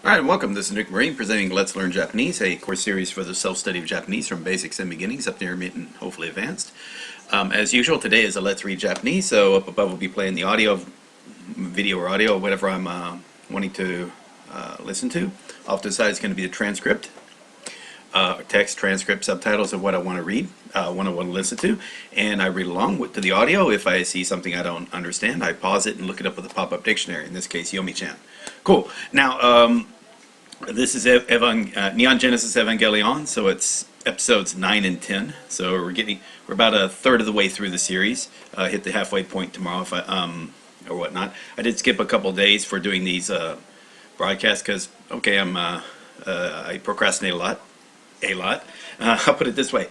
Alright, welcome. This is Nick Marine presenting Let's Learn Japanese, a course series for the self-study of Japanese from basics and beginnings up to intermediate and hopefully advanced. As usual, today is a Let's Read Japanese, so up above we'll be playing the audio, video or audio, whatever I'm wanting to listen to. Off to the side is going to be the transcript, text, transcript, subtitles of what I want to read, what I want to listen to, and I read along to the audio. If I see something I don't understand, I pause it and look it up with a pop-up dictionary, in this case, Yomi-chan. Cool. Now, this is Neon Genesis Evangelion, so it's episodes 9 and 10. So we're about a third of the way through the series. Hit the halfway point tomorrow, if or whatnot. I did skip a couple days for doing these broadcasts because, okay, I procrastinate a lot. I'll put it this way: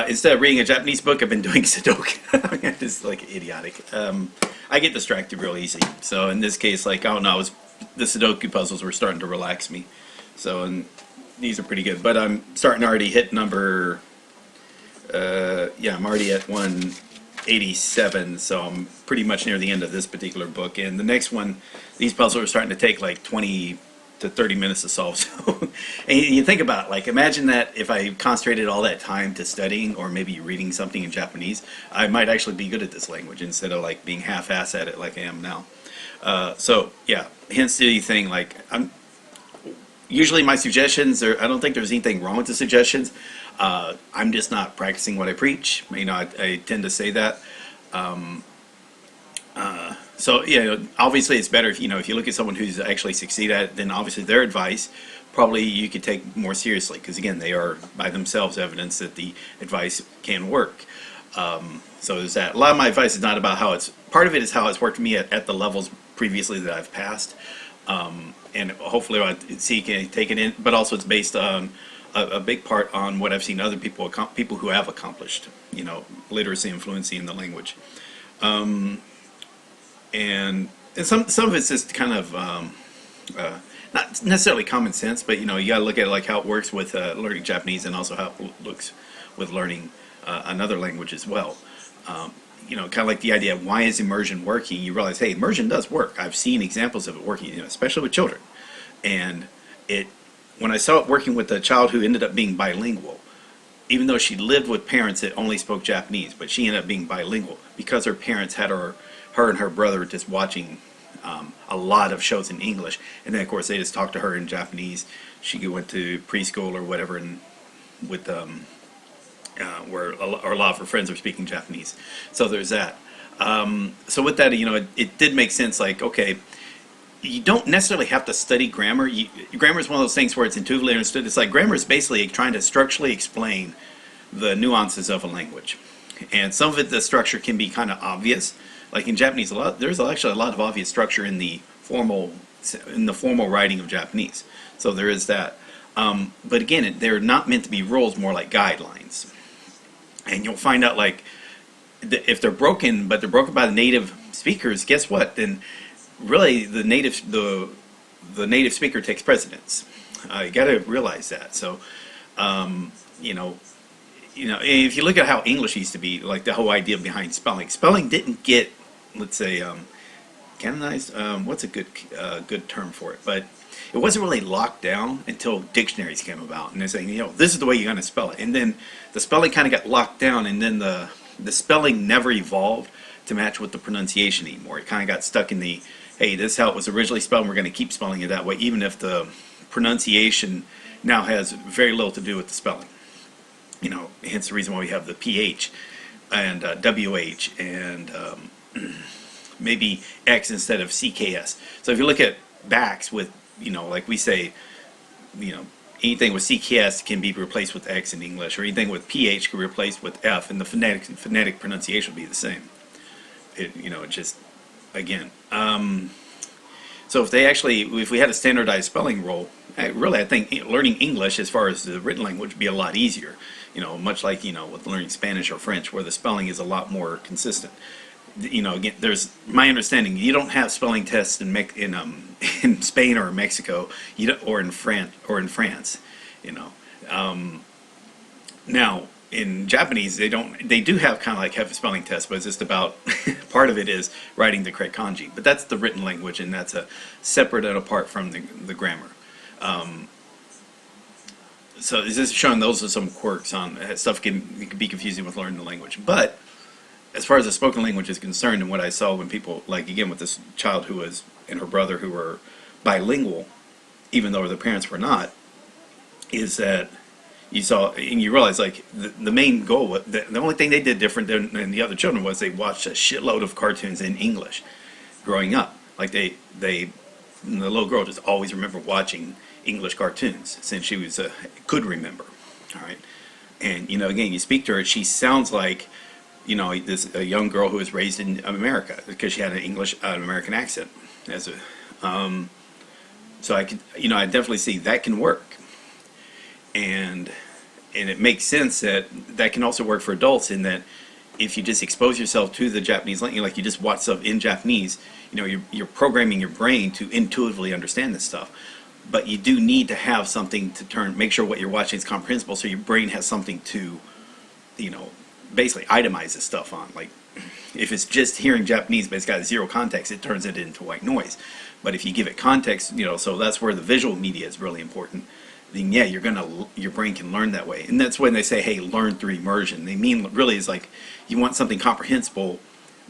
instead of reading a Japanese book, I've been doing Sudoku. It's like idiotic. I get distracted real easy. So in this case, like, I don't know, the Sudoku puzzles were starting to relax me. So, and these are pretty good, but I'm starting to already hit number, I'm already at 187, so I'm pretty much near the end of this particular book. And the next one, these puzzles are starting to take like 20 to 30 minutes to solve. So, and you think about it, like, imagine that if I concentrated all that time to studying or maybe reading something in Japanese, I might actually be good at this language instead of like being half-ass at it like I am now. So yeah, hence the thing, like, usually my suggestions are, I don't think there's anything wrong with the suggestions. I'm just not practicing what I preach. You know, I tend to say that. So, you know, obviously it's better if, if you look at someone who's actually succeeded at it, then obviously their advice probably you could take more seriously, because again, they are by themselves evidence that the advice can work. So there's that. A lot of my advice is not about how part of it is how it's worked for me at the levels previously that I've passed. And hopefully I see can take it in, but also it's based on a big part on what I've seen other people who have accomplished, literacy and fluency in the language. And some of it's just kind of not necessarily common sense, but you gotta look at like how it works with learning Japanese, and also how it looks with learning another language as well. Kind of like the idea of why is immersion working. You realize, hey, immersion does work. I've seen examples of it working, especially with children. And when I saw it working with a child who ended up being bilingual, even though she lived with parents that only spoke Japanese, but she ended up being bilingual because her parents had her and her brother just watching a lot of shows in English, and then of course they just talked to her in Japanese. She went to preschool or whatever, and with where a lot of her friends are speaking Japanese. So there's that. So with that, it did make sense. Like, okay, you don't necessarily have to study grammar. Grammar is one of those things where it's intuitively understood. It's like grammar is basically trying to structurally explain the nuances of a language. And some of it, the structure can be kind of obvious. Like in Japanese, there's actually a lot of obvious structure in the formal writing of Japanese. So there is that. But again, they're not meant to be rules, more like guidelines. And you'll find out, like, if they're broken, but they're broken by the native speakers, guess what? Then really the native speaker takes precedence. You got to realize that. So, if you look at how English used to be, like the whole idea behind spelling didn't get, let's say, canonized. What's a good term for it? But it wasn't really locked down until dictionaries came about, and they're saying, this is the way you're going to spell it. And then the spelling kind of got locked down, and then the spelling never evolved to match with the pronunciation anymore. It kind of got stuck in the, hey, this is how it was originally spelled, and we're going to keep spelling it that way, even if the pronunciation now has very little to do with the spelling. Hence the reason why we have the PH and WH and maybe X instead of CKS. So if you look at backs with, like we say, anything with CKS can be replaced with X in English, or anything with PH can be replaced with F, and the phonetic pronunciation will be the same. It just, again. So if we had a standardized spelling rule, I think learning English as far as the written language would be a lot easier. Much like, with learning Spanish or French, where the spelling is a lot more consistent. Again, there's my understanding. You don't have spelling tests in Spain or Mexico, or in France. Now in Japanese, they do have kind of like have a spelling test, but it's just about part of it is writing the correct kanji. But that's the written language, and that's a separate and apart from the grammar. So this is showing those are some quirks on stuff can be confusing with learning the language. But as far as the spoken language is concerned, and what I saw when people, like again with this child who was, and her brother who were bilingual, even though their parents were not, is that you saw, and you realize like the main goal, the only thing they did different than the other children was they watched a shitload of cartoons in English growing up. Like the little girl just always remembered watching English cartoons since she was could remember. All right, and again, you speak to her, she sounds like a young girl who was raised in America because she had an American accent as a. So I could, I definitely see that can work, and it makes sense that can also work for adults in that if you just expose yourself to the Japanese language, like you just watch stuff in Japanese, you're programming your brain to intuitively understand this stuff. But you do need to have something to make sure what you're watching is comprehensible, so your brain has something to, basically itemize this stuff on. Like, if it's just hearing Japanese but it's got zero context, it turns it into white noise. But if you give it context, so that's where the visual media is really important. Then yeah, your brain can learn that way, and that's when they say, hey, learn through immersion. They mean really is like you want something comprehensible,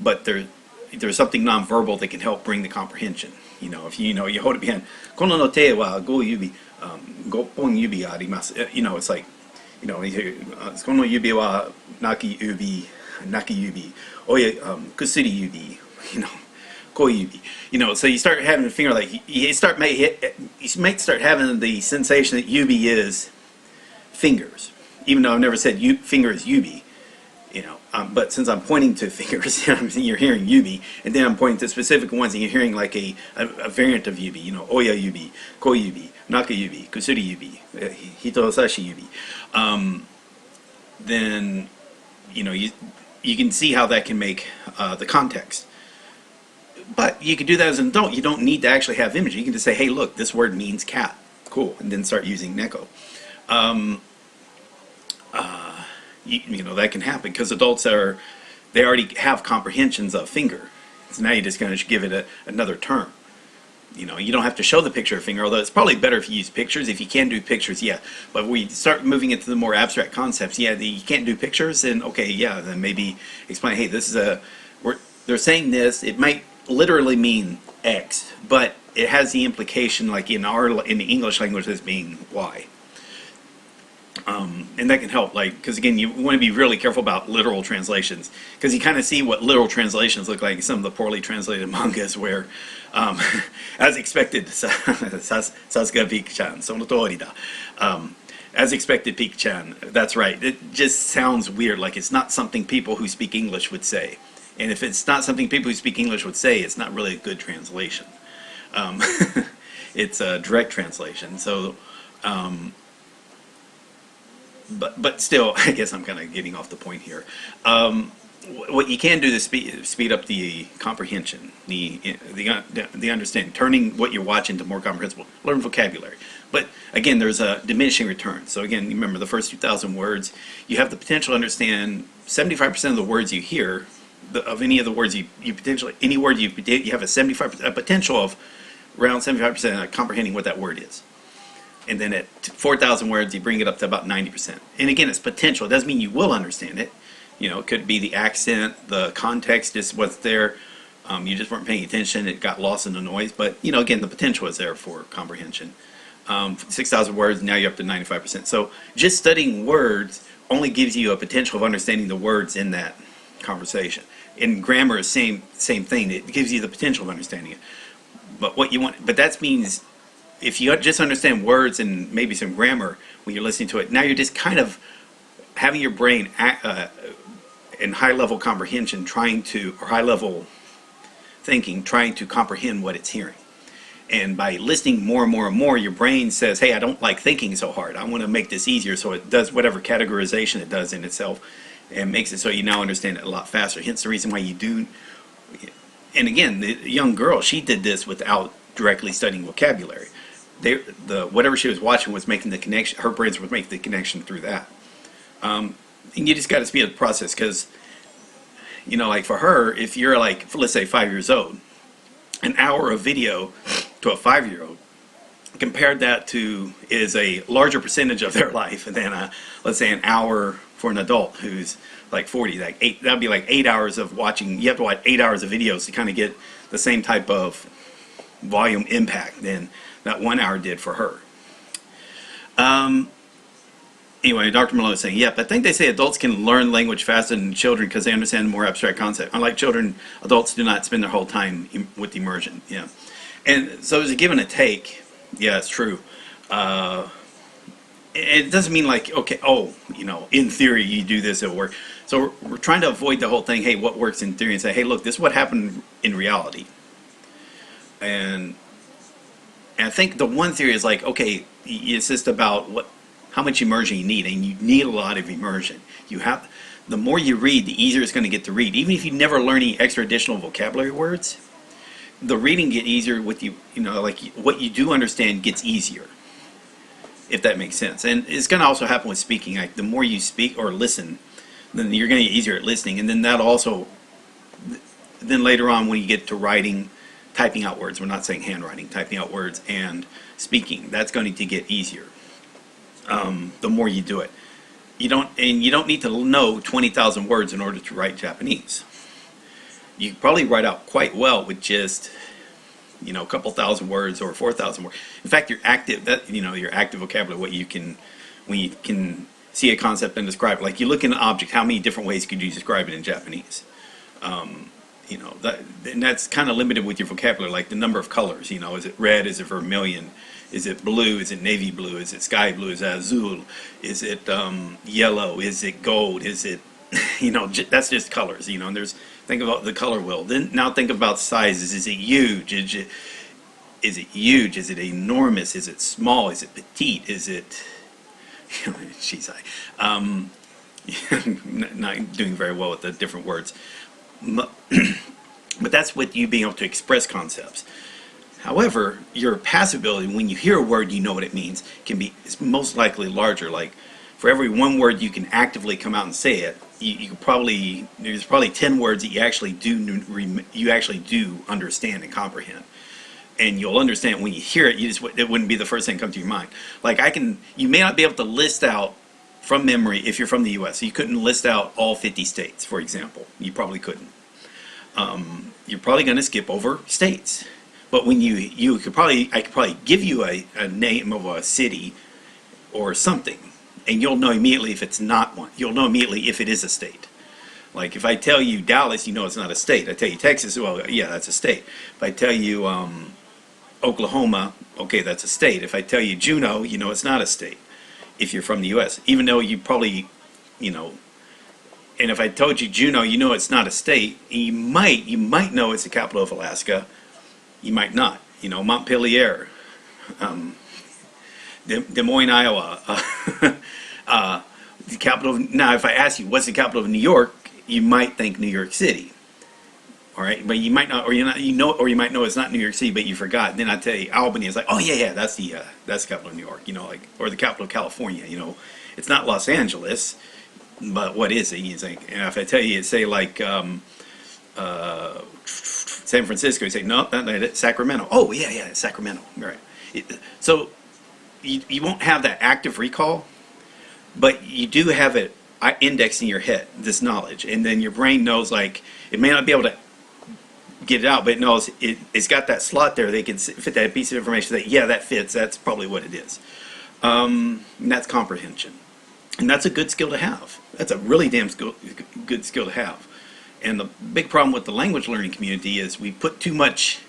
but there's something nonverbal that can help bring the comprehension. If you hold it behind, kono no te wa go yubi, goppon yubi arimasu. It's like, kono yubi wa naki yubi, oya kusuri yubi, koi yubi. So you start having a finger like you might start having the sensation that yubi is fingers, even though I've never said finger is yubi. But since I'm pointing to fingers, you're hearing yubi, and then I'm pointing to specific ones, and you're hearing like a variant of yubi. Oya yubi, koi yubi, naka yubi, kusuri yubi, hitosashi yubi. Then, you can see how that can make the context. But you can do that as an adult. You don't need to actually have imagery. You can just say, hey, look, this word means cat. Cool. And then start using neko. That can happen because adults they already have comprehensions of finger. So now you're just going to give it another term. You don't have to show the picture of finger, although it's probably better if you use pictures. If you can do pictures, yeah. But when you start moving into the more abstract concepts, yeah, you can't do pictures, then okay, yeah, then maybe explain, hey, this is they're saying this, it might literally mean X, but it has the implication, like in the English language, as being Y. And that can help, because again, you want to be really careful about literal translations, because you kind of see what literal translations look like in some of the poorly translated mangas where, as expected, Sasuga Pika-chan, sono tori da. As expected, Pika-chan, that's right. It just sounds weird, like it's not something people who speak English would say. And if it's not something people who speak English would say, it's not really a good translation. It's a direct translation. So, but still, I guess I'm kind of getting off the point here. What you can do is speed up the comprehension, the understanding, turning what you're watching to more comprehensible. Learn vocabulary. But again, there's a diminishing return. So again, remember the first 2,000 words, you have the potential to understand 75% of the words you hear. Of any of the words you potentially, any word you have a potential of around 75% of comprehending what that word is. And then at 4,000 words, you bring it up to about 90%. And again, it's potential. It doesn't mean you will understand it. It could be the accent, the context is what's there. You just weren't paying attention. It got lost in the noise. But, again, the potential is there for comprehension. 6,000 words, now you're up to 95%. So just studying words only gives you a potential of understanding the words in that conversation. In grammar, is same thing. It gives you the potential of understanding it. But that means if you just understand words and maybe some grammar when you're listening to it, now you're just kind of having your brain in high-level comprehension, or high-level thinking, trying to comprehend what it's hearing. And by listening more and more and more, your brain says, hey, I don't like thinking so hard. I want to make this easier, so it does whatever categorization it does in itself and makes it so you now understand it a lot faster. Hence the reason why you do. And again, the young girl, she did this without directly studying vocabulary. Whatever she was watching was making the connection. Her brains would make the connection through that. And you just got to speed up the process because, like for her, if you're like, let's say 5 years old, an hour of video to a 5-year-old compared that to is a larger percentage of their life than let's say an hour for an adult who's like 40, that'd be like 8 hours of watching. You have to watch 8 hours of videos to kind of get the same type of volume impact than that 1 hour did for her. Anyway, Dr. Malone is saying, yep, I think they say adults can learn language faster than children because they understand more abstract concepts. Unlike children, adults do not spend their whole time with immersion. Yeah, and so there's a give and a take. Yeah, it's true. It doesn't mean like, okay, oh, you know, in theory you do this, it'll work. So we're trying to avoid the whole thing, hey, what works in theory, and say, hey, look, this is what happened in reality. And I think the one theory is like, okay, it's just about how much immersion you need, and you need a lot of immersion. The more you read, the easier it's going to get to read. Even if you never learn any extra additional vocabulary words, the reading get easier with you know, like what you do understand gets easier, if that makes sense. And it's going to also happen with speaking. Like the more you speak or listen, then you're going to get easier at listening, and then that also, then later on when you get to writing, typing out words, we're not saying handwriting, typing out words and speaking, that's going to get easier. The more you do it, you don't need to know 20,000 words in order to write Japanese. You probably write out quite well with just, you know, a couple thousand words or 4,000 words. In fact, your active vocabulary, when you can see a concept and describe it. Like you look at an object, how many different ways could you describe it in Japanese? You know, and that's kind of limited with your vocabulary, like the number of colors. You know, is it red? Is it vermilion? Is it blue? Is it navy blue? Is it sky blue? Is it azul? Is it yellow? Is it gold? Is it, you know, that's just colors. You know, and think about the color wheel. Then now think about sizes. Is it huge? Is it huge? Is it enormous? Is it small? Is it petite? Is it, she's not doing very well with the different words. But that's with you being able to express concepts. However, your passive ability, when you hear a word, you know what it means, is most likely larger. Like for every one word you can actively come out and say it, there's probably 10 words that you actually do understand and comprehend. And you'll understand when you hear it. It wouldn't be the first thing that comes to your mind. Like you may not be able to list out from memory if you're from the U.S. You couldn't list out all 50 states, for example. You probably couldn't. You're probably going to skip over states. But when I could probably give you a name of a city or something, and you'll know immediately if it's not one. You'll know immediately if it is a state. Like if I tell you Dallas, you know it's not a state. I tell you Texas, well, yeah, that's a state. If I tell you Oklahoma, okay, that's a state. If I tell you Juneau, you know it's not a state if you're from the U.S. Even though you probably, you know, and if I told you Juneau, you know it's not a state. You might know it's the capital of Alaska. You might not. You know, Montpelier, Des Moines, Iowa. The capital. Now, if I ask you what's the capital of New York, you might think New York City. All right, but you might not, or you might know it's not New York City, but you forgot. Then I tell you Albany. It's like, oh yeah, that's the capital of New York. You know, like, or the capital of California. You know, it's not Los Angeles, but what is it? You think, and if I tell you, say like San Francisco, you say no, that's Sacramento. Oh yeah, it's Sacramento. Right. So you won't have that active recall, but you do have it indexed in your head, this knowledge, and then your brain knows, like, it may not be able to get it out, but it knows it's got that slot there. They can fit that piece of information that, yeah, that fits. That's probably what it is. And that's comprehension, and that's a good skill to have. That's a really damn good skill to have. And the big problem with the language learning community is we put too much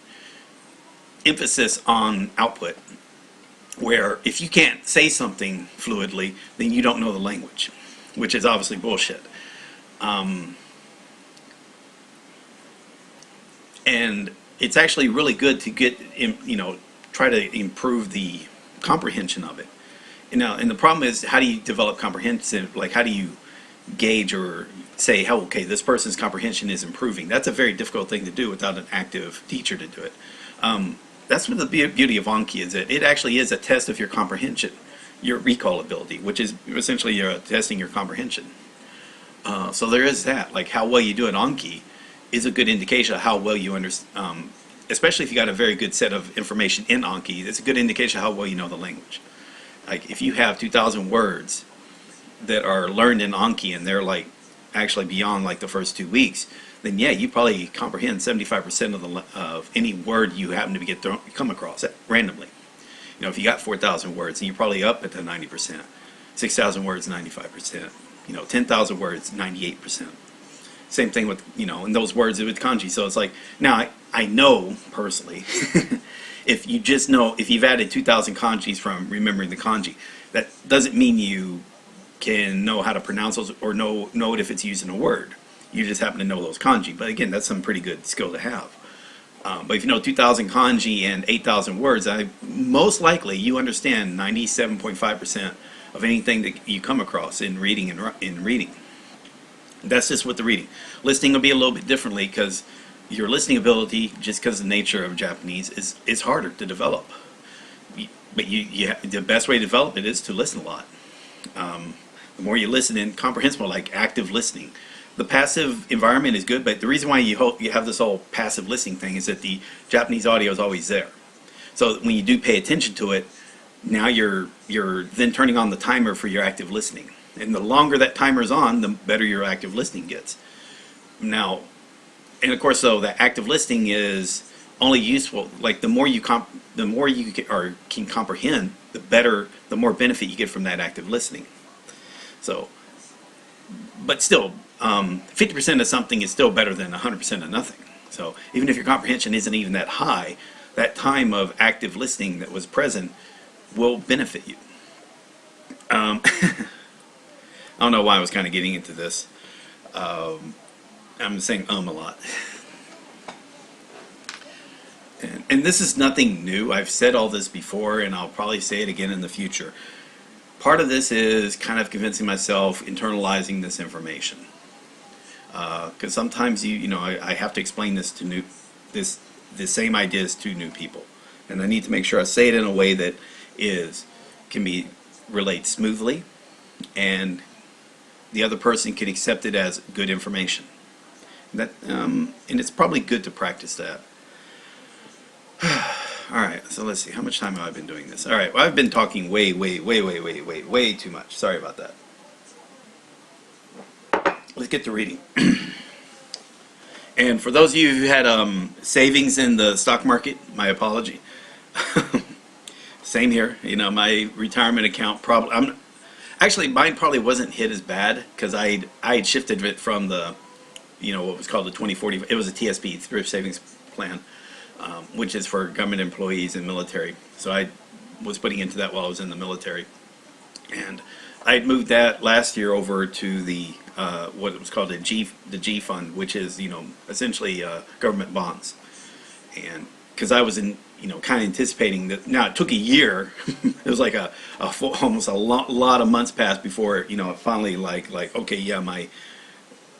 emphasis on output, where if you can't say something fluidly, then you don't know the language, which is obviously bullshit. And it's actually really good to get, try to improve the comprehension of it. And the problem is, how do you develop comprehension? Like, how do you gauge or say, oh, okay, this person's comprehension is improving? That's a very difficult thing to do without an active teacher to do it. That's what the beauty of Anki is. It actually is a test of your comprehension, your recall ability, which is essentially you're testing your comprehension. So there is that. Like, how well you do at Anki is a good indication of how well you especially if you got a very good set of information in Anki, it's a good indication of how well you know the language. Like if you have 2,000 words that are learned in Anki and they're like actually beyond like the first 2 weeks, then yeah, you probably comprehend 75% of any word you happen to come across randomly. You know, if you got 4,000 words, and you're probably up at the 90%. 6,000 words, 95%. You know, 10,000 words, 98%. Same thing with, you know, and those words with kanji. So it's like, now I know personally, if you just know, if you've added 2,000 kanjis from remembering the kanji, that doesn't mean you can know how to pronounce those or know it if it's used in a word. You just happen to know those kanji. But again, that's some pretty good skill to have. But if you know 2,000 kanji and 8,000 words, most likely you understand 97.5% of anything that you come across in reading and reading. That's just with the reading. Listening will be a little bit differently because your listening ability, just because of the nature of Japanese, is harder to develop. But the best way to develop it is to listen a lot. The more you listen and comprehensible, like active listening. The passive environment is good, but the reason why you have this whole passive listening thing is that the Japanese audio is always there. So when you do pay attention to it, now you're then turning on the timer for your active listening. And the longer that timer is on, the better your active listening gets. Now, and of course, so that active listening is only useful, like the more you can comprehend, the more benefit you get from that active listening. So, but still, 50% of something is still better than 100% of nothing. So even if your comprehension isn't even that high, that time of active listening that was present will benefit you. I don't know why I was kind of getting into this. I'm saying a lot. And this is nothing new. I've said all this before, and I'll probably say it again in the future. Part of this is kind of convincing myself, internalizing this information. Because sometimes I have to explain this to the same ideas to new people, and I need to make sure I say it in a way that can be relayed smoothly, and the other person can accept it as good information. And it's probably good to practice that. All right, so let's see. How much time have I been doing this? All right, well, I've been talking way too much. Sorry about that. Let's get to reading. And for those of you who had savings in the stock market, my apology. Same here. You know, my retirement account probably. Actually, mine probably wasn't hit as bad because I had shifted it from the, what was called the 2040. It was a TSP, Thrift Savings Plan, which is for government employees and military. So I was putting into that while I was in the military, and I had moved that last year over to the what was called the G fund, which is essentially government bonds, and because I was kind of anticipating that. Now it took a year. It was like almost a lot of months passed before it finally like okay, yeah, my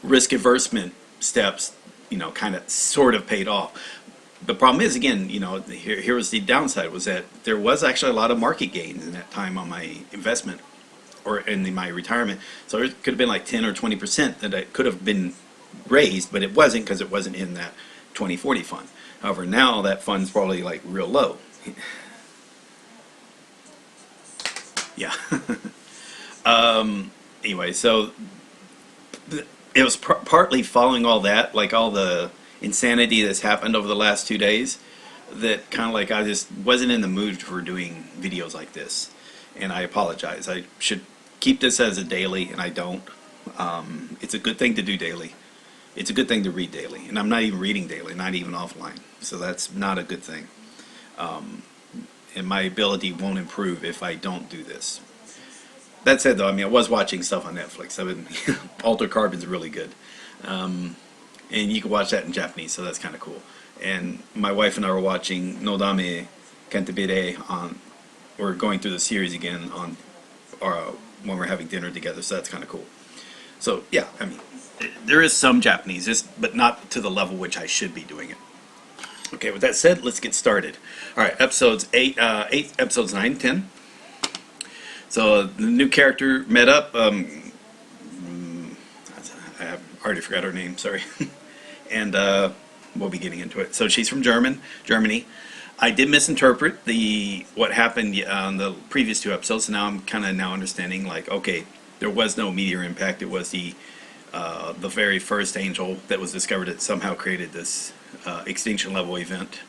risk aversion steps kind of sort of paid off. The problem is, again, here was the downside, was that there was actually a lot of market gains in that time on my investment or in my retirement. So it could have been like 10 or 20% that it could have been raised, but it wasn't because it wasn't in that 2040 fund. However, now that fund's probably like real low. Yeah. Anyway, so it was partly following all that, like all the insanity that's happened over the last 2 days, that kind of like I just wasn't in the mood for doing videos like this, and I apologize. I should keep this as a daily, and I don't. It's a good thing to do daily. It's a good thing to read daily, and I'm not even reading daily, not even offline, so that's not a good thing. And my ability won't improve if I don't do this. That said, though, I mean, I was watching stuff on Netflix. I've been Altered Carbon's really good. And you can watch that in Japanese, so that's kind of cool. And my wife and I were watching Nodame Cantabile we're going through the series again when we're having dinner together, so that's kind of cool. So yeah, I mean, there is some Japanese, but not to the level which I should be doing it. Okay, with that said, let's get started. All right, episodes 9, 10. So the new character met up. I already forgot her name. Sorry. And we'll be getting into it. So she's from Germany. I did misinterpret what happened on the previous two episodes, so now I'm kind of now understanding, like, okay, there was no meteor impact. It was the very first angel that was discovered that somehow created this extinction level event.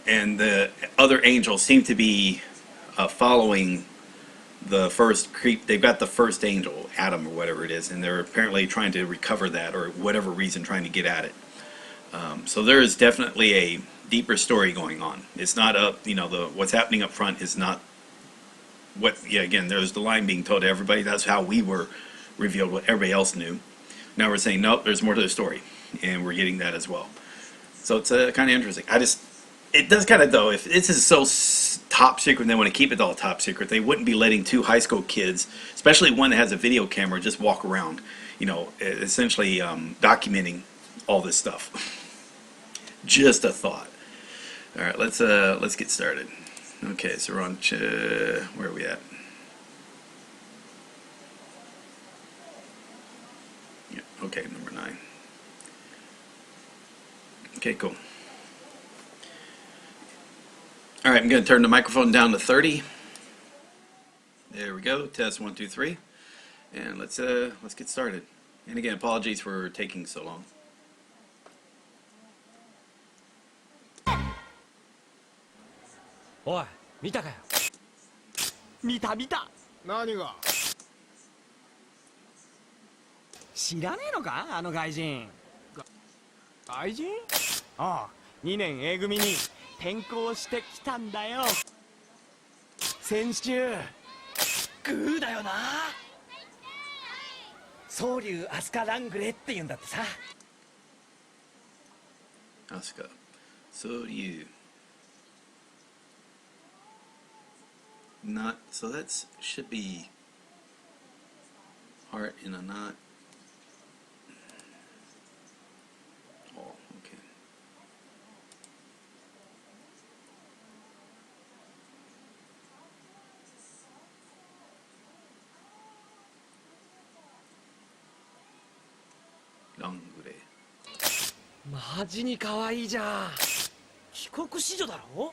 And the other angels seem to be following the first creep. They've got the first angel, Adam or whatever it is, and they're apparently trying to recover that, or whatever reason, trying to get at it. So there is definitely a deeper story going on. It's not what's happening up front is not again, there's the line being told to everybody. That's how we were revealed, what everybody else knew. Now we're saying, nope, there's more to the story, and we're getting that as well. So it's kind of interesting. It does kind of, though, if this is so top secret and they want to keep it all top secret, they wouldn't be letting two high school kids, especially one that has a video camera, just walk around, essentially documenting all this stuff. Just a thought. All right, let's get started. Okay, so we're on where are we at? Yeah, okay, number 9. Okay, cool. All right, I'm going to turn the microphone down to 30. There we go. Test 1, 2, 3, and let's get started. And again, apologies for taking so long. おい、見たかよ。見た。何が？知らねえのか、あの外人。外人？ああ、2年 A 組に転校してきたんだよ。先週グーだよな。宗龍アスカラングレーって言うんだってさ。Asuka. Soryu. Not, so that's should be heart in a knot. Oh, okay. Langure. マジに可愛いじゃん。帰国子女だろ。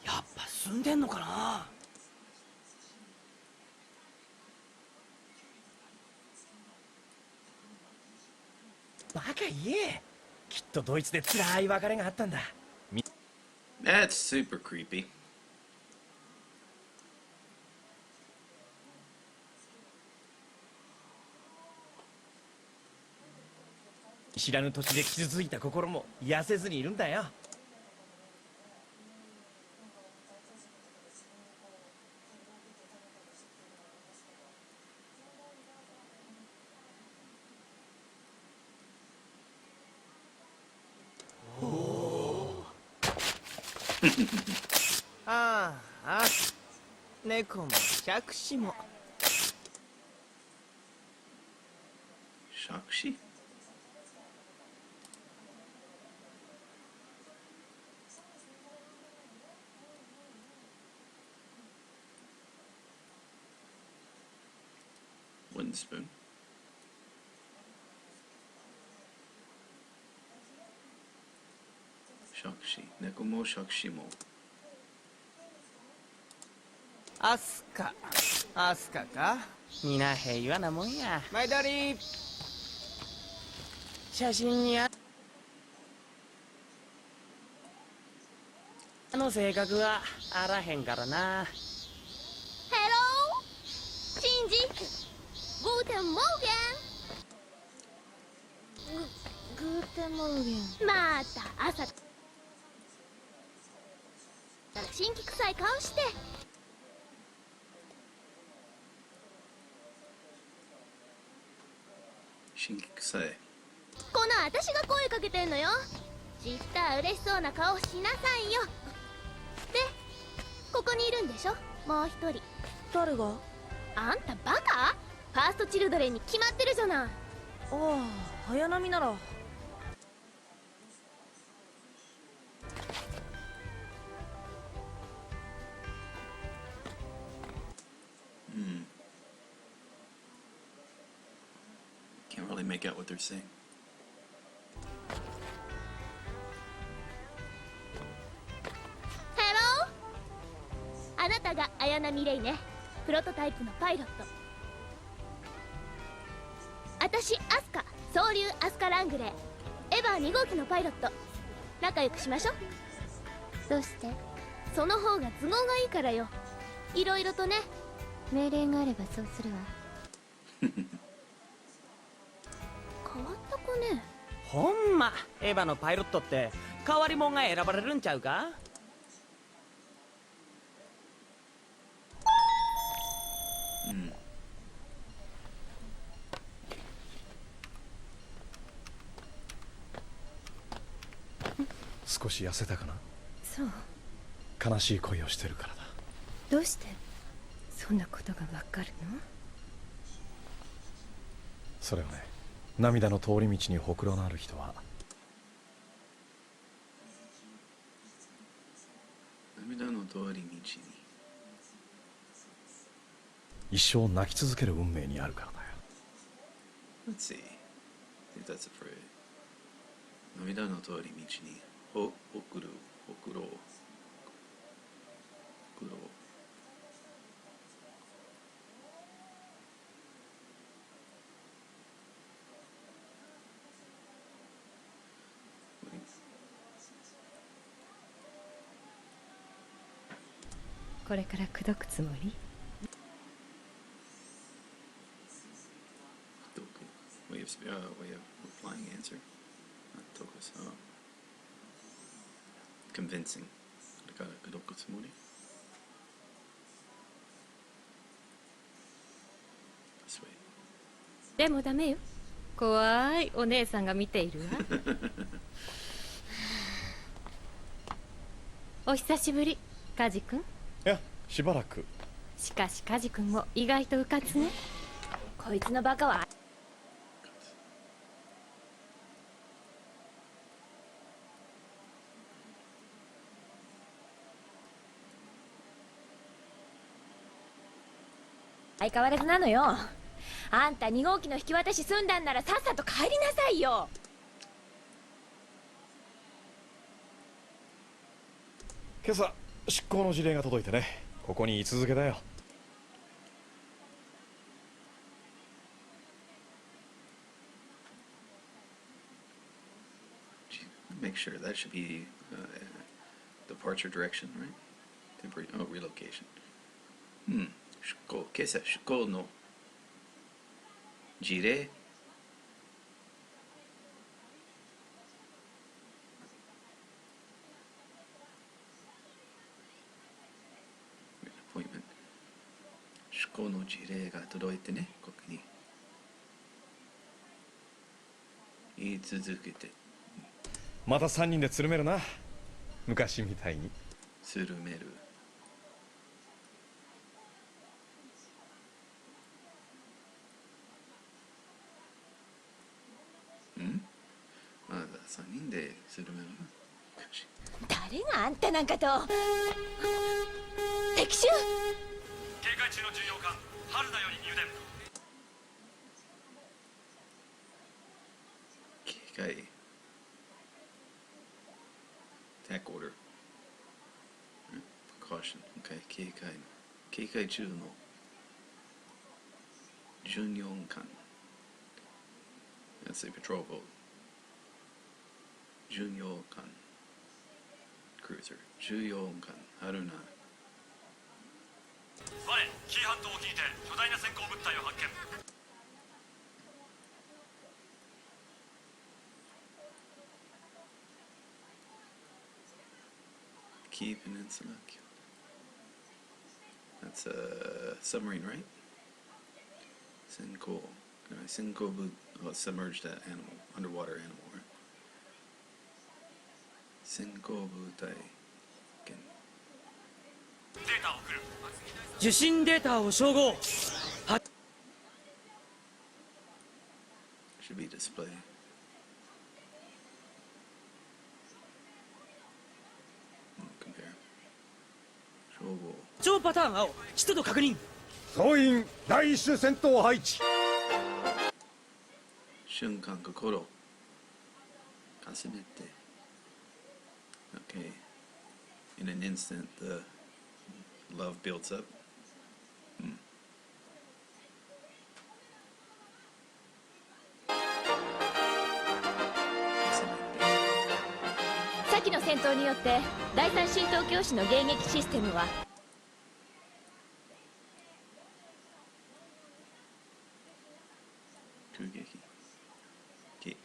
やっぱ住んでんのかな。バカ言え。きっとドイツで辛い別れがあったんだ。That's super creepy. 知らぬ土地で傷ついた心も癒せずにいるんだよ。ああ、猫も百死も。Shakshi? Wooden spoon. Shakshi. Neko mo Shakshi mo. アスカか。皆平和なもんや。マイダリー。写真にあの性格はあらへんからな。Hello? Shinji? Guten Morgen? Guten Morgen. また朝から新規臭い顔して。Shinseiki. この私が声かけてんのよ。知ったら嬉しそうな顔しなさいよ。で、ここにいるんでしょ、もう一人。誰が？あんたバカ？ファーストチルドレンに決まってるじゃない。ああ、早波なら。Can't really make out what they're saying. あなたが綾波レイね。プロトタイプのパイロット。私アスカ、総流アスカ・ラングレー、エヴァ2号機のパイロット。仲良くしましょ。どうして？その方が都合がいいからよ。いろいろとね。命令があればそうするわ。変わった子ね。ほんまエヴァのパイロットって変わり者が選ばれるんちゃうか？少し痩せたかな。そう。悲しい恋をしてるからだ。どうしてそんなことがわかるの？それはね、涙の通り道にほくろのある人は涙の通り道に一生泣き続ける運命にあるからだよ。 Let's see if that's a phrase. 涙の通り道に送ろう。これから口説くつもり？We have replying answer. Not tokus. Convincing. これから口説くつもり。でもダメよ。怖いお姉さんが見ているわ。お久しぶり、カジ君。いや、しばらく。しかしカジ君も意外とうかつね。こいつのバカは相変わらずなのよ。あんた2号機の引き渡し済んだんならさっさと帰りなさいよ。今朝執行の辞令が届いてね、ここに居続けだよ。Make sure that should be departure direction, right? Temporary relocation. 今朝出航の辞令。出航の辞令が届いてね、ここに言い続けて。また3人でつるめるな、昔みたいに。つるめる。まだ3人でつるめるな。誰があんたなんかと。敵襲。警戒中の巡洋艦春田より入電。警戒 Attack order. Precaution. Okay. 警戒中の巡洋艦。Let's say patrol boat. 巡洋艦 Cruiser. 巡洋艦あるな。我紀伊半島沖にて巨大な先行物体を発見。Key Peninsula. That's a submarine, right? Senko. Senko submerged animal, underwater animal, right? Senko butai. データを送る。受信データを照合。 Should be display. 超パターン青、湿度確認。総員第一種戦闘配置。瞬間心かすめて Okay. In an instant, the love builds up. 先の戦闘によって第三神道教師の迎撃システムは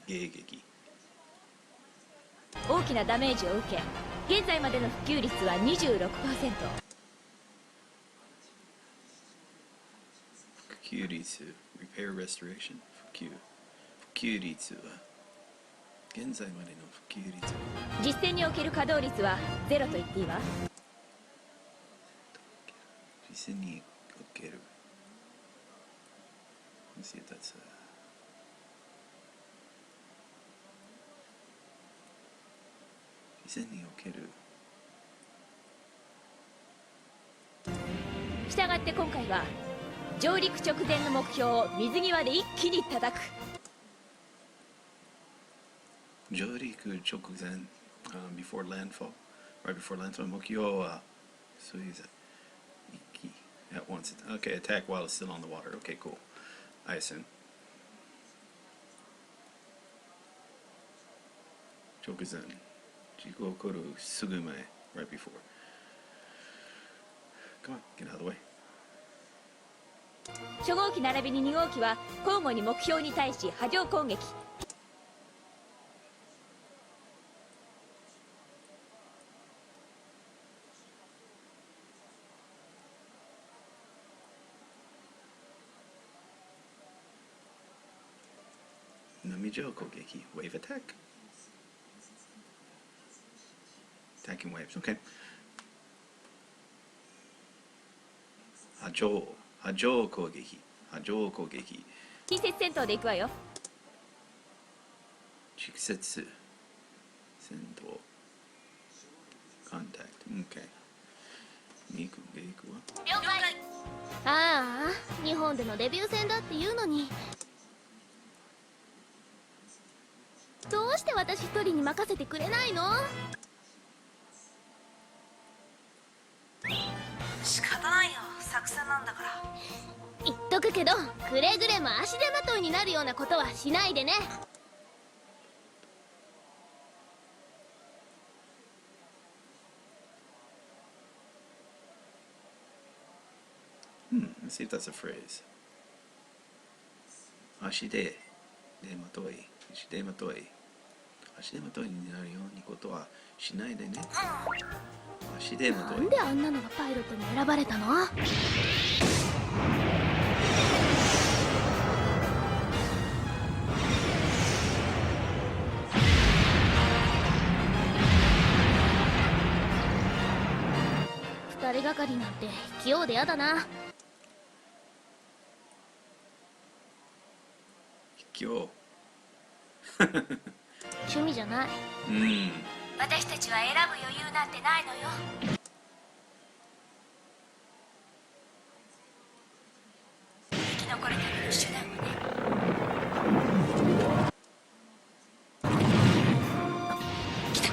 迎撃大きなダメージを受け、現在までの普及率は 26%。 普及率 Repair Restoration 普及率は現在までの普及率は実戦における稼働率はゼロと言っていいわ。実戦における実戦におけるしたがって今回は上陸直前の目標を水際で一気に叩く。上陸直前、before landfall, right before landfall 目標はそういう一気 at once. Okay, attack while it's still on the water. Okay, cool. I assume. 直前事故起こるすぐ前 right before. Come on, get out of the way. 初号機並びに2号機は交互に目標に対し波状攻撃。波状攻撃 wave attack. Attacking waves, okay. 波状攻撃近接戦闘で行くわよ。直接戦闘 contact, okay. 行くわ。了解。ああ、日本でのデビュー戦だっていうのに、どうして私一人に任せてくれないの？仕方ないよ、作戦なんだから。言っとくけど、くれぐれも足手まといになるようなことはしないでね。Let's see if that's a phrase. 足手まといになるようにことはしないでね。足手まとい。なんであんなのがパイロットに選ばれたの？二人がかりなんて器用でやだな。卑怯。趣味じゃない。私たちは選ぶ余裕なんてないのよ。生き残るための手段をね。来た。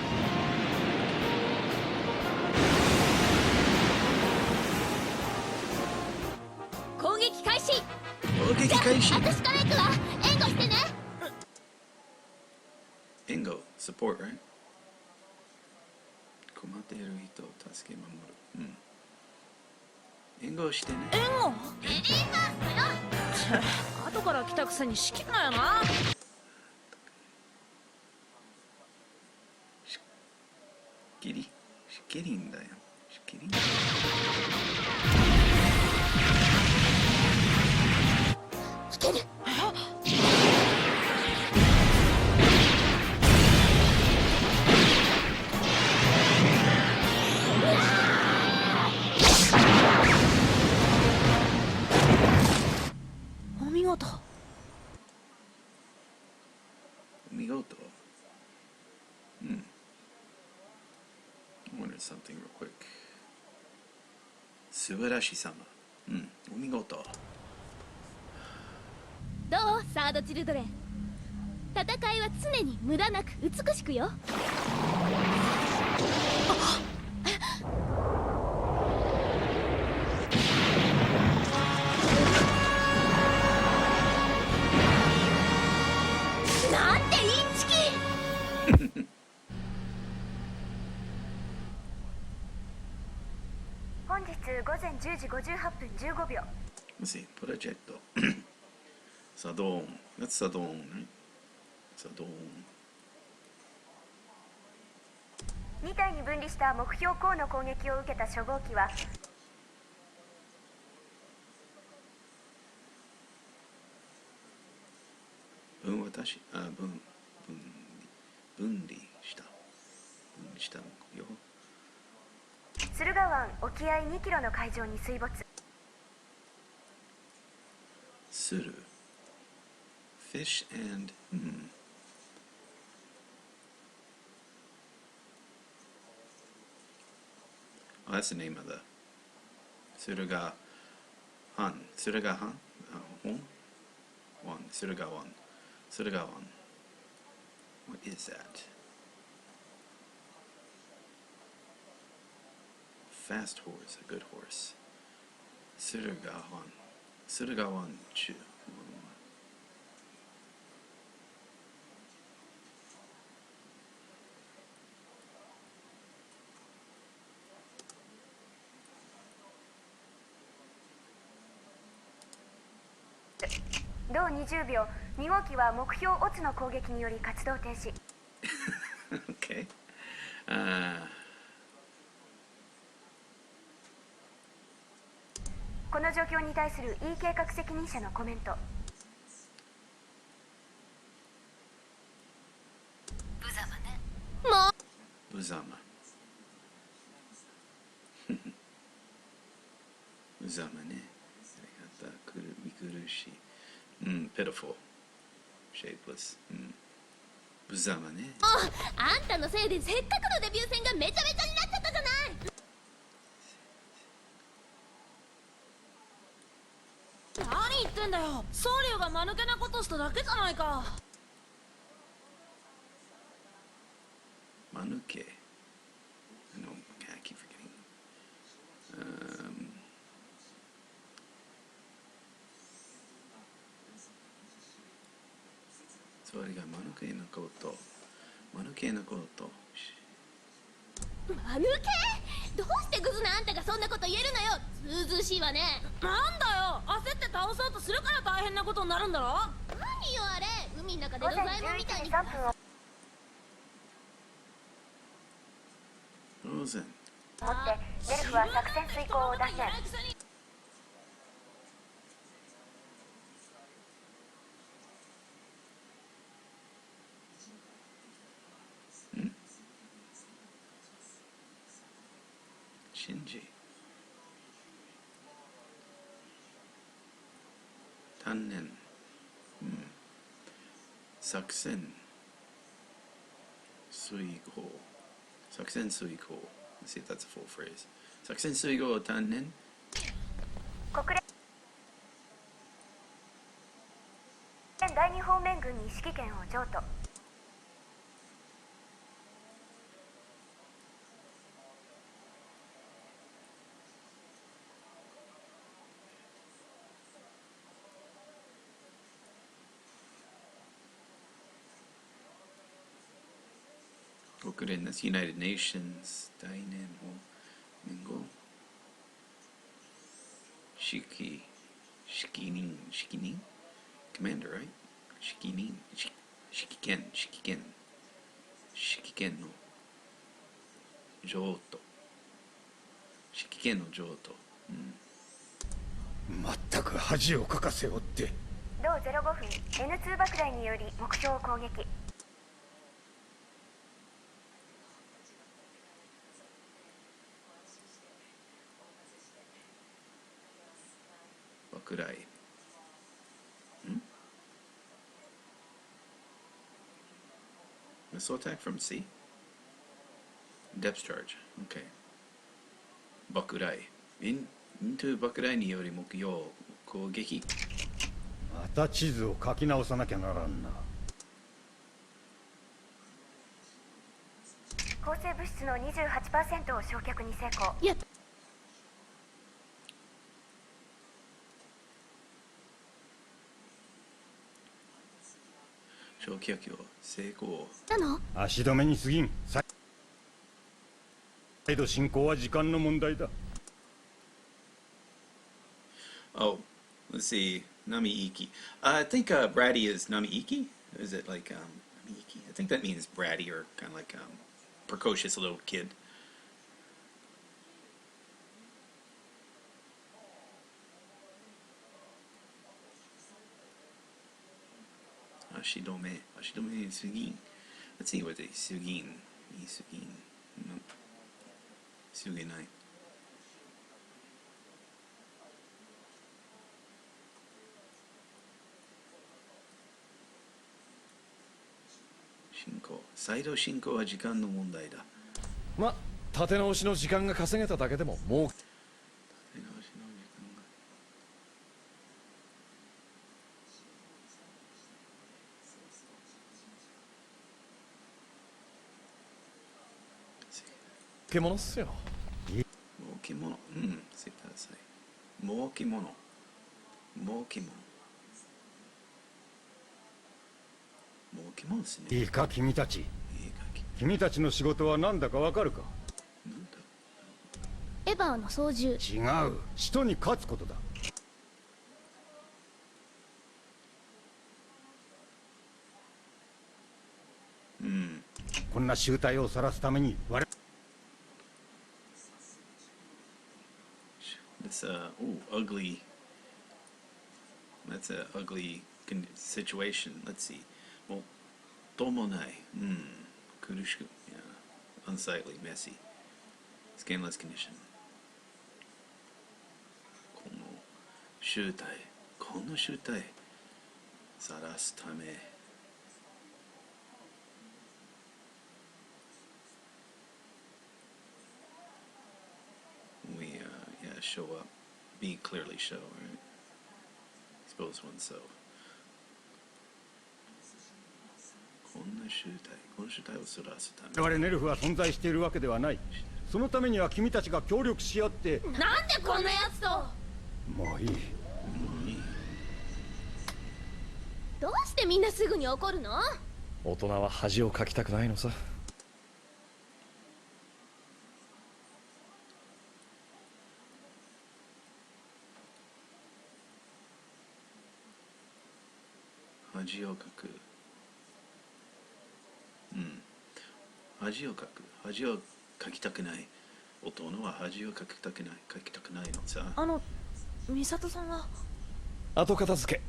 攻撃開始。私から行くわ。援護してね。援護 support, right? 困っている人を助け守る。援護してね。援護？レディーファーストよ。後から来たくせに仕切んなよな。しきりんだよ。しきりん。いける。お見事。I wanted something real quick. 素晴らしさま。お見事。どうサードチルドレン。戦いは常に無駄なく美しくよ。本日午前10時58分15秒。 Let's see, project. Sadon. That's Sadon, right? Sadon. 2体に分離した目標項の攻撃を受けた初号機は分離したよ。駿河湾沖合2キロの海上に水没。Suru. Fish and Oh, that's the name of the Suruga Han. Suruga Han? Hon? One. Suruga One. Suruga One. What is that? Fast horse, a good horse. Suruga One. Suruga One. Chu.同20秒、2号機は目標オツの攻撃により活動停止。Okay. この状況に対する E 計画責任者のコメント。無様ね。もう Uzama. Uzama ne. Pitiful. Shapeless. Uzama ne. あんたのせいでせっかくのデビュー戦がめちゃめちゃになっちゃったじゃない。何言ってんだよ。ソウリュウが間抜けなことしただけじゃないか。Manuke. No, I keep forgetting. それがマヌケなこと。マヌケなこと。マヌケ？どうしてグズなあんたがそんなこと言えるのよ。ずうずうしいわね。なんだよ。焦って倒そうとするから大変なことになるんだろ。何よあれ。海の中で午前ドラえもんみたい11に。時3分をローゼン。もってネルフは作戦遂行を断念。シンジ。単年。作戦。遂行。作戦遂行。Let's see if that's a full phrase. 作戦遂行単年。国連第二方面軍に指揮権を譲渡。国連 that's United Nations 大連邦連合指揮人 Commander, right? 指揮権の譲渡指揮権の譲渡まったく恥をかかせおって。同05分 N2 爆弾により目標を攻撃。爆雷Missile attack from sea? Depth charge. Okay. 爆雷 into 爆雷により目標攻撃。また地図を書き直さなきゃならんな。抗生物質の 28% を焼却に成功。やっ焼却を成功。たの？足止めに過ぎん。再度進行は時間の問題だ。Oh, let's see. Nami-iki. I think bratty is Nami-iki. Is it like Nami-iki? I think that means bratty or kind of like precocious little kid. Ashidome. Ashidome is Sugin. Let's see what they Sugin. Sugin. No. Sugenai. Shinko. 再度進行は時間の問題だ。ま、立て直しの時間が稼げただけでももう。立て直しの時間が。獣っすよ。もう着物。うん。してください。もう着物。もう着物。もう着物ですね。いいか君たち。君たちの仕事は何だかわかるか。なんだ。エヴァの操縦。違う。使徒に勝つことだ。うん。こんな醜態を晒すために我々。This ugly. That's a ugly situation. Let's see. もうどうもない。苦しく。Yeah. Unsightly, messy. Scanless condition. この醜態。この醜態。晒すため。We yeah, show up. Be clearly show, right? Expose oneself. こんな醜態。この醜態を晒すため。我々ネルフは存在しているわけではない。そのためには君たちが協力し合って。なんでこんなやつと。もういい。どうしてみんなすぐに怒るの？大人は恥をかきたくないのさ。恥をかく。恥をかく。恥をかきたくない。大人は恥をかきたくない。かきたくないのさ。美里さんは。後片付け。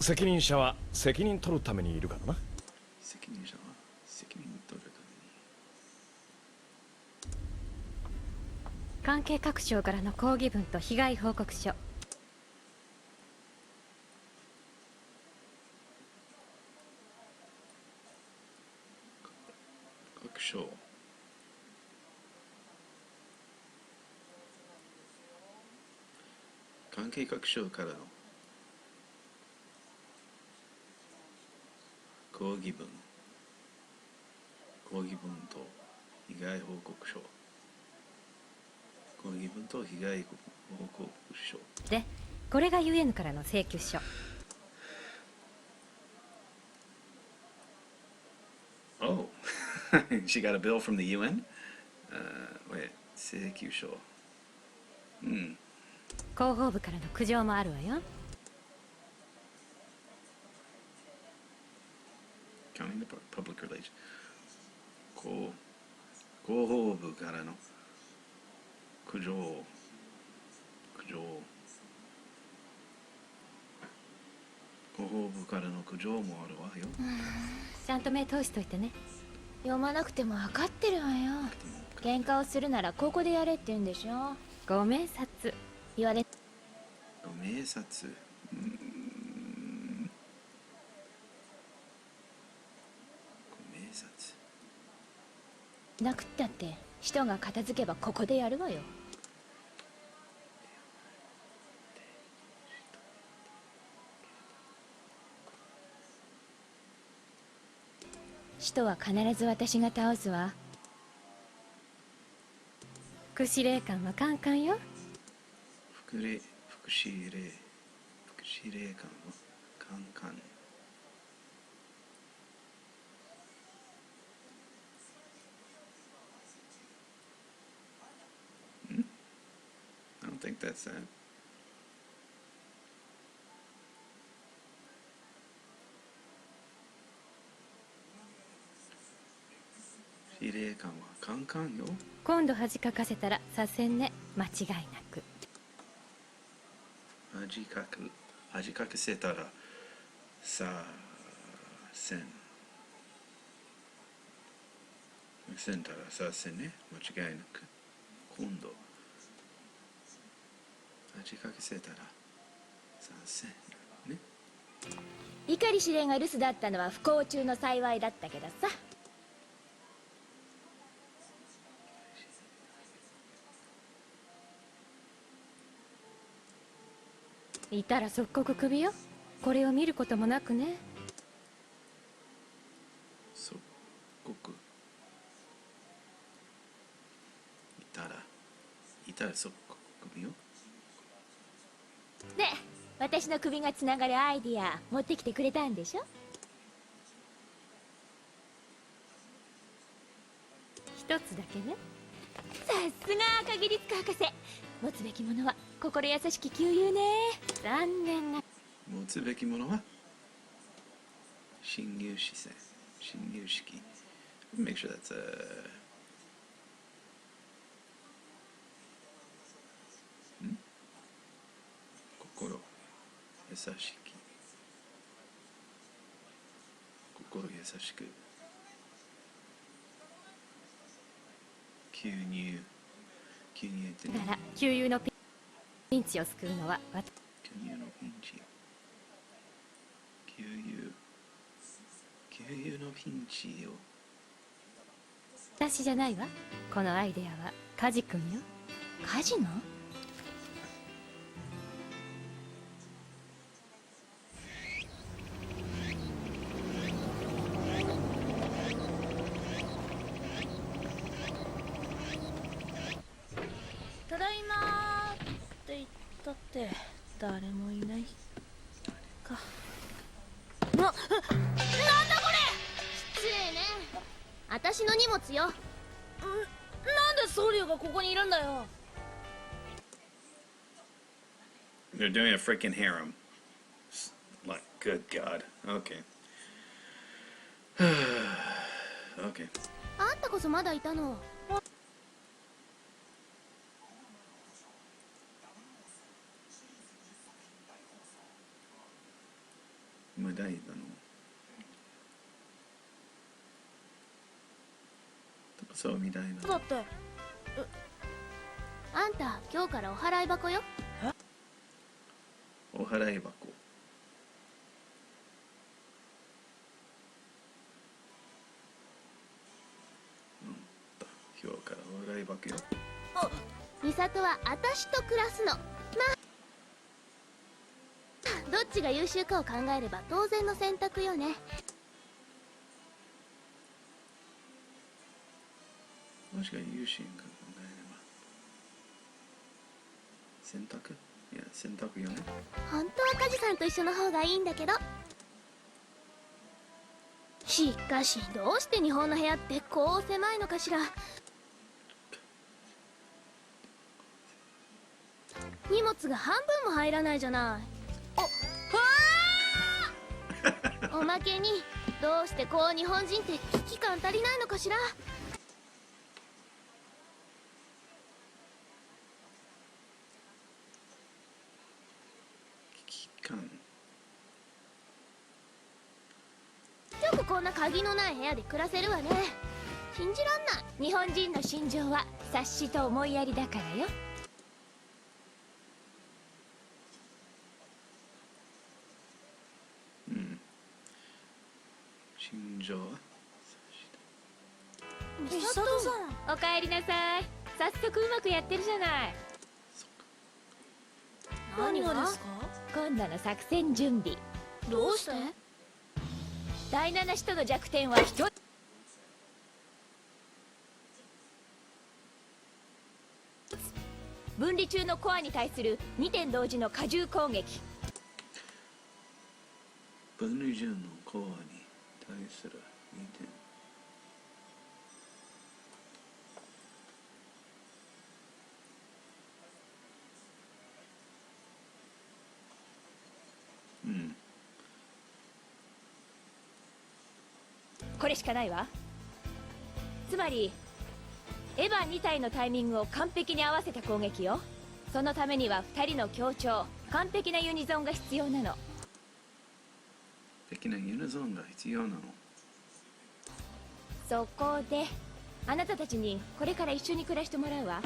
責任者は責任取るためにいるからな。責任者は責任取るた関係各省からの抗議文と被害報告書。各省。関係各省からの抗議文と被害報告書。抗議文と被害報告書。で、これが UN からの請求書。Oh, she got a bill from the UN? Wait, 請求書。広報部からの苦情もあるわよ。Counting the public relations. 広報部からの苦情。広報部からの苦情もあるわよ。ちゃんと目通しといてね。読まなくても分かってるわよ。喧嘩をするならここでやれって言うんでしょ。ご明察。言われ。ご明察。ご明察。なくったって人が片付けばここでやるわよ。使徒は必ず私が倒すわ。副司令官はカンカンよ。副司令官はカンカン。I don't think that's that. 感はカンカンよ。今度恥かかせたら左遷ね、間違いなく。恥かかせたらさあせんせんたらさあせんね、間違いなく。今度恥かかせたらさあせんね。碇司令が留守だったのは不幸中の幸いだったけどさ。いたら即刻首よ。これを見ることもなくね。即刻いたら即刻首よ。で、私の首がつながるアイディア持ってきてくれたんでしょ。一つだけね。さすが限りつく博士。持つべきものは心優しき旧友ね。残念な。持つべきものは侵入視線、侵入式。Make sure that's心優しき、心優しく吸入ってね。なら旧友のピンチを救うのは私。吸入のピンチ、吸入のピンチを。私じゃないわ。このアイデアはカジ君よ。カジノ？ただいまーって言ったって誰もいないか。なんだこれ。失礼ね。私の荷物よ。なんでソリュウがここにいるんだよ。They're doing a freaking harem. Like, good God. Okay. Okay. あんたこそまだいたの。無題なの。そうみたいな。だって。あんた今日からお払い箱よ。お払い箱。今日からお払い箱よ。ミサトは私と暮らすの。まあどっちが優秀かを考えれば当然の選択よね。もしか優秀か考えれば選択？いや選択よね。本当はカジさんと一緒の方がいいんだけど。しかしどうして日本の部屋ってこう狭いのかしら。荷物が半分も入らないじゃない。おまけにどうしてこう日本人って危機感足りないのかしら。危機感。よくこんな鍵のない部屋で暮らせるわね。信じらんない。日本人の心情は察しと思いやりだからよ。心情はミサトさん、おかえりなさい。早速うまくやってるじゃない。何がですか？今度の作戦準備。どうして？第七使徒の弱点は一つ。分離中のコアに対する2点同時の荷重攻撃。分離中のコアに対する2点。これしかないわ。つまりエヴァ2体のタイミングを完璧に合わせた攻撃よ。そのためには2人の協調、完璧なユニゾンが必要なの。完璧なユニゾンが必要なの。そこであなたたちにこれから一緒に暮らしてもらうわ。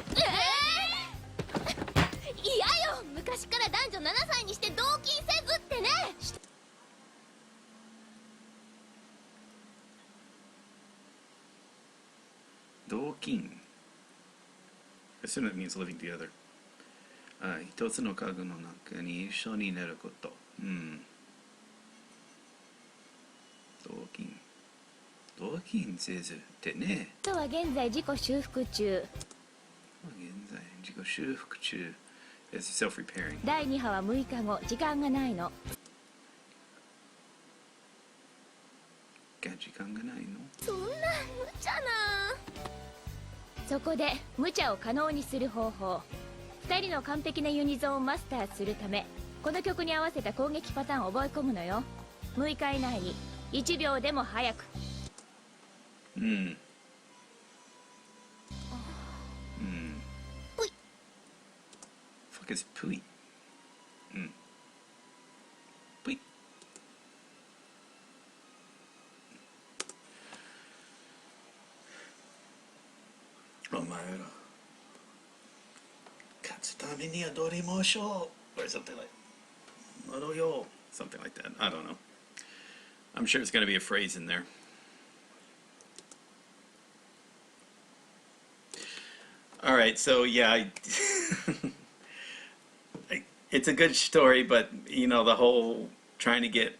嫌よ、昔から男女7歳にして同金せずってね。同金 Assume it means living together. 一つの家具の中に一緒に寝ること。同金せずってね。人は現在自己修復中。現在自己修復中。It's self-repairing. 第2波は6日後、時間がないの。時間がないの。そんな無茶な。そこで無茶を可能にする方法。2人の完璧なユニゾンをマスターするため、この曲に合わせた攻撃パターンを覚え込むのよ。6日以内に1秒でも早く。Fuck is pui? ぷい。お前ら勝つためにはどれもしょう or something like something like that. I don't know. I'm sure it's going to be a phrase in there. All right, so yeah, it's a good story, but you know the whole trying to get,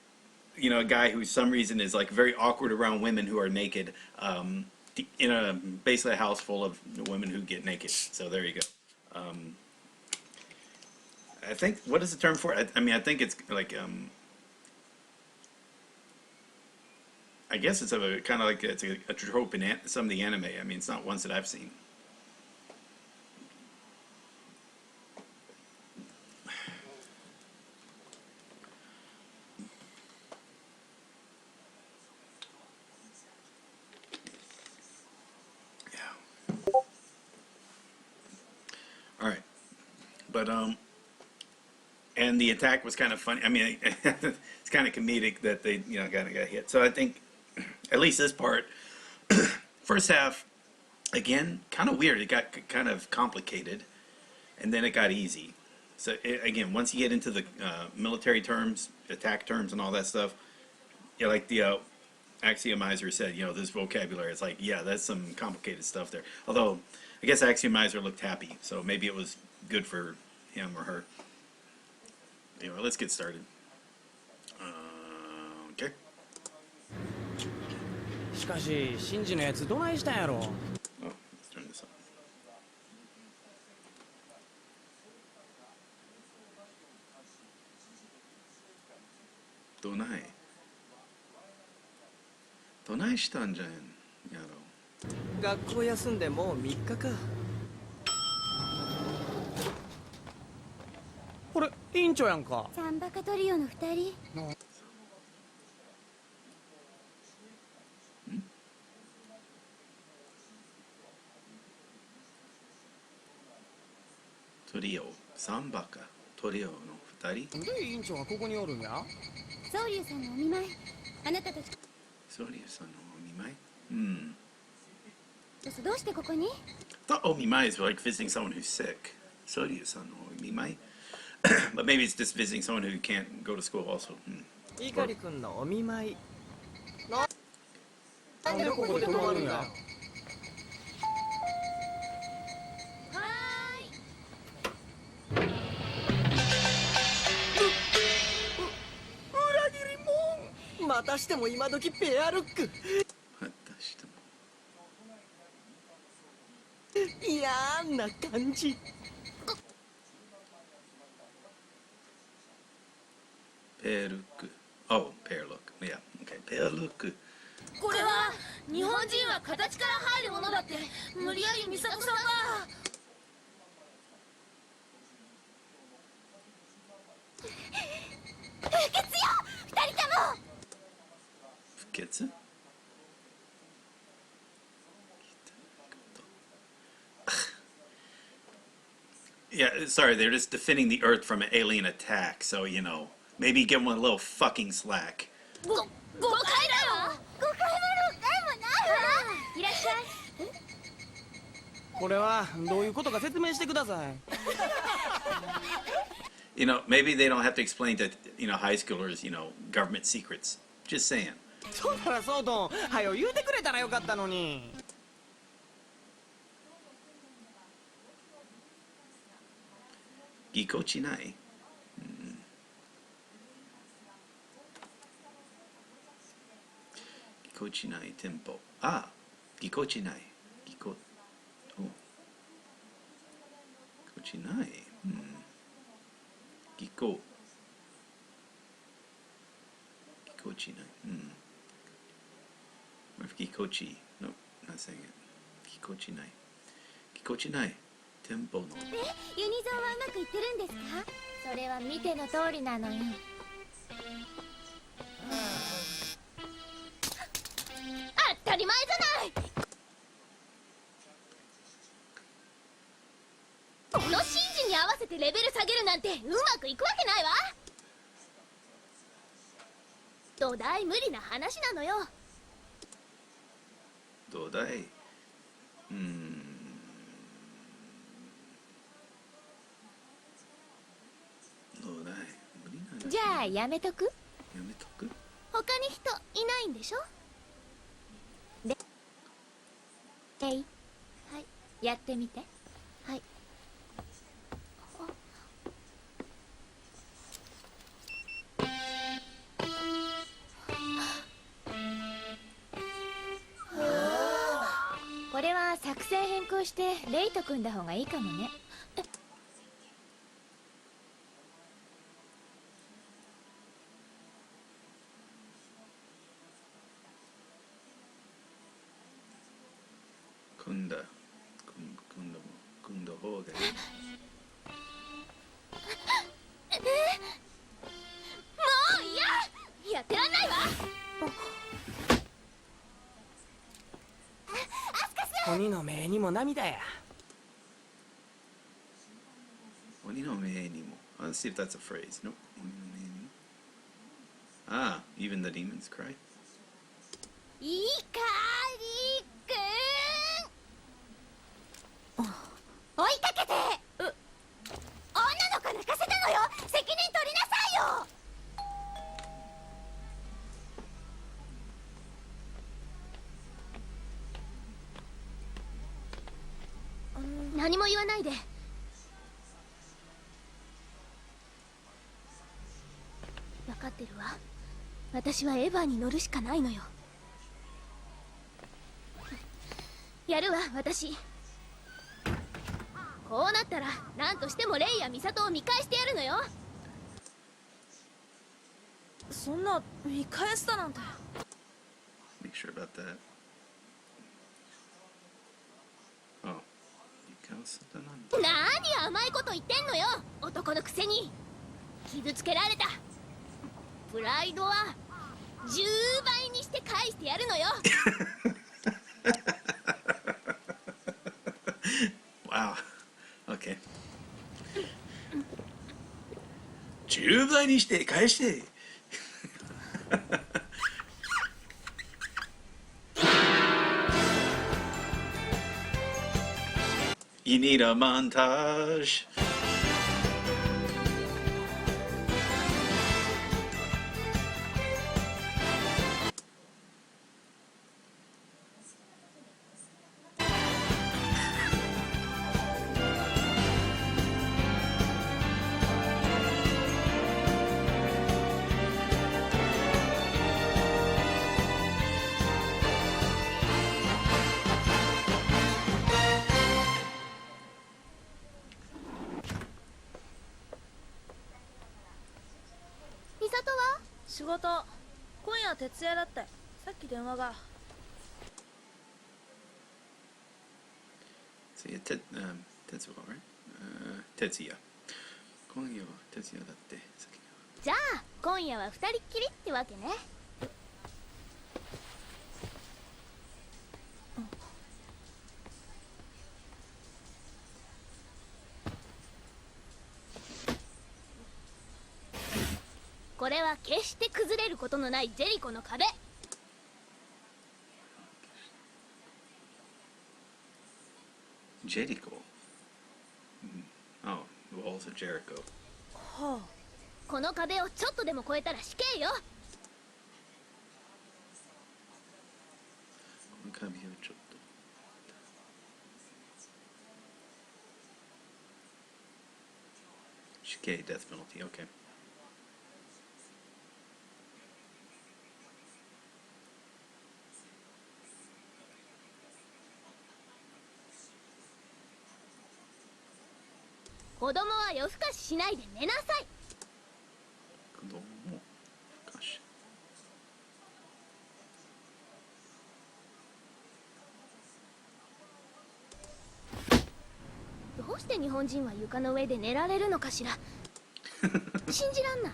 you know, a guy who some reason is like very awkward around women who are naked, in a basically a house full of women who get naked. So there you go. I think, what is the term for it? I mean, I think it's like I guess it's a kind of like it's a trope in some of the anime. I mean, it's not ones that I've seen. But and the attack was kind of funny. I mean, it's kind of comedic that they, you know, kind of got hit. So I think at least this part, first half, again, kind of weird. It got kind of complicated, and then it got easy. So again, once you get into the military terms, attack terms, and all that stuff, yeah, like the Axiomizer said, you know, this vocabulary, it's like, yeah, that's some complicated stuff there. Although, I guess Axiomizer looked happy, so maybe it was good for him or her. Anyway, let's get started. Okay. しかし、シンジのやつどないしたんやろ。 Oh, let's turn this up. どないしたんじゃんやろ。学校休んでもう3日か。これ委員長やんか。サンバカトリオの2人。トリオ、サンバカトリオの2人。で委員長はここにおるんや。ソウリュウさんのお見舞い。あなたたち。ソウリュウさんのお見舞い。どうしてここに？ I thought お見舞い is like visiting someone who's sick. ソウリュウさんのお見舞い。But maybe it's just visiting someone who can't go to school also. イカリ君のお見舞い。なんでここで泊まるんや。またしても今時ペアルック。またしても。嫌な感じ。ペアルック。Oh, ペアルック。Yeah, okay. ペアルック。これは日本人は形から入るものだって無理やり美里さんが。不潔よ、2人とも。不潔？ Yeah, sorry, they're just defending the Earth from an alien attack, so, you know, maybe give them a little fucking slack. 誤解だよ。誤解なのでもないわ。いらっしゃい。これはどういうことか説明してください。You know, maybe they don't have to explain to, you know, high schoolers, you know, government secrets. Just saying. そうならそうとはよ言うてくれたらよかったのに。ぎこちない。ぎこちないテンポ。あ、ぎこちない。ぎこちない。ぎこちない。Or if ぎこち。No, not saying it. ぎこちない。ぎこちない。テンポの。ユニゾンはうまくいってるんですか？それは見ての通りなのよ。当たり前じゃない。この神事に合わせてレベル下げるなんてうまくいくわけないわ。土台無理な話なのよ。土台。土台無理なんだ。じゃあやめとく？やめとく？他に人いないんでしょ？はい、はい、やってみて。はい。これは作戦変更してレイと組んだ方がいいかもね。組んだ方がいい。もう嫌！やってらんないわ。鬼の目にも涙や。鬼の目にも。Let's see if that's a phrase. Nope. 鬼の目にも。Ah, even the demons cry. いいかりくん。追いかけて。女の子泣かせたのよ。責任取りなさいよ。何も言わないで。分かってるわ。私はエヴァに乗るしかないのよ。やるわ、私。こうなったら何としてもレイやミサトを見返してやるのよ。そんな見返したなんて。 Make sure about that. Oh, 見返すだなんて。何甘いこと言ってんのよ、男のくせに。傷つけられたプライドは10倍にして返してやるのよ。Wow. Okay. 10倍にして返して。You need a montage.仕事今夜徹夜だったよ。さっき電話が。Tetsuo, right? Tetsuya. 今夜は徹夜だってさっき。じゃあ今夜は二人っきりってわけね。れは決して崩れることのないジェリコの壁。Jericho. Oh, the walls of Jericho. はこの壁をちょっとでも越えたら死刑よ。この壁をちょっと。死刑 death penalty. Okay. 子供は夜更かししないで寝なさい。子供かし。どうして日本人は床の上で寝られるのかしら。信じらんない。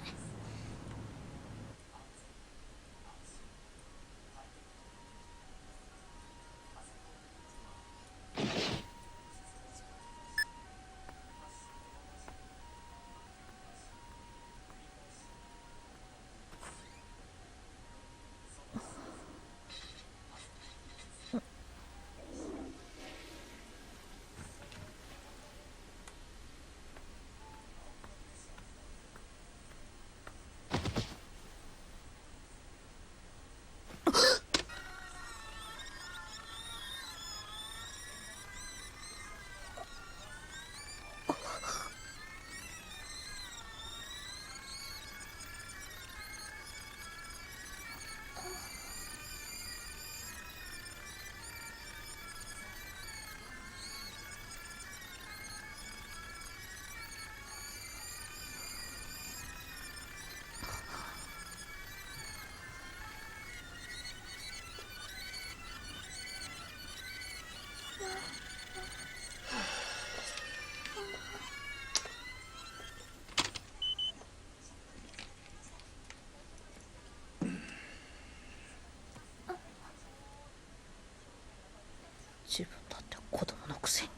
自分だって子供のくせに。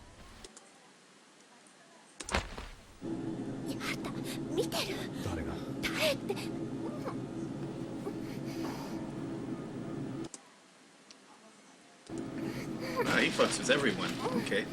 やだ、見てる。誰が？耐えて。He fucks with everyone. Okay.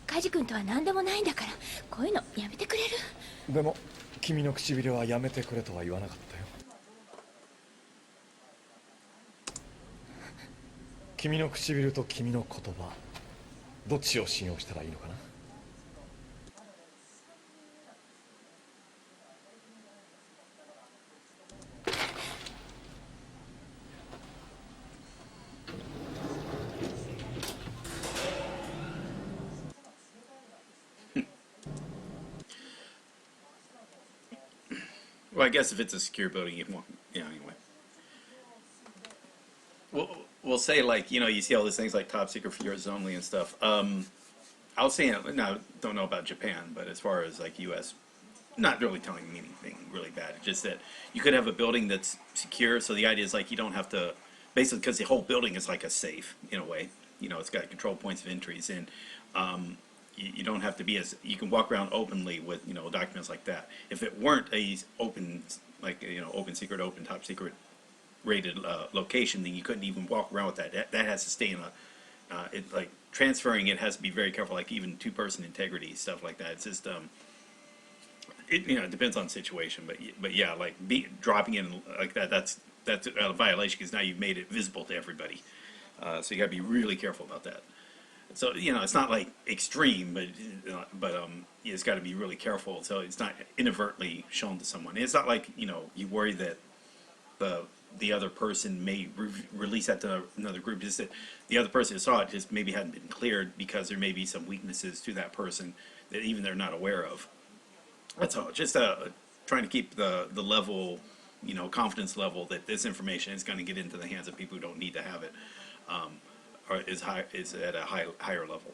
カイジ君とは何でもないんだから、こういうのやめてくれる？でも君の唇はやめてくれとは言わなかったよ。君の唇と君の言葉、どっちを信用したらいいのかな。Well, I guess if it's a secure building, you won't. Yeah. Anyway. We'll say, like, you see all these things like top secret for yours only and stuff. I was saying, now, don't know about Japan, but as far as like U.S., not really telling me anything really bad. It's just that you could have a building that's secure. So the idea is like you don't have to, basically, because the whole building is like a safe in a way. It's got control points of entries, and you don't have to be as, you can walk around openly with documents like that. If it weren't a open, like open secret, open top secret rated location, then you couldn't even walk around with that. That has to stay in a like transferring it has to be very careful, like even two-person integrity, stuff like that. It's just it depends on the situation, but yeah, like dropping in like that's a violation, because now you've made it visible to everybody. So you got to be really careful about that. So it's not like extreme, but it's got to be really careful, so it's not inadvertently shown to someone. It's not like you worry that the other person may release that to another group. Just that the other person who saw it just maybe hadn't been cleared, because there may be some weaknesses to that person that even they're not aware of. That's all. Just trying to keep the level, confidence level that this information is going to get into the hands of people who don't need to have it, or is at a higher level.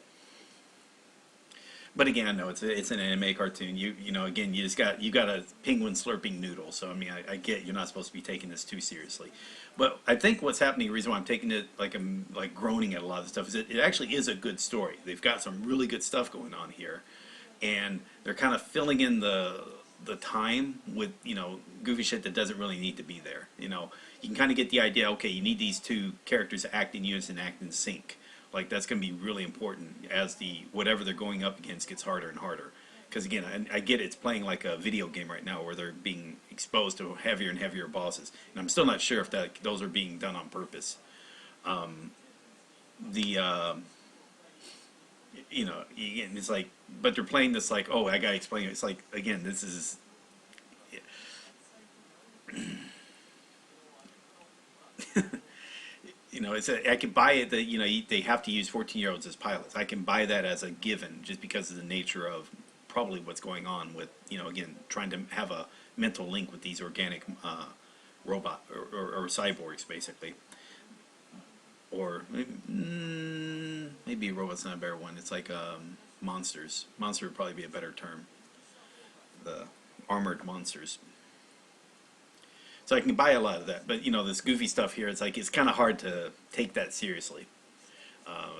But again, no, it's an anime cartoon. You know, again, you got a penguin slurping noodle. So I mean, I get you're not supposed to be taking this too seriously. But I think what's happening, the reason why I'm taking it like I'm like groaning at a lot of stuff, is it actually is a good story. They've got some really good stuff going on here, and they're kind of filling in the time with, you know, goofy shit that doesn't really need to be there. You know, you can kind of get the idea. Okay, you need these two characters to act in unison, act in sync. Like that's going to be really important as the whatever they're going up against gets harder and harder. Because again, I get it's playing like a video game right now where they're being exposed to heavier and heavier bosses, and I'm still not sure if those are being done on purpose. You know, again, it's like, but they're playing this like, oh, I gotta explain it. It's like, again, this is. You know, I can buy it that, you know, they have to use 14-year-olds as pilots. I can buy that as a given just because of the nature of probably what's going on with, you know, again, trying to have a mental link with these organic robot or cyborgs, basically. Or maybe robot's not a better one. It's like monsters. Monster would probably be a better term. The armored monsters. So I can buy a lot of that, but you know, this goofy stuff here, it's like it's kind of hard to take that seriously,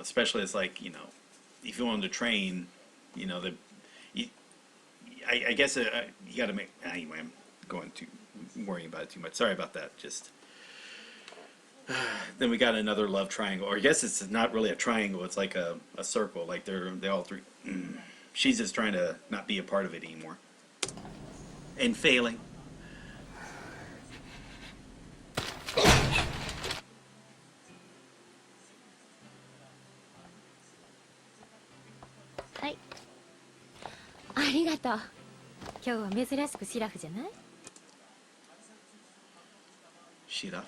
especially it's like, you know, if you want to train, you know, I guess you got to make. Anyway, I'm worrying about it too much. Sorry about that. Just then we got another love triangle, or I guess it's not really a triangle. It's like a circle. Like they all three. She's just trying to not be a part of it anymore, and failing.はい、ありがとう。今日は珍しくシラフじゃない？シラフ。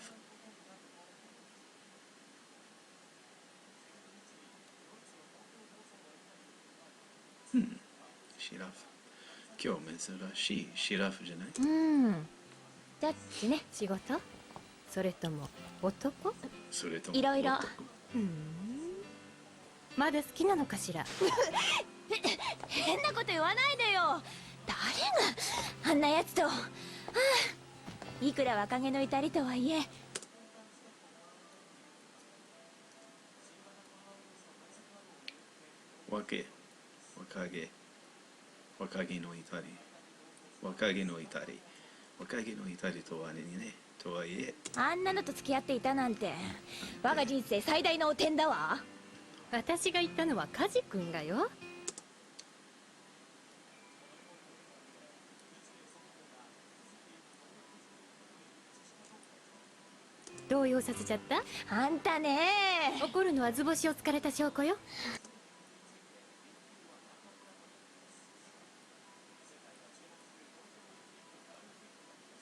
シラフ。今日珍しいシラフじゃない？ジャッジね。仕事？それとも男？それともいろいろ。まだ好きなのかしら？変なこと言わないでよ。誰があんなやつと、いくら若気の至りとはいえ。若気の至りとはね、とはいえ。あんなのと付き合っていたなんて、我が人生最大の汚点だわ。私が言ったのはカジ君がよ。動揺させちゃった？あんたね。怒るのは図星を突かれた証拠よ。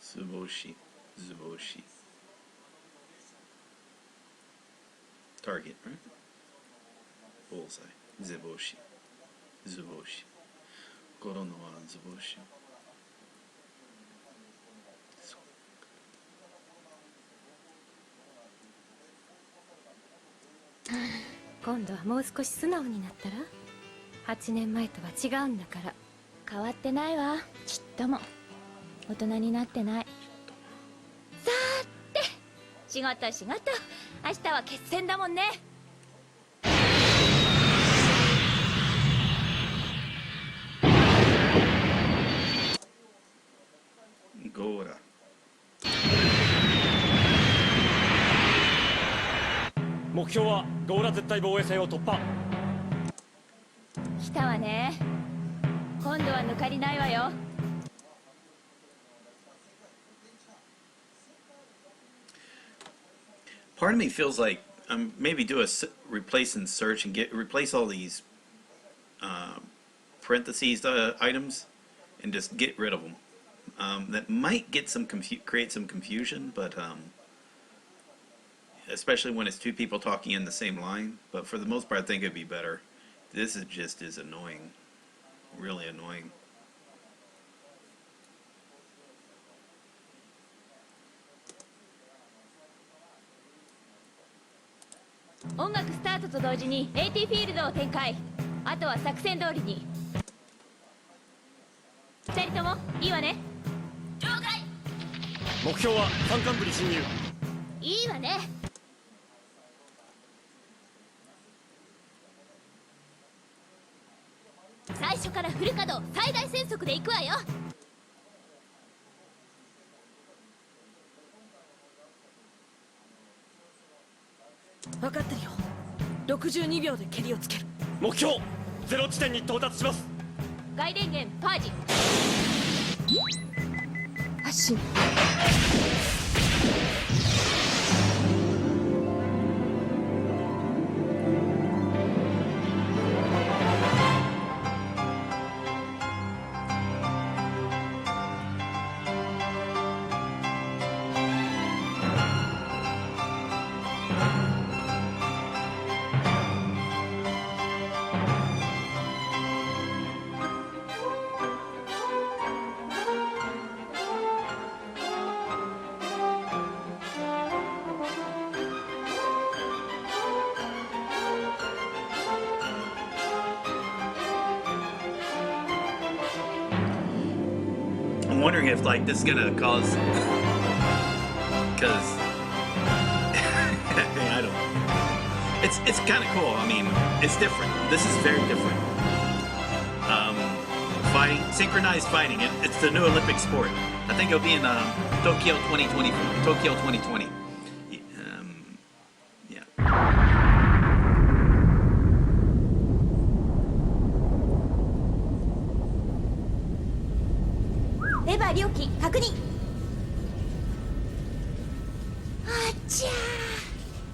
図星。Target, right? Bullseye. 図星。心のは図星。今度はもう少し素直になったら？8年前とは違うんだから。変わってないわ、ちっとも。大人になってない。さーて、仕事。明日は決戦だもんね。ゴーラ。目標はゴーラ絶対防衛線を突破。来たわね。今度は抜かりないわよ。Part of me feels like maybe do a replace and search and replace all these parentheses items and just get rid of them. That might get create some confusion, but especially when it's two people talking in the same line. But for the most part, I think it'd be better. This is annoying, really annoying. 音楽スタートと同時に AT フィールドを展開。あとは作戦通りに。2人ともいいわね。了解。目標は山間部に侵入。いいわね。最初からフル稼働最大戦速で行くわよ。分かってるよ。62秒で蹴りをつける。目標ゼロ地点に到達します。外電源パージ。発進。I'm wondering if like this is gonna cause, because I don't. It's kind of cool. I mean, it's different. This is very different. Fighting, synchronized fighting. It's the new Olympic sport. I think it'll be in Tokyo 2020. Tokyo 2020. Yeah. レバー両機確認。あっちゃ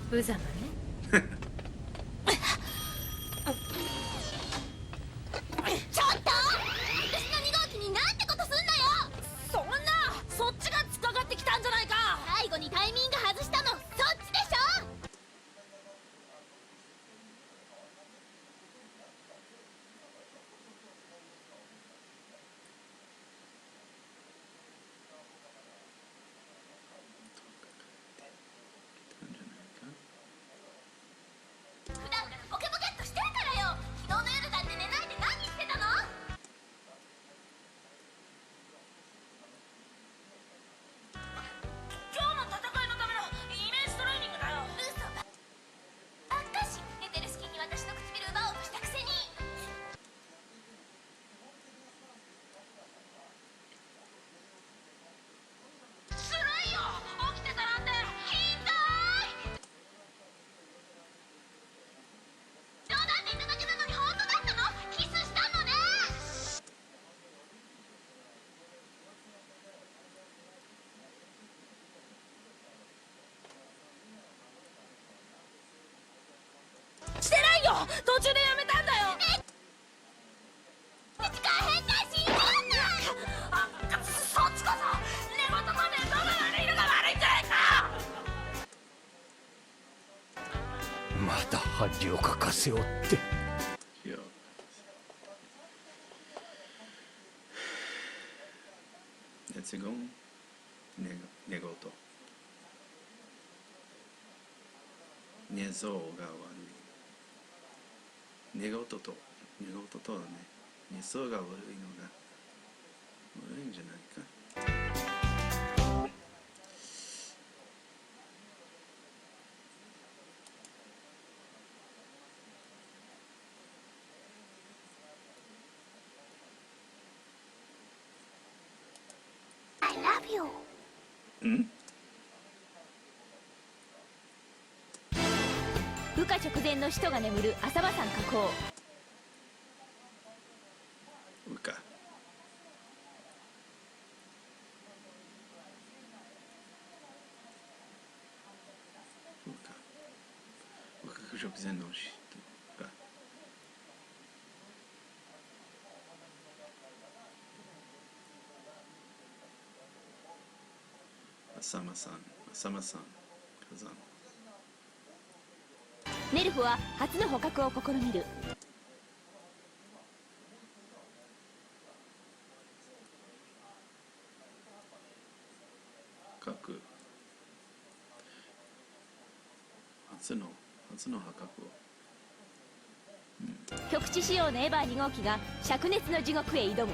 無様ね。ちょっと、私の2号機になんてことすんなよ。そんな、そっちが突っかかってきたんじゃないか。最後にタイミング外したのそっちでしょ。普段からボケボケっとしてるからよ。昨日の夜だって寝ないで何してたの。今日の戦いのためのイメージトレーニングだよ。嘘ばっかし。寝てる隙に私の唇奪おうとしたくせに。ずるいよ、起きてたなんて。ひどい。冗談で言っただけなのに本当だったの。キスしたのね。してないよ、途中でやめたんだよ。口から変態信じらんない。あ、そっちこそ寝言とね、どこまでいるが悪いんじゃないか。また恥をかかせおって。 Yeah. Let's go. Negoto. Nezo が悪い。Negoto とだね。Nezo が悪いのが悪いんじゃないか。I love you。ん？羽化直前の使徒が眠る浅場山火口。うか。羽化直前の使徒が。浅間さん、火山。ネルフは初の捕獲を試みる。核初の破格を、局地仕様のエヴァ2号機が灼熱の地獄へ挑む。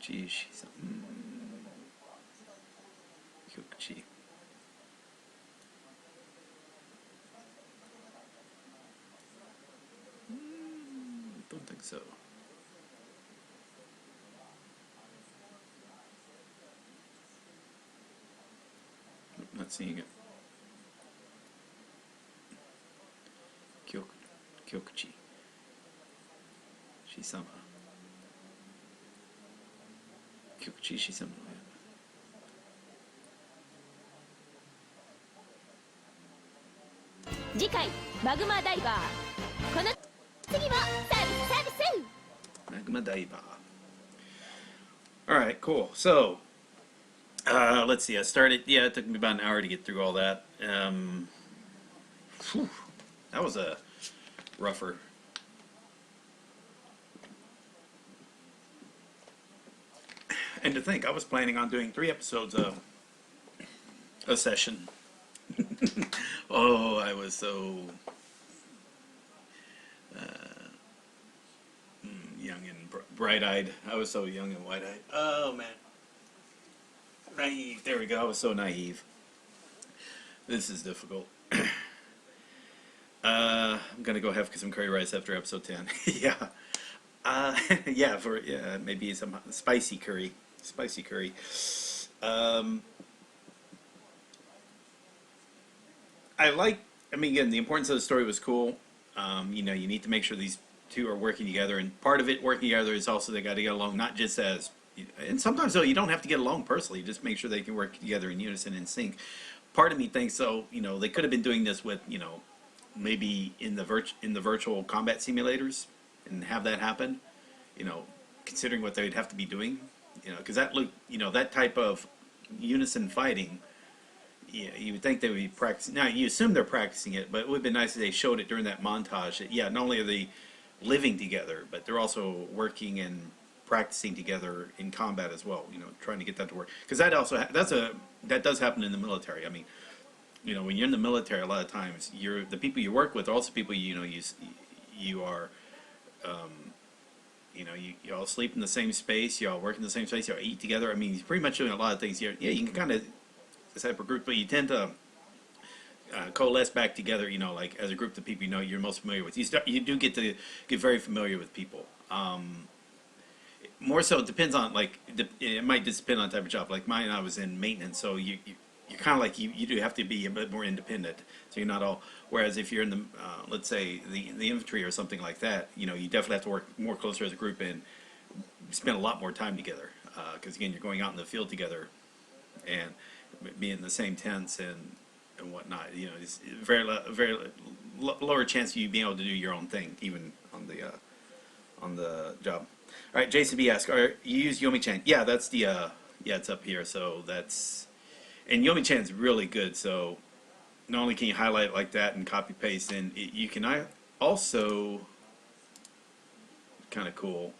Kyokuchi Shisama. Kyokuchi. Don't think so. Nope, not seeing it. Kyokuchi Shisama. Kyokuchi Shisama. 次回マグマダイバー。この次はサービス。 Magma Daiba. Alright, cool. So, let's see. I started, it took me about an hour to get through all that. That was a rougher. And to think, I was planning on doing 3 episodes of a session. Oh, I was so young and bright-eyed. I was so young and wide-eyed. Oh, man. Naive. There we go. I was so naive. This is difficult. I'm gonna go have some curry rice after episode 10. Yeah. Maybe some spicy curry. Spicy curry. Again, the importance of the story was cool. You need to make sure these two are working together, and part of it working together is also they got to get along, not just as, and sometimes though you don't have to get along personally, just make sure they can work together in unison and sync. Part of me thinks so, they could have been doing this with, maybe in the virtual combat simulators and have that happen, considering what they'd have to be doing, because that type of unison fighting, you would think they would be practicing. Now, you assume they're practicing it, but it would have been nice if they showed it during that montage. That, not only are they living together, but they're also working and practicing together in combat as well. Trying to get that to work. Because that does happen in the military. I mean, when you're in the military, a lot of times the people you work with are also people you are. You all sleep in the same space. You all work in the same space. You all eat together. I mean, you're pretty much doing a lot of things here. Yeah, you can kind of this type of group, but you tend to coalesce back together, like as a group of people you're most familiar with. You do get to get very familiar with people. More so, it depends on, it might just depend on the type of job. Like mine, I was in maintenance, so you're kind of like, you do have to be a bit more independent, so you're not all, whereas if you're in the, let's say, the infantry or something like that, you definitely have to work more closer as a group and spend a lot more time together, because again, you're going out in the field together, and be in the same tents and whatnot. It's very lower chance of you being able to do your own thing, even on the job. All right, Jason B asks, you use Yomi-chan? Yeah, that's the it's up here. So that's, and Yomi-chan's really good. So not only can you highlight it like that and copy paste, and you can also, kind of cool,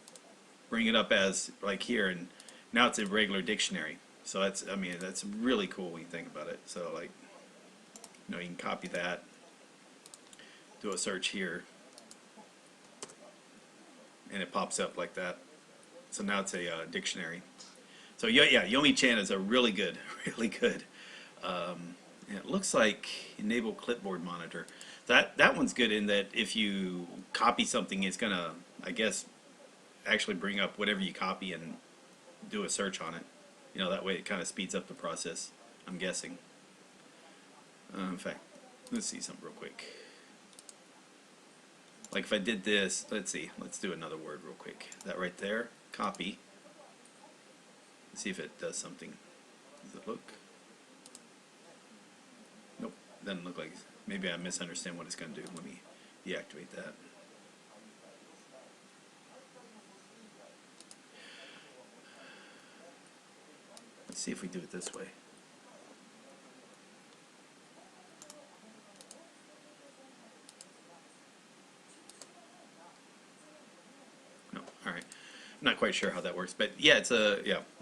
bring it up as like here, and now it's a regular dictionary. So that's really cool when you think about it. So you can copy that, do a search here, and it pops up like that. So now it's a dictionary. So Yomi-chan is a really good. And it looks like enable clipboard monitor. That one's good in that if you copy something, it's gonna, I guess, actually bring up whatever you copy and do a search on it. That way it kind of speeds up the process, I'm guessing. In fact, let's see something real quick. Like if I did this, let's do another word real quick. That right there, copy. Let's see if it does something. Does it look? Nope, doesn't look like, maybe I misunderstand what it's going to do. Let me deactivate that. Let's see if we do it this way. No, all right. I'm not quite sure how that works, but yeah,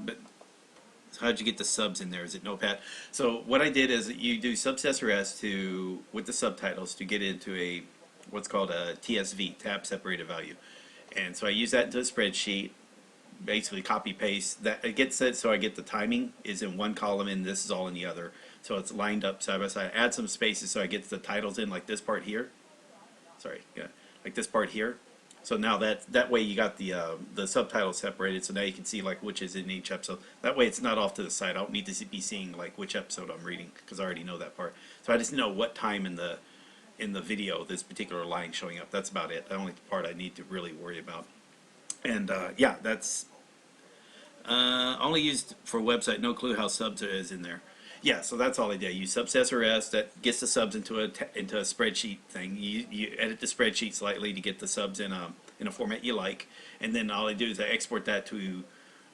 but how did you get the subs in there? Is it Notepad? So what I did is you do subsessor S with the subtitles to get into what's called a TSV, tab separated value. And so I use that into a spreadsheet. basically copy paste that. It gets it so I get the timing is in one column and this is all in the other, so it's lined up side by side. Add some spaces so I get the titles in, like this part here. Sorry, yeah, like this part here. So now that way you got the subtitles separated, so now you can see like which is in each episode. That way it's not off to the side. I don't need to be seeing like which episode I'm reading because I already know that part. So I just know what time in the video this particular line showing up. That's about it. The only part I need to really worry about. And yeah, that's only used for website. No clue how subs is in there. Yeah, so that's all I did. I use subs SRS that gets the subs into a spreadsheet thing. You edit the spreadsheet slightly to get the subs in a format you like, and then all I do is I export that to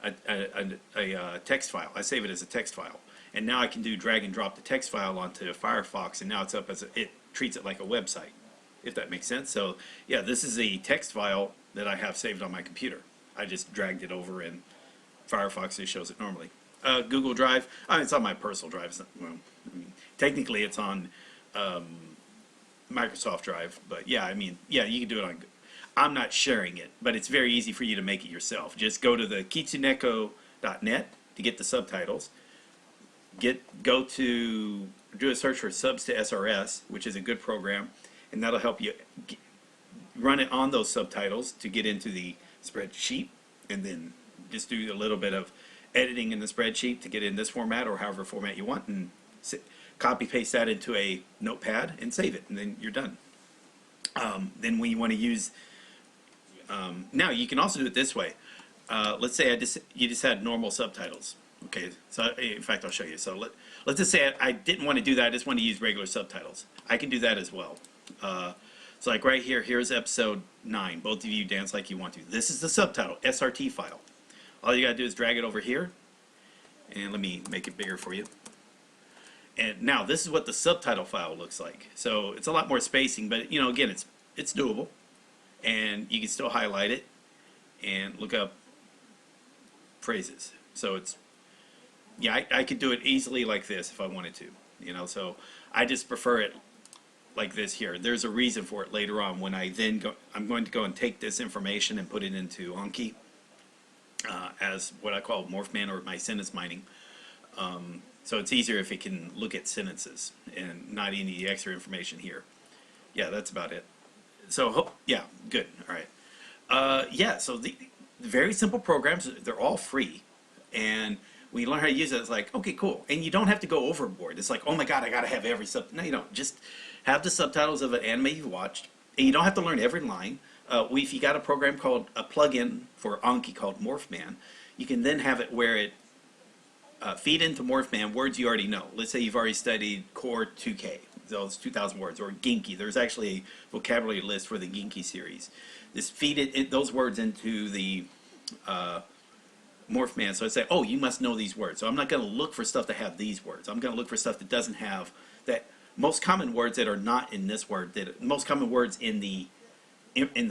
a text file. I save it as a text file, and now I can do drag and drop the text file onto Firefox, and now it's up as it treats it like a website, if that makes sense. So yeah, this is a text file that I have saved on my computer. I just dragged it over in Firefox. It shows it normally. Google Drive. I mean, it's on my personal drive. It's not, well, I mean, technically, it's on Microsoft Drive. But yeah, I mean, yeah, you can do it on. I'm not sharing it, but it's very easy for you to make it yourself. Just go to the kitsuneko.net to get the subtitles. Do a search for subs to SRS, which is a good program, and that'll help you run it on those subtitles to get into the spreadsheet, and then just do a little bit of editing in the spreadsheet to get in this format or however format you want, and copy paste that into a notepad and save it, and then you're done. Then when you want to use now you can also do it this way. Let's say you just had normal subtitles. Okay, so in fact I'll show you. So let's just say I didn't want to do that. I just want to use regular subtitles. I can do that as well. So like right here, here's episode 9. Both of you dance like you want to. This is the subtitle, SRT file. All you gotta do is drag it over here, and let me make it bigger for you. And now this is what the subtitle file looks like. So it's a lot more spacing, but you know, again, it's doable, and you can still highlight it and look up phrases. So it's, yeah, I could do it easily like this if I wanted to, you know. So I just prefer it like this here. There's a reason for it later on when I'm going to go and take this information and put it into Anki. As what I call Morphman, or my sentence mining. So it's easier if it can look at sentences and not any extra information here. Yeah, that's about it. So yeah, good. All right. Yeah, so the very simple programs, they're all free, and when you learn how to use it, it's like, okay, cool. And you don't have to go overboard. It's like, oh my god, I gotta have every no, you don't. Just have the subtitles of an anime you've watched, and you don't have to learn every line. If you got a program called a plugin for Anki called Morphman, you can then have it where it feed into Morphman words you already know. Let's say you've already studied Core 2K, those 2,000 words, or Genki. There's actually a vocabulary list for the Genki series. Just feed those words into the Morphman. So I say, oh, you must know these words. So I'm not going to look for stuff that have these words. I'm going to look for stuff that doesn't have that. Most common words that are not in this word, most common words in the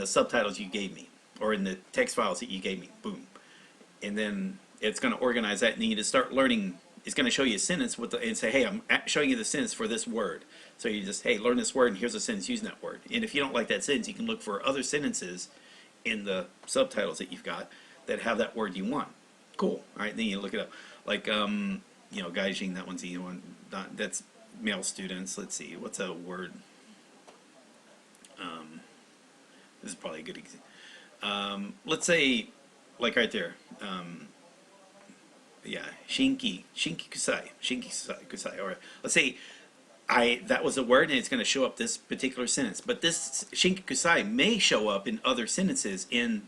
subtitles you gave me, or in the text files that you gave me. Boom. And then it's going to organize that, and then you just start learning. It's going to show you a sentence and say, hey, I'm showing you the sentence for this word. So you just, hey, learn this word, and here's a sentence using that word. And if you don't like that sentence, you can look for other sentences in the subtitles that you've got that have that word you want. Cool. All right, then you look it up. Like, you know, Gaijin, that one's the one. That's male students. Let's see, what's a word? This is probably a good example. Let's say, like right there, yeah, Shinki Kusai. Or let's say that was a word, and it's going to show up this particular sentence. But this Shinki Kusai may show up in other sentences in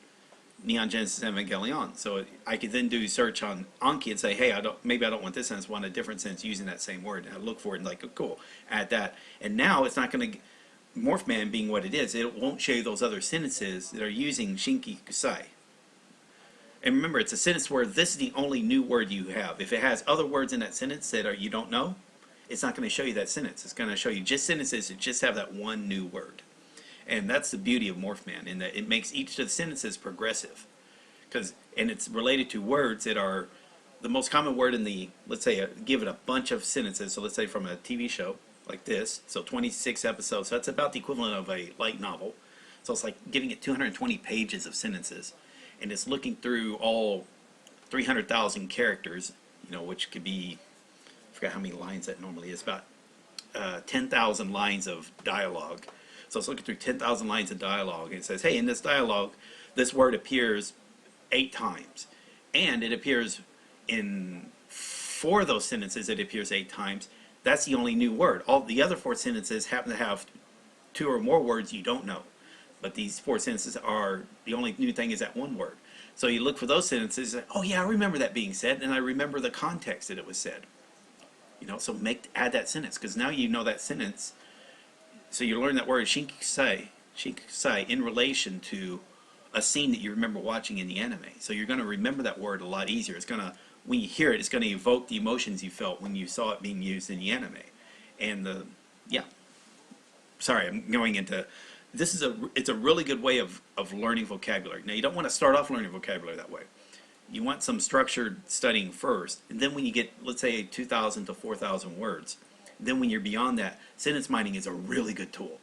Neon Genesis Evangelion. So I could then do search on Anki and say, hey, maybe I don't want this sentence, I want a different sentence using that same word. And I look for it and like, oh, cool, add that. And now it's not going to. Morphman being what it is, it won't show you those other sentences that are using Shinki Kusai. And remember, it's a sentence where this is the only new word you have. If it has other words in that sentence that you don't know, it's not going to show you that sentence. It's going to show you just sentences that just have that one new word. And that's the beauty of Morphman, in that it makes each of the sentences progressive. And it's related to words that are the most common word in the, let's say, give it a bunch of sentences. So let's say from a TV show like this, so 26 episodes, so that's about the equivalent of a light novel. So it's like giving it 220 pages of sentences. and it's looking through all 300,000 characters, which could be, I forgot how many lines that normally is, about 10,000 lines of dialogue. So it's looking through 10,000 lines of dialogue, and it says, hey, in this dialogue, this word appears 8 times. And it appears in 4 of those sentences, it appears 8 times. That's the only new word. All the other 4 sentences happen to have 2 or more words you don't know. But these 4 sentences are, the only new thing is that one word. So you look for those sentences, oh yeah, I remember that being said, and I remember the context that it was said. So add that sentence, because now you know that sentence. So you learn that word Shinseiki in relation to a scene that you remember watching in the anime. So you're going to remember that word a lot easier. It's going to, when you hear it, it's going to evoke the emotions you felt when you saw it being used in the anime. And sorry, I'm going into, it's a really good way of learning vocabulary. Now you don't want to start off learning vocabulary that way. You want some structured studying first, and then when you get, let's say, 2,000 to 4,000 words, then when you're beyond that, sentence mining is a really good tool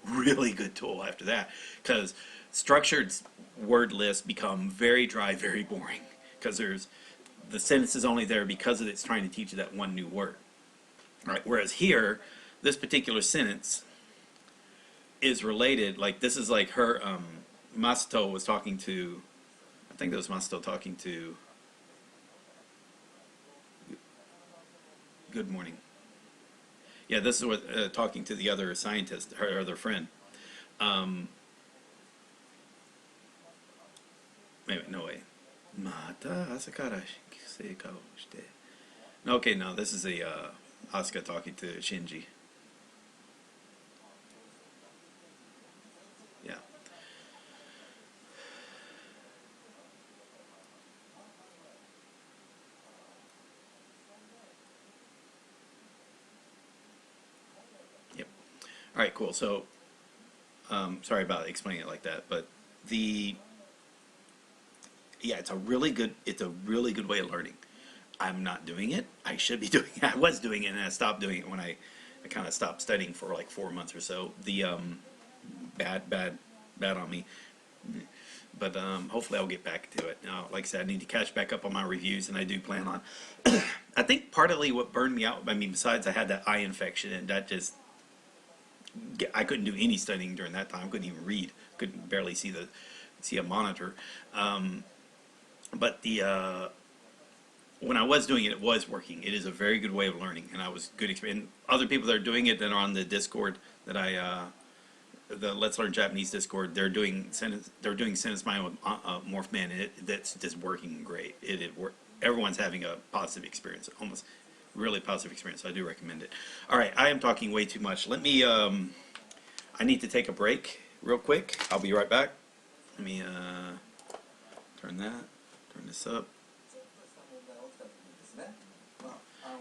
after that, because structured word lists become very dry, very boring, because the sentence is only there because it's trying to teach you that one new word. All right, whereas here, this particular sentence is related, like this is like her, Masato was talking to, I think that was Masato talking to, good morning. Yeah, this is what talking to the other scientist, her other friend. Wait, no way. Okay, no, this is Asuka talking to Shinji. Yeah. All right, cool. So, sorry about explaining it like that, but it's a really good way of learning. I'm not doing it. I should be doing it. I was doing it, and I stopped doing it when I kind of stopped studying for like 4 months or so. Bad on me. But hopefully I'll get back to it. Now, like I said, I need to catch back up on my reviews, and I do plan on. I think partly what burned me out, I mean, besides I had that eye infection, and that just, I couldn't do any studying during that time. Couldn't even read. Couldn't barely see a monitor. But when I was doing it, it was working. It is a very good way of learning, and I was good. And other people that are doing it that are on the Discord that the Let's Learn Japanese Discord, they're doing sentence mining with Morphman, and that's just working great. Everyone's having a positive experience, almost really positive experience. So I do recommend it. All right, I am talking way too much. Let me. I need to take a break real quick. I'll be right back. Let me turn this up.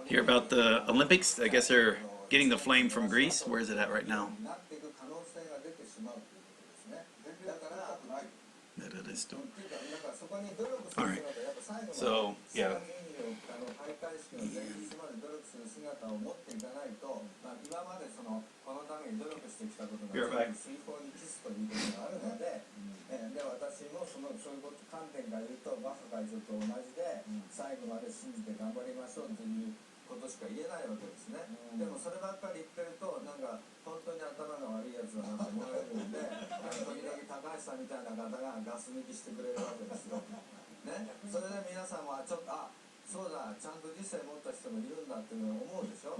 Hear about the Olympics? I guess they're getting the flame from Greece. Where is it at right now? All right. So, yeah. Be right back. で私もそういう観点から言うとバッハ会長と同じで最後まで信じて頑張りましょうということしか言えないわけですね。でもそればっかり言ってるとなんか本当に頭が悪いやつだなと思われるんで時々高橋さんみたいな方がガス抜きしてくれるわけですよ。ね、それで皆さんはちょっとそうだちゃんと理性持った人もいるんだっていうのを思うでしょ。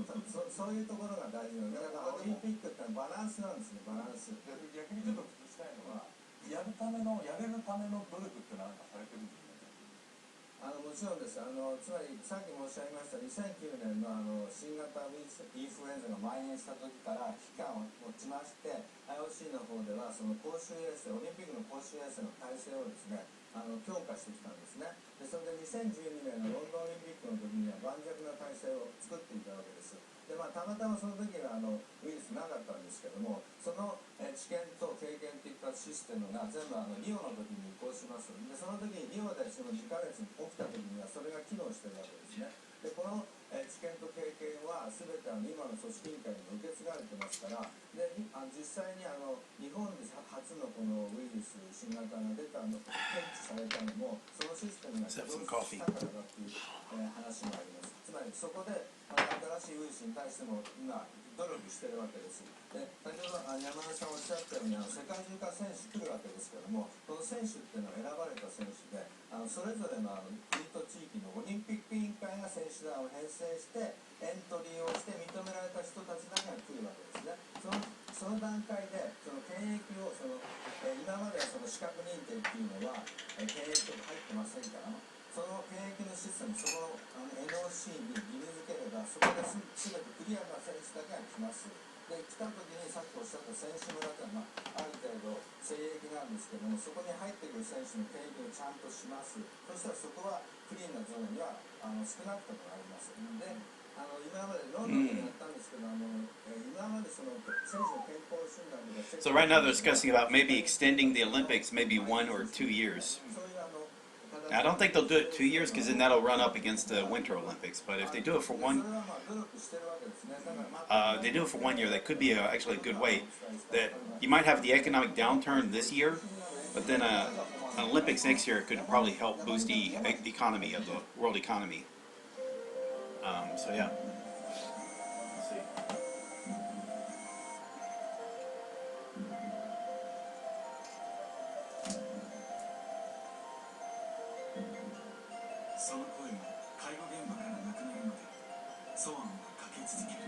そういうところが大事なのでだからオリンピックってバランスなんですね。バランス。逆にちょっと聞きしたいのは。やれるための努力って何かされてるんですか？もちろんです。つまりさっき申し上げました2009年の新型インフルエンザが蔓延した時から期間を持ちまして IOC の方ではその公衆衛生オリンピックの公衆衛生の体制をですね強化してきたんですね。でそれで2012年のロンドンオリンピックの時には盤石な体制を作っていたわけです。でたまたまその時はウイルスなかったんですけどもその知見と経験といったシステムが全部リオの時に移行します。でその時にリオでその2ヶ月に起きた時にはそれが機能してるわけですね。でこの知見と経験は全て今の組織委員会にも受け継がれてますから、で実際に日本で初のこのウイルス新型が出た検知されたのもそのシステムが稼働したからだっていう、話もあります。つまりそこで新しいウイルスに対しても今努力してるわけです。で先ほど山田さんおっしゃったように世界中から選手来るわけですけども、この選手っていうのは選ばれた選手でそれぞれの国と地域のオリンピック委員会が選手団を編成してエントリーをして認められた人たちだけが来るわけですね。その段階でその検疫を今まではその資格認定っていうのは検疫とか入ってませんから、その検疫のシステム、そこのNOC に義務付ければそこで全てクリアな選手だけが来ます。で来た時にさっきおっしゃった選手村というのは、ある程度聖域なんですけども、そこに入ってくる選手の検疫をちゃんとします。そしたらそこはクリーンなゾーンには少なくともなります。で今までロンドンでやったんですけど、今までその選手の健康診断とか So right now they're discussing about maybe extending the Olympics maybe 1 or 2 yeyears. I don't think they'll do it 2 years because then that'll run up against the Winter Olympics. But if they do it for they do it for 1 year, that could be actually a good way. That you might have the economic downturn this year, but then an Olympics next year could probably help boost the economy of the world economy. So yeah. Let's see. その声が介護現場からなくなるまでソワンはかけ続ける。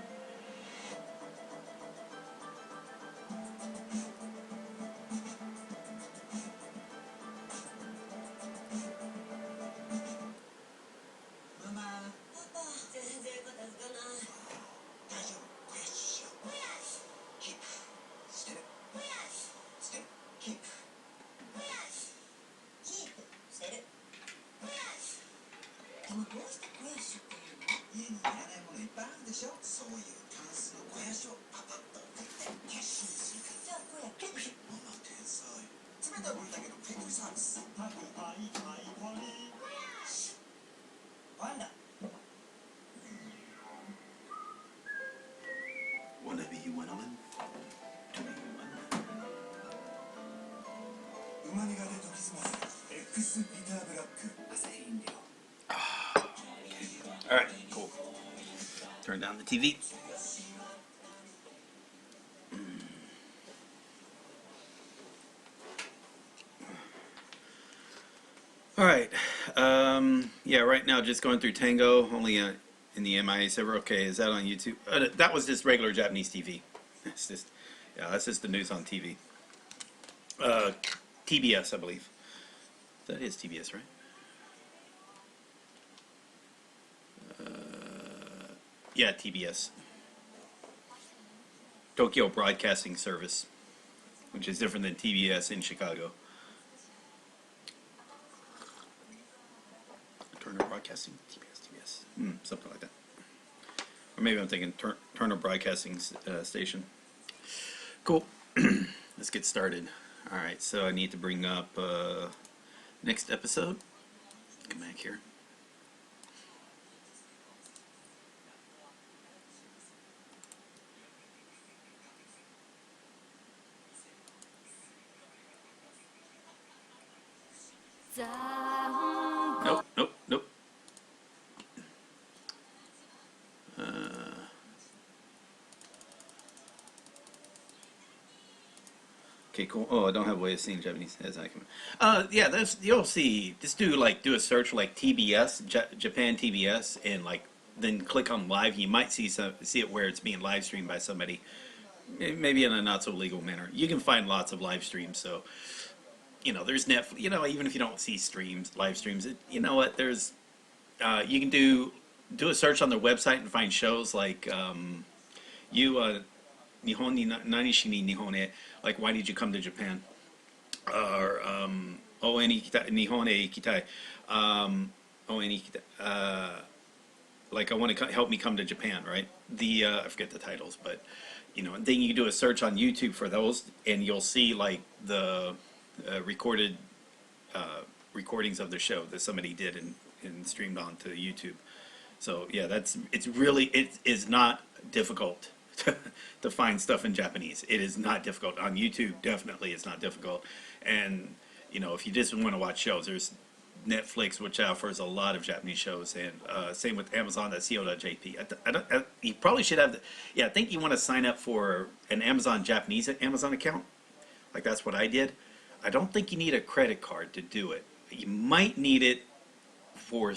ママ、パパ、全然片付かない。大丈夫、おやつしよう。キープ、捨てる。捨てる、キープ。キープ、捨てる。でもどうして肥やしっていうの？家にいらないものいっぱいあるでしょ。そういうタンスの肥やしをパパッと送って結晶するから。じゃあこれキープ。ママ天才。冷たい無理だけど結局サービス。パクパイパイパリ。パンダ。Whatever you want, Ellen. Do you want? うまみが出ときすませ。X ビターブラック。朝日飲料。All right, cool. Turn down the TV. All right. Yeah, right now just going through Tango, only in the MIA server. Okay, is that on YouTube? That was just regular Japanese TV. It's just, yeah, that's just the news on TV. TBS, I believe. That is TBS, right? Yeah, TBS. Tokyo Broadcasting Service, which is different than TBS in Chicago. Turner Broadcasting, TBS, something like that. Or maybe I'm thinking Turner Broadcasting Station. Cool. Let's get started. All right, so I need to bring up next episode. Come back here. Nope, nope, nope. Okay, cool. Oh, I don't have a way of seeing Japanese as I can. Yeah, you'll see. Just do a search like TBS, Japan TBS, and then click on live. You might see it where it's being live streamed by somebody, maybe in a not so legal manner. You can find lots of live streams. So, there's Netflix. Even if you don't see live streams, you know what? There's you can do a search on their website and find shows like Nihon ni nani shi ni Nihon e, like why did you come to Japan? Or Oen Nihon e ikitai. Oen ikitai. Like I want to help me come to Japan, right? I forget the titles, but and then you can do a search on YouTube for those, and you'll see like the recorded recordings of the show that somebody did and streamed onto YouTube. So yeah, it is not difficult to find stuff in Japanese. It is not difficult on YouTube. Definitely, it's not difficult. And if you just want to watch shows, there's Netflix, which offers a lot of Japanese shows, and same with Amazon. That's co.jp. You probably should have. I think you want to sign up for an Amazon Japanese Amazon account. Like that's what I did. I don't think you need a credit card to do it. You might need it for.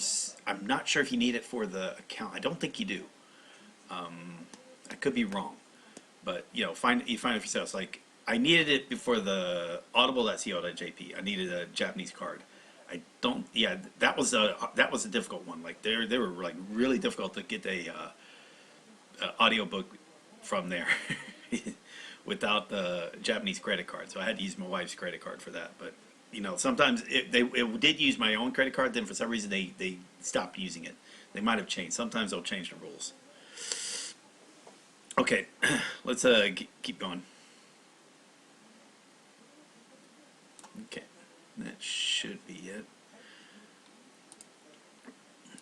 I'm not sure if you need it for the account. I don't think you do. I could be wrong, but find it for yourselves. Like I needed it before the audible.co.jp. I needed a Japanese card. I don't. Yeah, that was a difficult one. Like they were like really difficult to get a audiobook from there without the Japanese credit card. So I had to use my wife's credit card for that. But sometimes it did use my own credit card. Then for some reason they stopped using it. They might have changed. Sometimes they'll change the rules. Okay, let's keep going. Okay, that should be it.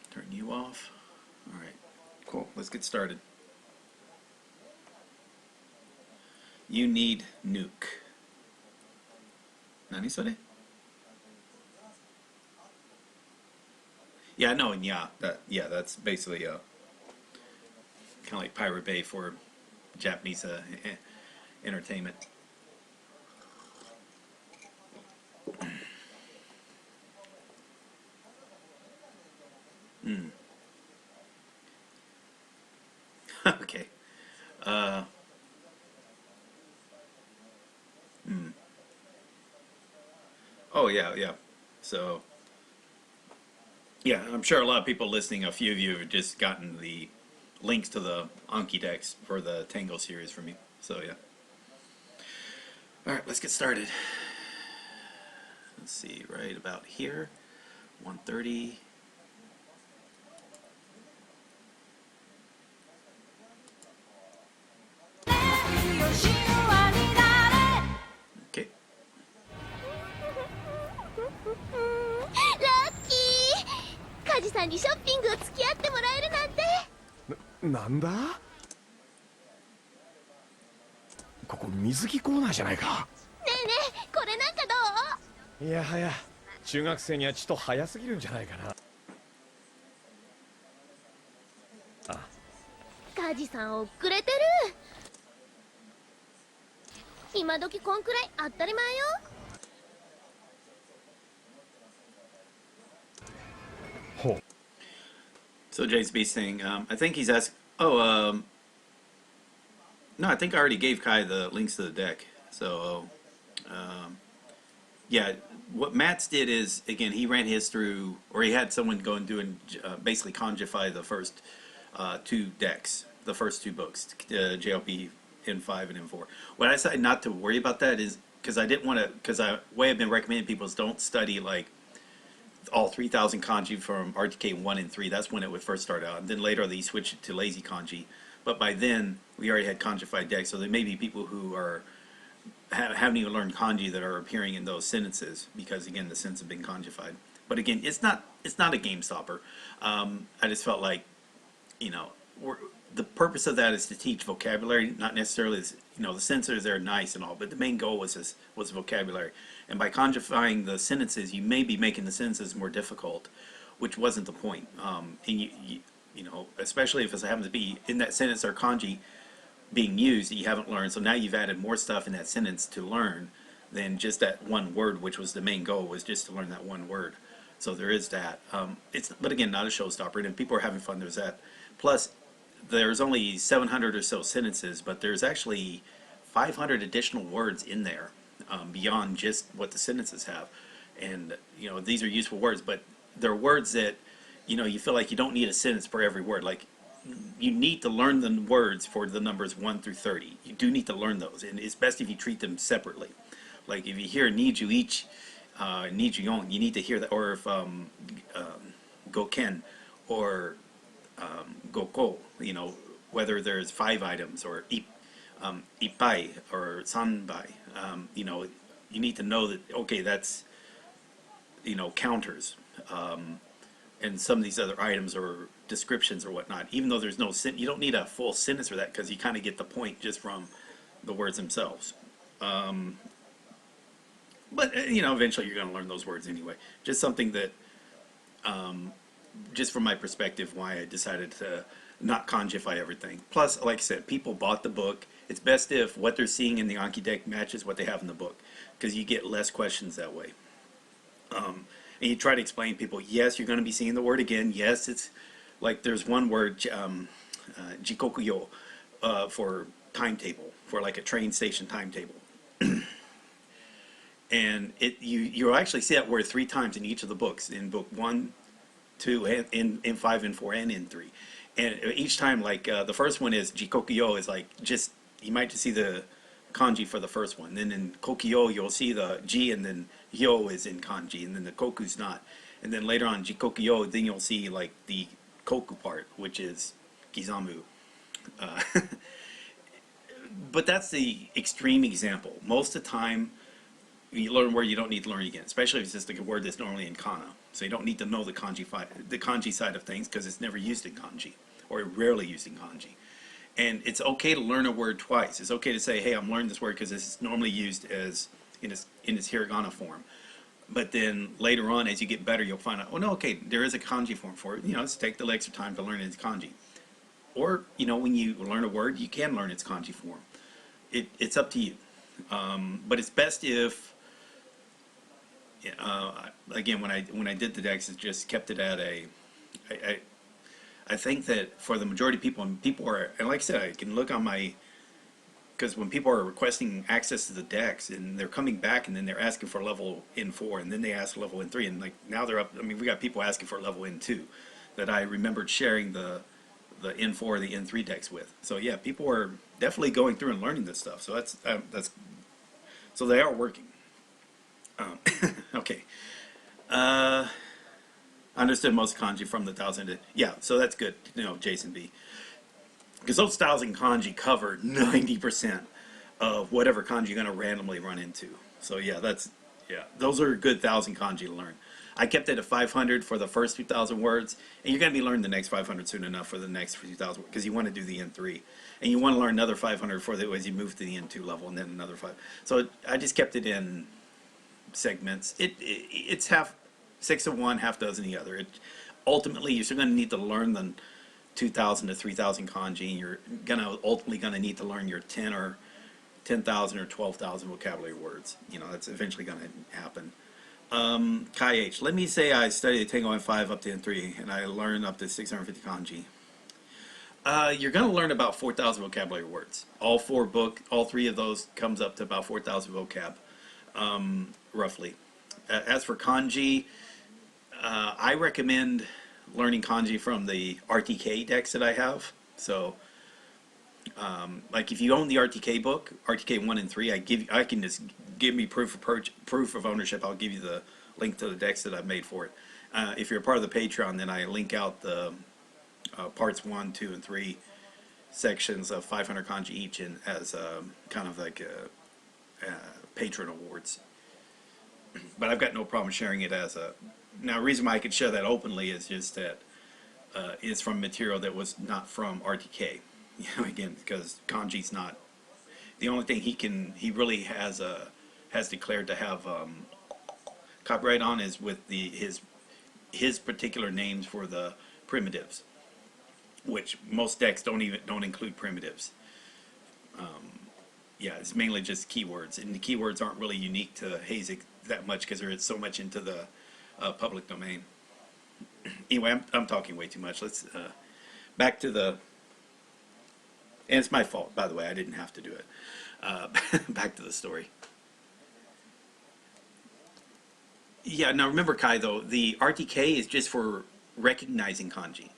Turn you off. All right, cool. Let's get started. You need nuke. Nani sore? Yeah, no, and that's basically kind of like Pirate Bay for Japanese entertainment. Okay. Oh yeah. So yeah, I'm sure a lot of people listening, a few of you have just gotten the links to the Anki decks for the Tango series from me. So yeah. All right, let's get started. Let's see, right about here, 130. Okay. Lucky! カジさんにショッピングを付き合ってもらえるなんて。なんだ？ここ水着コーナーじゃないか。ねえねえ、これなんかどう？いやはや、中学生にはちょっと早すぎるんじゃないかな。あ、カジさん遅れてる。今時こんくらい当たり前よ。ほう。So JSB saying, I think he's asking. No, I think I already gave Kai the links to the deck. So, yeah, what Matt's did is, again, he ran his through, or he had someone go and do and basically conjify the first two decks, the first two books, JLP N5 and N4. What I decided not to worry about that is because I didn't want to, because the way I've been recommending people is don't study like all 3,000 kanji from RTK 1 and 3. That's when it would first start out. And then later they switched it to lazy kanji. But by then, we already had kanjified decks. So there may be people who haven't even learned kanji that are appearing in those sentences because, again, the sentences have been kanjified. But again, it's not a game stopper. I just felt like, the purpose of that is to teach vocabulary, not necessarily, the sentences are nice and all, but the main goal was vocabulary. And by kanjifying the sentences, you may be making the sentences more difficult, which wasn't the point. And especially if it happens to be in that sentence or kanji being used that you haven't learned. So now you've added more stuff in that sentence to learn than just that one word, which was the main goal, was just to learn that one word. So there is that. But again, not a showstopper. And if people are having fun, there's that. Plus, there's only 700 or so sentences, but there's actually 500 additional words in there beyond just what the sentences have. And, these are useful words, but they're words that, you feel like you don't need a sentence for every word. Like, you need to learn the words for the numbers 1 through 30. You do need to learn those, and it's best if you treat them separately. Like, if you hear niju each, niju yon, you need to hear that. Or if goken or goko, whether there's 5 items, or ippai or sanbai, you need to know that, okay, that's, counters. and some of these other items or descriptions or whatnot. Even though there's no you don't need a full sentence for that, because you kind of get the point just from the words themselves. But you know, eventually you're going to learn those words anyway. Just something that, just from my perspective, why I decided to not kanjify everything. Plus, like I said, people bought the book. It's best if what they're seeing in the Anki deck matches what they have in the book, because you get less questions that way. And you try to explain to people, yes, you're going to be seeing the word again. Yes, it's like there's one word, jikokuyo, for timetable, for like a train station timetable. And you'll actually see that word 3 times in each of the books, in book 1, 2, and in 5 and 4, and in 3. And each time, like the first one is jikokuyo, is like just, you might just see the kanji for the first one. Then in kokyo, you'll see the ji, and then hyo is in kanji, and then the koku's not. And then later on, jikokyo, then you'll see like the koku part, which is kizamu. But that's the extreme example. Most of the time, you learn a word you don't need to learn again, especially if it's just a word that's normally in kana. So you don't need to know the kanji side of things, because it's never used in kanji, or rarely used in kanji. And it's okay to learn a word twice. It's okay to say, hey, I'm learning this word because it's normally used as in its hiragana form. But then later on, as you get better, you'll find out, oh no, okay, there is a kanji form for it. You know, let's take the extra time to learn its kanji. Or, you know, when you learn a word, you can learn its kanji form. It's up to you. But it's best if, again, when I did the decks, it just kept it at a, I think that for the majority of people, and like I said, I can look on my, because when people are requesting access to the decks, and they're coming back, and then they're asking for level N4, and then they ask for level N3, and like now they're up, I mean, we got people asking for level N2 that I remembered sharing the N4 or the N3 decks with. So yeah, people are definitely going through and learning this stuff. So that's so they are working. Okay. Understood most kanji from the 1,000. Yeah, so that's good. You know, Jason B. Because those 1,000 kanji cover 90% of whatever kanji you're going to randomly run into. So yeah, those are a good 1,000 kanji to learn. I kept it at 500 for the first 2,000 words, and you're going to be learning the next 500 soon enough for the next 2,000, because you want to do the N3, and you want to learn another 500 for the as you move to the N2 level, and then another 5. So I just kept it in segments. It's half 6 of one, half dozen the other. Ultimately, you're still going to need to learn the 2,000 to 3,000 kanji, and you're ultimately going to need to learn your 10 or 10,000 or 12,000 vocabulary words. You know, that's eventually going to happen. Kai H. Let me say I studied Tango N5 up to N3, and I learned up to 650 kanji. You're going to learn about 4,000 vocabulary words. All 3 of those comes up to about 4,000 vocab, roughly. As for kanji, I recommend learning kanji from the RTK decks that I have. So, like if you own the RTK book, RTK 1 and 3, I can just give me proof of ownership. I'll give you the link to the decks that I've made for it. If you're a part of the Patreon, then I link out the parts 1, 2, and 3 sections of 500 kanji each, and as kind of like patron awards. But I've got no problem sharing it as a. Now, the reason why I could share that openly is just that it's from material that was not from RTK. You know, again, because kanji's not the only thing he really has declared to have copyright on is with his particular names for the primitives, which most decks don't include primitives. Yeah, it's mainly just keywords, and the keywords aren't really unique to Hazik that much because they're so much into the public domain. Anyway, I'm talking way too much. Let's back to the. And it's my fault, by the way. I didn't have to do it. Back to the story. Yeah, now remember, Kai, though, the RTK is just for recognizing kanji.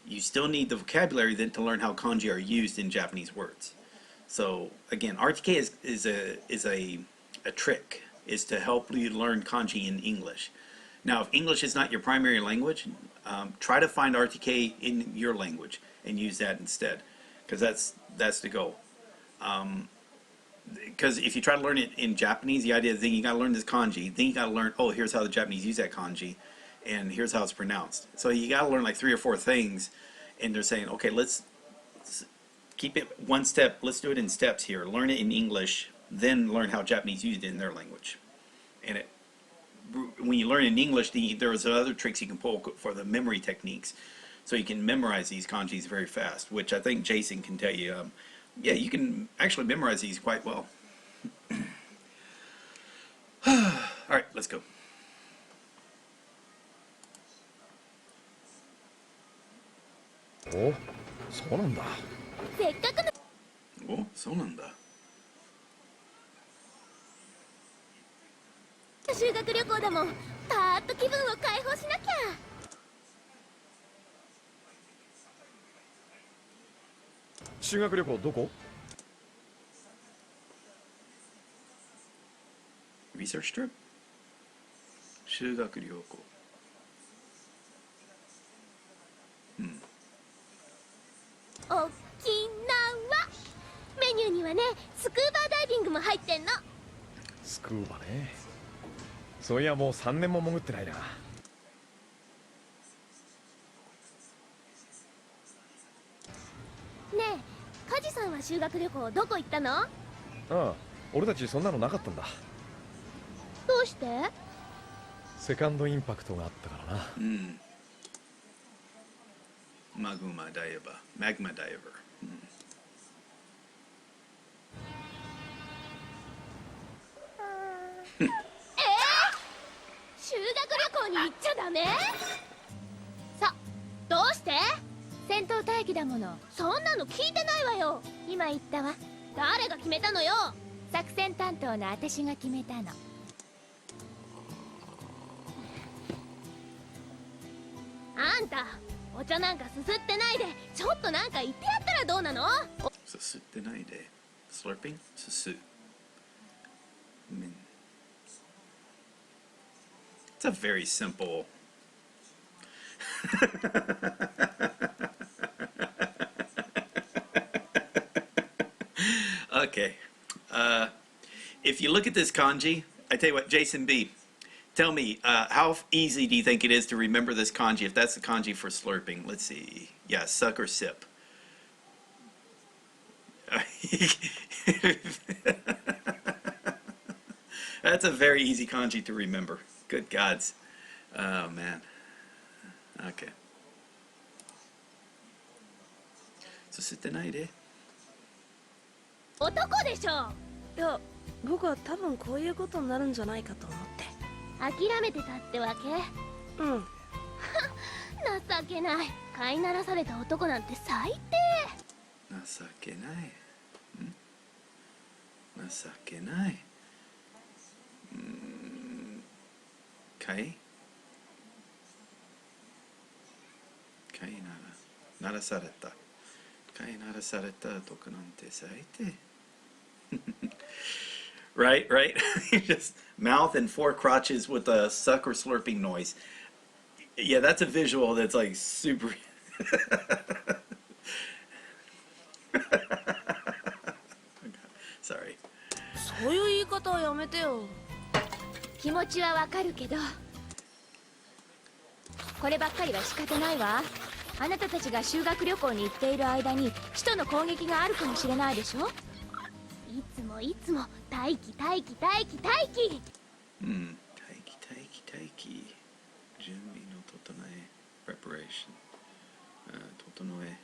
You still need the vocabulary then to learn how kanji are used in Japanese words. So, again, RTK is a trick, is to help you learn kanji in English. Now, if English is not your primary language, try to find RTK in your language and use that instead, because that's the goal. Because if you try to learn it in Japanese, the idea is then you got to learn this kanji, then you got to learn, oh, here's how the Japanese use that kanji, and here's how it's pronounced. So you got to learn like 3 or 4 things, and they're saying, okay, let's keep it one step. Let's do it in steps here. Learn it in English, then learn how Japanese used it in their language. And when you learn in English, there's other tricks you can pull for the memory techniques, so you can memorize these kanjis very fast, which I think Jason can tell you. Yeah, you can actually memorize these quite well. All right, let's go. お、そうなんだ。せっかくのお、そうなんだ。修学旅行だもん。パーッと気分を解放しなきゃ。修学旅行どこ？ Research trip? 修学旅行。沖縄。メニューにはね、スクーバーダイビングも入ってんの。スクーバね。そういやもう3年も潜ってないな。ねえ、梶さんは修学旅行どこ行ったの？ああ、俺たちそんなのなかったんだ。どうして？セカンドインパクトがあったからな。マグマダイバー、マグマダイバー。修学旅行に行っちゃダメ？どうして？戦闘待機だもの。そんなの聞いてないわよ。今言ったわ。誰が決めたのよ？作戦担当の私が決めたの。あんた、お茶なんかすすってないで、ちょっとなんか言ってやったらどうなの？すすってないで。slurping? すす。It's a very simple. Okay. If you look at this kanji, I tell you what, Jason B, tell me, how easy do you think it is to remember this kanji, if that's the kanji for slurping? Let's see. Yeah, suck or sip. That's a very easy kanji to remember. Good gods. Oh, man. Okay. すすってないで。男でしょ。いや、僕は多分こういうことになるんじゃないかと思って。諦めてたってわけ？うん。情けない。飼いならされた男なんて最低。情けない。情けない。飼いならされた。飼いならされた男なんて最低。Right? Just mouth and 4 crotches with a suck or slurping noise. Yeah, that's a visual that's like super. Sorry. そういう言い方はやめてよ。気持ちはわかるけど、こればっかりは仕方ないわ。あなたたちが修学旅行に行っている間に使徒の攻撃があるかもしれないでしょ。いつも待機。待機。準備の整え。preparation。整え。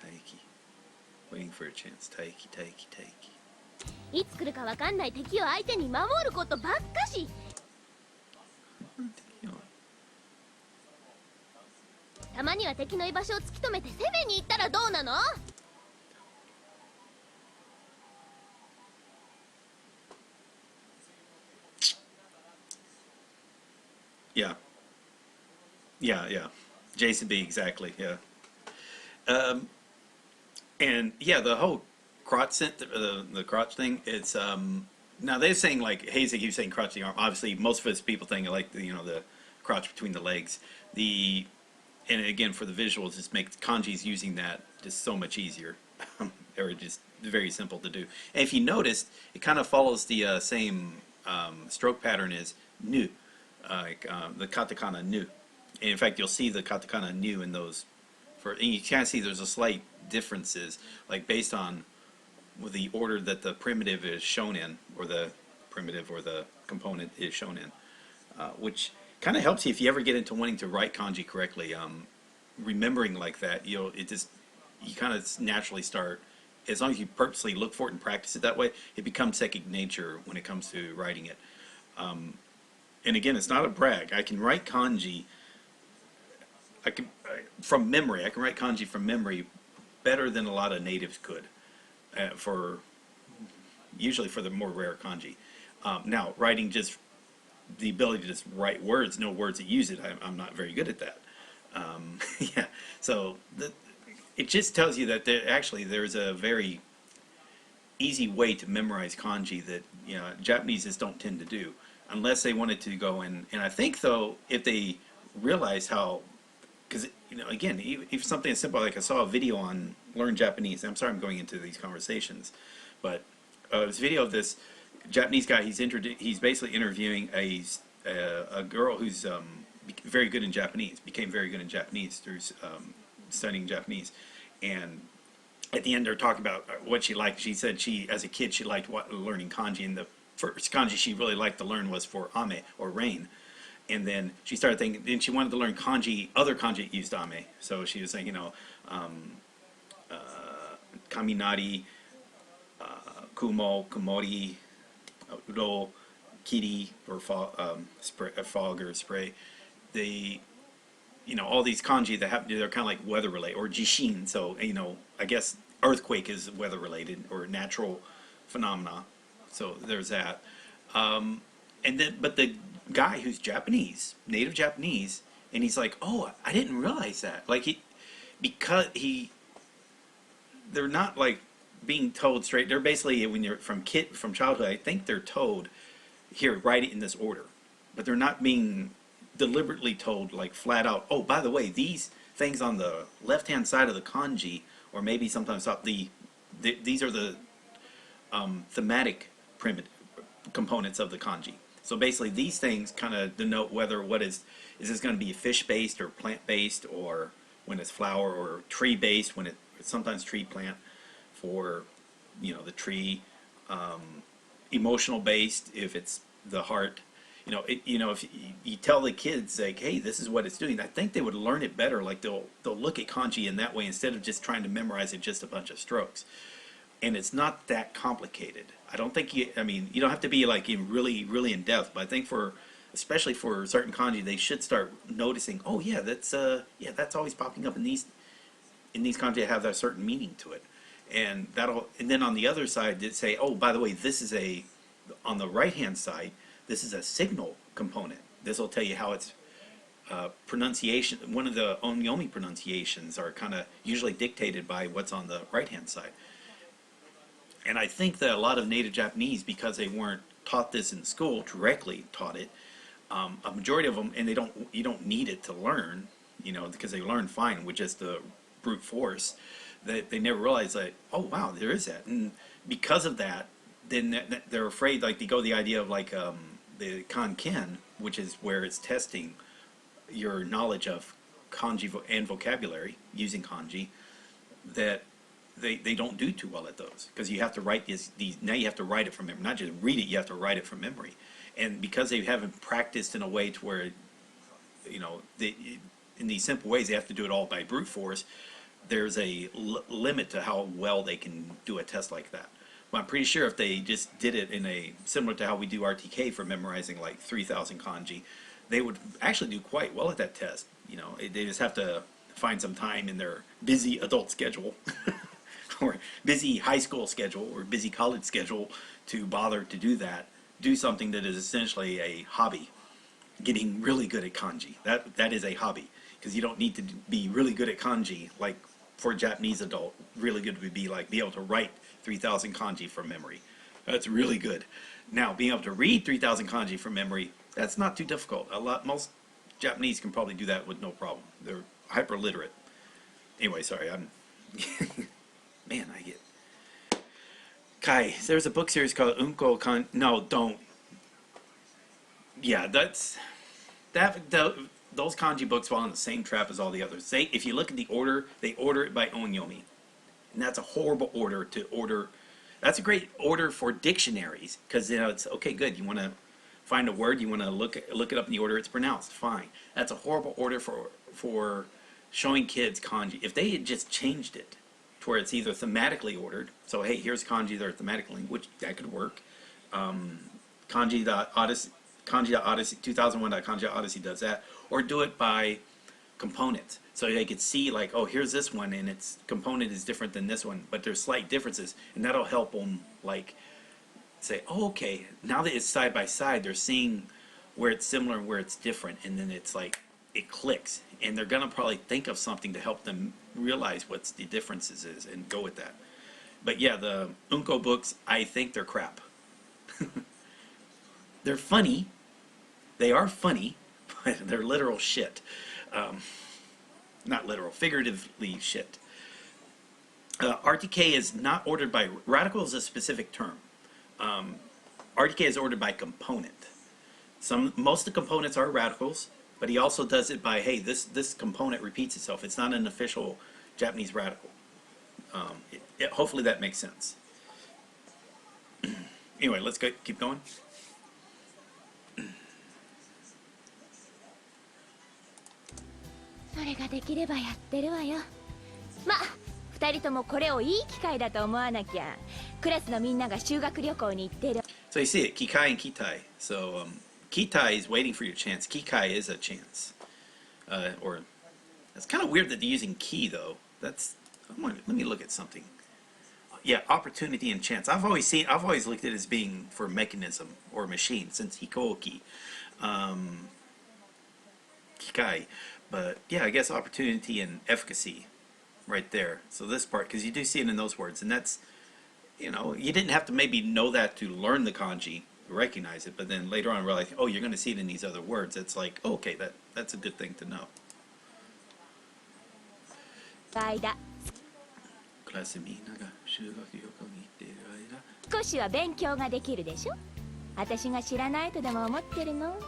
待機。waiting for a chance。待機。いつ来るかわかんない敵を相手に守ることばっかし。たまには敵の居場所を突き止めて攻めに行ったらどうなの？Yeah. Jason B, exactly, yeah. And yeah, the whole crotch the crotch thing, it's now they're saying like Hayes keeps saying crotch the arm. Obviously most of us people think like the crotch between the legs. And again for the visuals, just make kanjis using that just so much easier. Or just very simple to do. And if you noticed, it kind of follows the same stroke pattern as nu. the katakana nu. And in fact, you'll see the katakana nu in those. And you can see there's a slight differences, like based on the order that the primitive is shown in, or the primitive or the component is shown in, which kind of helps you if you ever get into wanting to write kanji correctly. Remembering like that, you kind of naturally start. As long as you purposely look for it and practice it that way, it becomes second nature when it comes to writing it. And again, it's not a brag. I can write kanji. From memory. I can write kanji from memory better than a lot of natives could. Usually for the more rare kanji. Now, writing just the ability to just write words, no words that use it. I'm not very good at that. Yeah. So it just tells you that there's a very easy way to memorize kanji that Japanese just don't tend to do, unless they wanted to go in. And I think though, if they realize how, because again, if something as simple like I saw a video on Learn Japanese. I'm sorry I'm going into these conversations, but it was a video of this Japanese guy. He's basically interviewing a girl who's very good in Japanese. Became very good in Japanese through studying Japanese, and at the end they're talking about what she liked. She said as a kid she liked learning kanji, and the first kanji she really liked to learn was for ame, or rain. And then she started thinking, then she wanted to learn kanji, other kanji that used ame. So she was saying, kaminari, kumo, kumori, uro, kiri, or fog or spray. All these kanji that happen, they're kind of like weather related, or jishin. So, I guess earthquake is weather related or natural phenomena. So there's that. But the guy who's Japanese, native Japanese, and he's like, oh, I didn't realize that. Like they're not like being told straight. They're basically, when you're from childhood, I think they're told, here, write it in this order. But they're not being deliberately told, like flat out, oh, by the way, these things on the left-hand side of the kanji, or maybe sometimes these are the thematic primitive components of the kanji. So basically, these things kind of denote whether is this going to be fish-based or plant-based, or when it's flower, or tree-based when it's sometimes tree-plant for the tree, emotional-based if it's the heart. If you tell the kids like, hey, this is what it's doing, I think they would learn it better. Like they'll look at kanji in that way instead of just trying to memorize it just a bunch of strokes. And it's not that complicated. I don't think you don't have to be like really, really in depth, but I think especially for certain kanji, they should start noticing, oh yeah, that's always popping up in these kanji that have a certain meaning to it. And then on the other side, they say, oh, by the way, on the right-hand side, this is a signal component. This will tell you how it's pronunciation. One of the onyomi pronunciations are kind of usually dictated by what's on the right-hand side. And I think that a lot of native Japanese, because they weren't taught this in school, directly taught it, a majority of them, and you don't need it to learn, because they learn fine with just the brute force, that they never realize that, oh wow, there is that. And because of that, then they're afraid, like they go the idea of like the kanken, which is where it's testing your knowledge of kanji and vocabulary using kanji, that they don't do too well at those, because you have to write these. Now you have to write it from memory, not just read it. You have to write it from memory, and because they haven't practiced in a way to where, in these simple ways, they have to do it all by brute force. There's a limit to how well they can do a test like that. But I'm pretty sure if they just did it similar to how we do RTK for memorizing like 3,000 kanji, they would actually do quite well at that test. They just have to find some time in their busy adult schedule or busy high school schedule or busy college schedule to bother to do that. Do something that is essentially a hobby. Getting really good at kanji. That is a hobby, because you don't need to be really good at kanji like for a Japanese adult. Really good would be like be able to write 3,000 kanji from memory. That's really good. Now, being able to read 3,000 kanji from memory, that's not too difficult. Most Japanese can probably do that with no problem. They're hyper literate. Anyway, sorry, man, I get Kai. There's a book series called Unko Kan. No, don't. Yeah, that's those kanji books fall in the same trap as all the others. If you look at the order, they order it by onyomi, and that's a horrible order to order. That's a great order for dictionaries because it's okay. Good, you want to find a word, you want to look it up in the order it's pronounced. Fine. That's a horrible order for showing kids kanji. If they had just changed it to where it's either thematically ordered, so hey, here's kanji that are thematically, which that could work. Kanji.Odyssey 2001.Kanji.Odyssey does that, or do it by components, so they could see like, oh, here's this one, and its component is different than this one, but there's slight differences, and that'll help them like say, oh, okay, now that it's side by side, they're seeing where it's similar and where it's different, and then it's like it clicks, and they're gonna probably think of something to help them realize what the differences is and go with that. But yeah, the Unko books, I think they're crap. They're funny. They are funny, but they're literal shit. Not literal, figuratively shit. RTK is not ordered by... Radical is a specific term. RTK is ordered by component. Most of the components are radicals, but he also does it by, hey, this component repeats itself. It's not an official Japanese radical. Hopefully that makes sense. Anyway, let's keep going. それができればやってるわよ。まあ2人ともこれをいい機会だと思わなきゃ。クラスのみんなが修学旅行に行ってる。 So you see it, Kikai and Kitai. So Kitai is waiting for your chance. Kikai is a chance. Or it's kind of weird that they're using ki though. Let me look at something. Yeah, opportunity and chance. I've always looked at it as being for mechanism or machine since hikoki. Kikai. But yeah, I guess opportunity and efficacy right there. So this part, because you do see it in those words, and that's, you didn't have to maybe know that to learn the kanji, recognize it, but then later on realize, oh, you're going to see it in these other words. It's like, oh, okay, that's a good thing to know. クラスみんなが修学旅行に行っている間、少しは勉強ができるでしょ。私が知らないとでも思ってるの？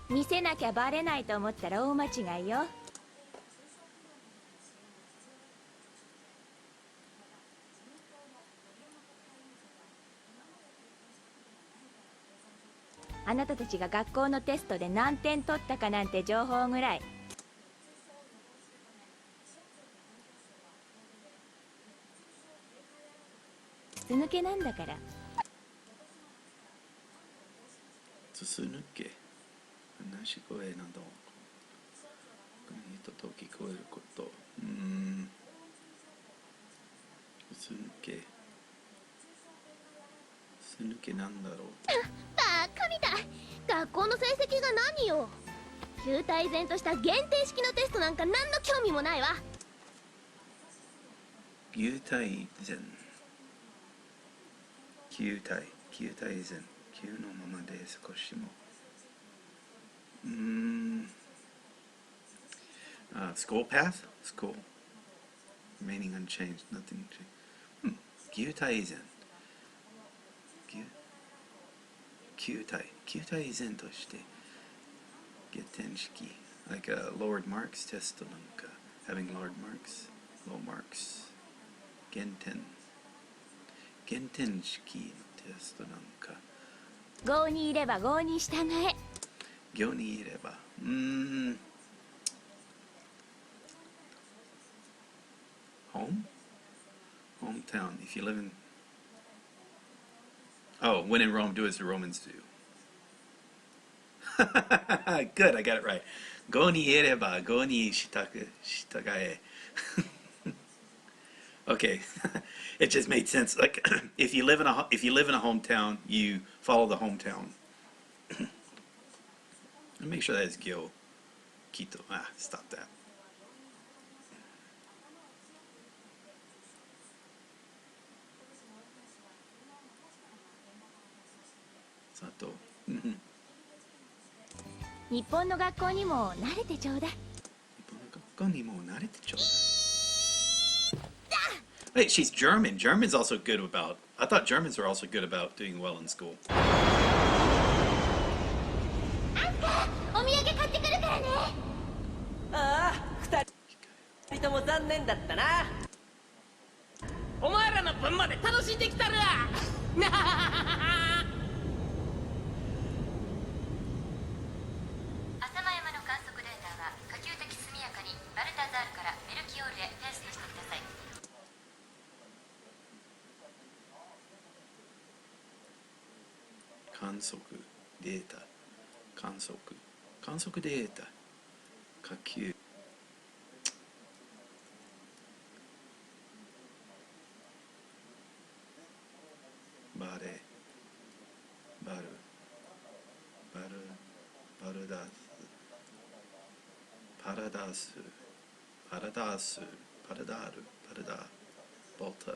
見せなきゃバレないと思ったら大間違いよ。あなたたちが学校のテストで何点取ったかなんて情報ぐらい。筒抜けなんだから。筒抜け。話し声など人と聞こえること。筒抜け。筒抜けなんだろう。バカみたい。学校の成績が何よ。球体依然とした限定式のテストなんか何の興味もないわ。球体依然。球体依然。球のままで少しも。School path? School. Remaining unchanged. Nothing changed. 球体依然。球体依然として。減点式。Like lowered marks test なんか。Having lowered marks. Low marks. 減点式のテストなんか。郷にいれば郷に従え。行にいれば。Home? Hometown. If you live in... Oh, when in Rome, do as the Romans do. Good, I got it right. Go ni ireba, go ni shitagae. Okay, it just made sense. Like, if you live in a hometown, you follow the hometown. Let me make sure that is Gyo. Quito. Stop that. Sato. 日本の学校にも慣れてちょうだい。日本の学校にも慣れてちょうだい。Hey, she's German. German's also good about... I thought Germans were also good about doing well in school. おとも残念だったな。お前らの分まで楽しんできたるわ。浅間山の観測データは可及的速やかにバルタザールからメルキオールへテストしてください。観測データ、観測データ、可及バルダール、ボルタ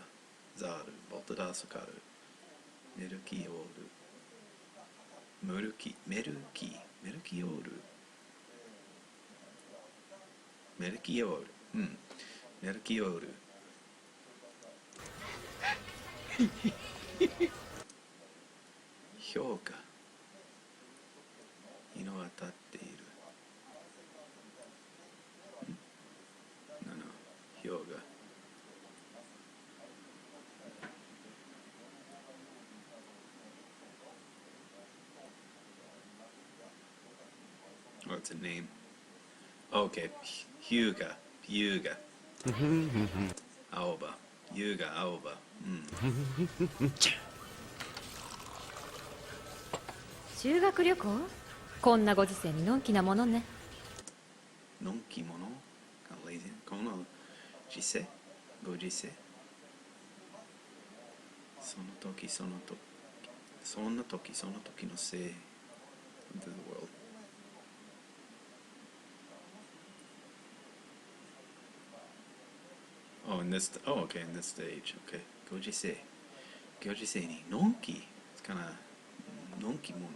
ザール、ボルタダースカル、メルキオール、メルキオール、メルキオール、メルキオール。評価、日の当たっている。評価。What's a name? Okay, Hyuga. Aoba. Hyuga Aoba. 修学旅行？こんなご時世にのんきなものね。のんきもの？この時世？ご時世？その時のせい of the world. In this stage. Okay. ご時世にのんき。It's kind of のんきもの。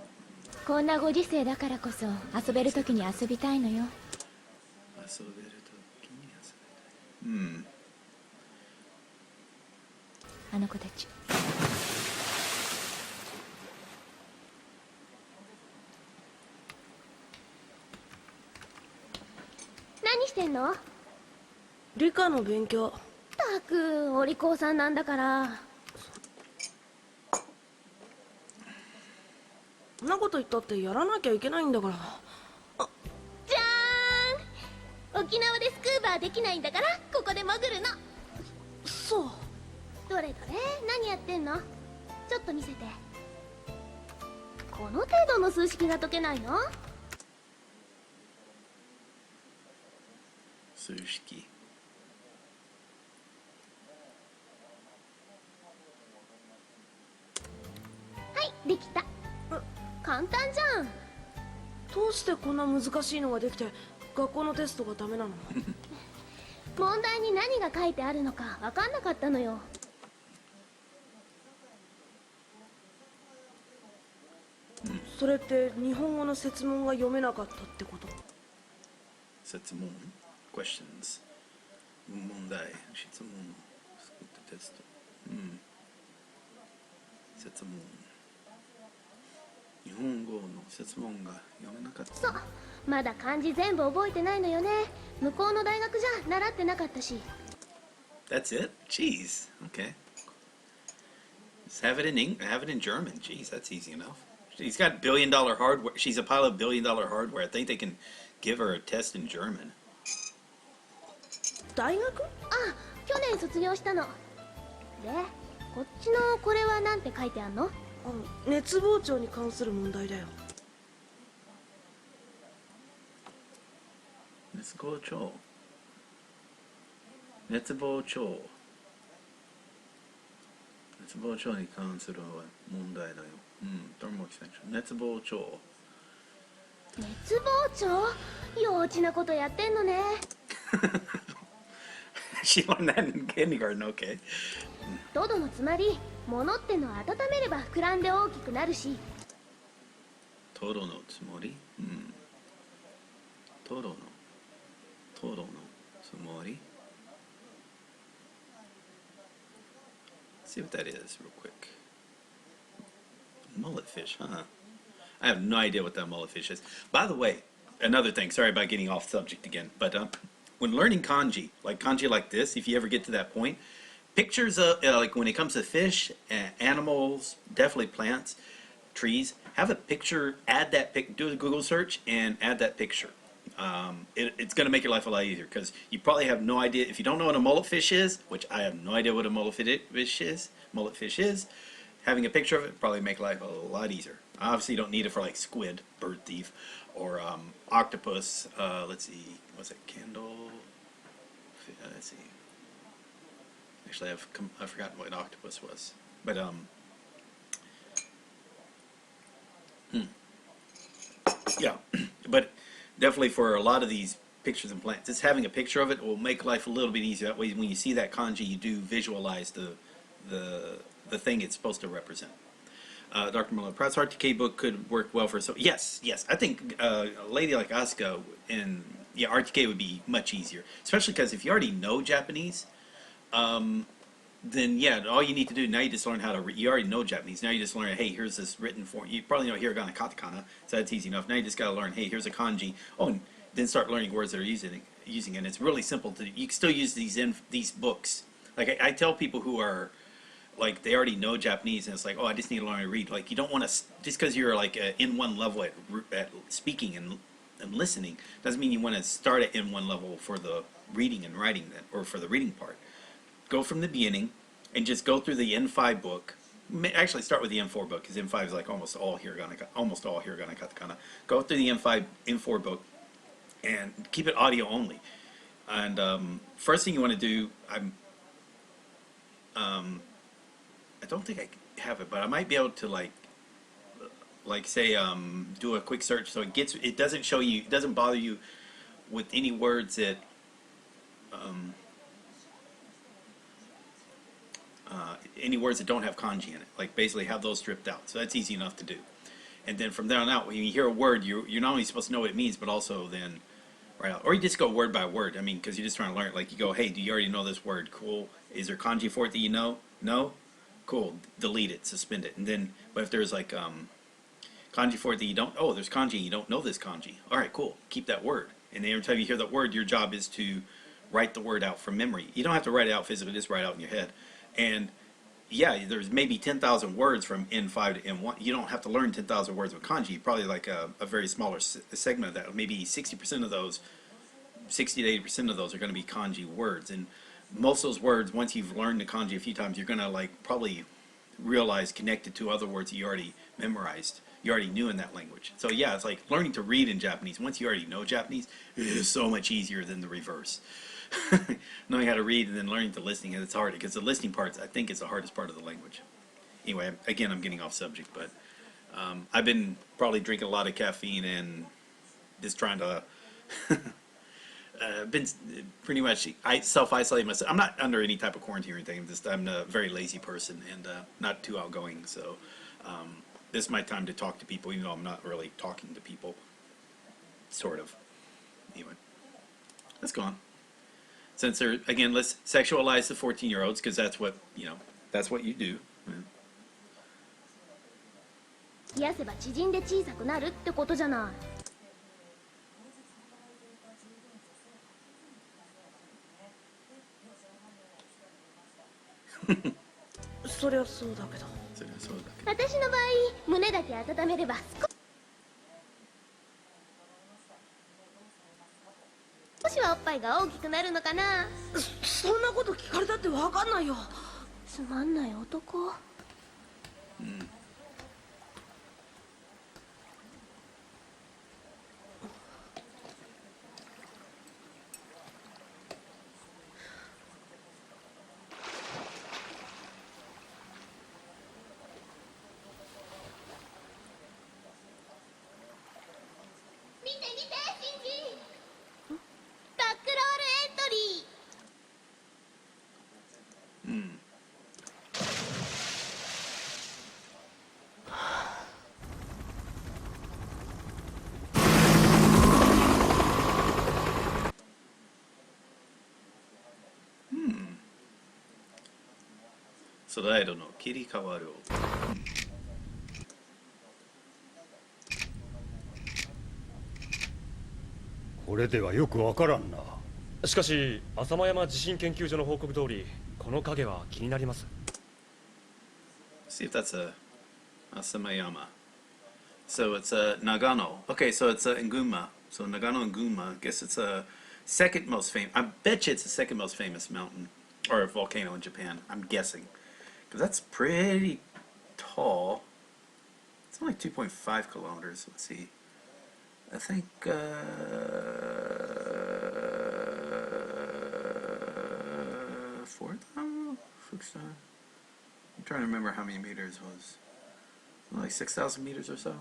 こんなご時世だからこそ遊べるときに遊びたいのよ。遊べるときに遊びたい。あの子たち。何してんの？理科の勉強。たくお利口さんなんだから。そんなこと言ったってやらなきゃいけないんだから。じゃーん、沖縄でスクーバーできないんだからここで潜るの。そう。どれどれ、何やってんの？ちょっと見せて。この程度の数式が解けないの？数式。はい、できた。簡単じゃん。どうしてこんな難しいのができて学校のテストがダメなの？問題に何が書いてあるのか分かんなかったのよ。それって日本語の設問が読めなかったってこと？設問 questions 問題質問作ったテスト。設問日本語の設問が読めなかった。そう、まだ漢字全部覚えてないのよね。向こうの大学じゃ習ってなかったし。 That's it? Jeez. Okay. Just have it in German. Jeez, that's easy enough. She's got billion-dollar hardware. She's a pilot of billion-dollar hardware. I think they can give her a test in German. 大学？あ、去年卒業したの。で、こっちのこれはなんて書いてあんの？熱膨張に関する問題だよ。熱膨張に関する問題だよ。Thermal extension。熱膨張。熱膨張？幼稚なことやってんのね。She learned that in kindergarten, okay. トドのつまり、物ってのは温めれば膨らんで大きくなるし。トドのつもり？トドのつもり？ See what that is real quick. Mullet fish, huh? I have no idea what that mullet fish is. By the way, another thing, sorry about getting off subject again, but when learning kanji like this, if you ever get to that point, pictures of like when it comes to fish, animals, definitely plants, trees, have a picture, add that do a Google search and add that picture. It's going to make your life a lot easier because you probably have no idea. If you don't know what a mullet fish is, which I have no idea what a mullet fish is, having a picture of it probably make life a lot easier. Obviously, you don't need it for like squid, bird thief, or octopus. Let's see, what's it? Candle. Let's see. Actually, I've forgotten what an octopus was, but yeah, but definitely for a lot of these pictures and plants, just having a picture of it will make life a little bit easier. That way, when you see that kanji, you do visualize the thing it's supposed to represent. Dr. Miller, perhaps RTK book could work well for. So yes, I think a lady like Asuka and RTK would be much easier, especially because if you already know Japanese, then yeah, all you need to do now, you just learn how to read. You already know Japanese. Now you just learn, hey, here's this written form. You probably know hiragana, katakana, so that's easy enough. Now you just got to learn, hey, here's a kanji. Oh, and then start learning words that are using it. And it's really simple to. You can still use these books. Like I tell people who are like they already know Japanese, and it's like, oh, I just need to learn how to read. Like you don't want to just because you're like in one level at speaking and listening doesn't mean you want to start at N1 level for the reading and writing or for the reading part. Go from the beginning and just go through the N5 book. Actually, start with the N4 book because N5 is like almost all hiragana, katakana. Go through the N4 book and keep it audio only. And first thing you want to do, I don't think I have it, but I might be able to like say do a quick search so it doesn't show you, it doesn't bother you with any words that don't have kanji in it. Like basically have those stripped out. So that's easy enough to do. And then from there on out, when you hear a word, you're not only supposed to know what it means, but also then right out. Or you just go word by word. I mean, because you're just trying to learn it. Like you go, hey, do you already know this word? Cool. Is there kanji for it that you know? No? Cool. Delete it. Suspend it. And then, but if there's like kanji for it that you don't, oh, there's kanji, you don't know this kanji. All right, cool. Keep that word. And then every time you hear that word, your job is to write the word out from memory. You don't have to write it out physically, just write it out in your head. And yeah, there's maybe 10,000 words from N5 to N1. You don't have to learn 10,000 words of kanji. Probably like a very smaller segment of that. Maybe 60% of those, 60 to 80% of those are going to be kanji words. And most of those words, once you've learned the kanji a few times, you're going to like probably realize connected to other words that you already memorized. You already knew in that language. So yeah, it's like learning to read in Japanese. Once you already know Japanese, it is so much easier than the reverse. Knowing how to read and then learning to listening, and it's hard because the listening part, I think, is the hardest part of the language. Anyway, again, I'm getting off subject, but I've been probably drinking a lot of caffeine and just trying to been pretty much self-isolating myself. I'm not under any type of quarantine or anything. I'm a very lazy person and not too outgoing. So this is my time to talk to people, even though I'm not really talking to people. Sort of. Anyway, let's go on. Since they're, again, let's sexualize the 14-year-olds because that's what, that's what you do. 冷やせば縮んで小さくなるってことじゃない。そりゃそうだけど。私の場合、胸だけ温めれば少しはおっぱいが大きくなるのかな。そんなこと聞かれたってわかんないよ。つまんない男。見て見て、シンジ。タックロールエントリー。スライドの切り替わる音。これではよくわからんな。しかし浅間山地震研究所の報告通りこの影は気になります。 See if that's a Asamayama. So it's Nagano. Okay, so it's in Gunma. So Nagano and Gunma. I guess it's a second most famous. I bet you it's the second most famous mountain or volcano in Japan. I'm guessing because that's pretty tall. It's only 2.5 kilometers. Let's see. I think 4,000. I'm trying to remember how many meters it was. Like 6,000 meters or so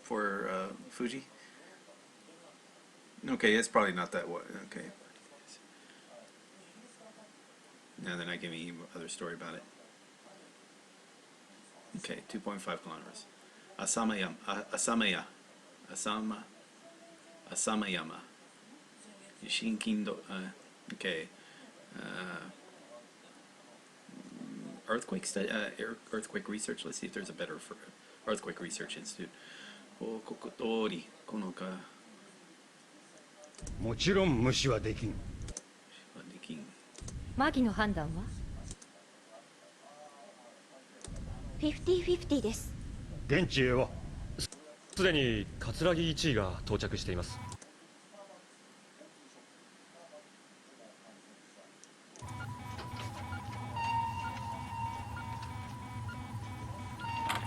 for Fuji. Okay, it's probably not that wide. Okay. Now they're not giving me other story about it. Okay, 2.5 kilometers. Asamayama. Shinkindo. Okay. Earthquake earthquake research. Let's see if there's a better for earthquake research institute. もちろん無視はできん。マギの判断は50-50です。現地へはすでに桂木1位が到着しています。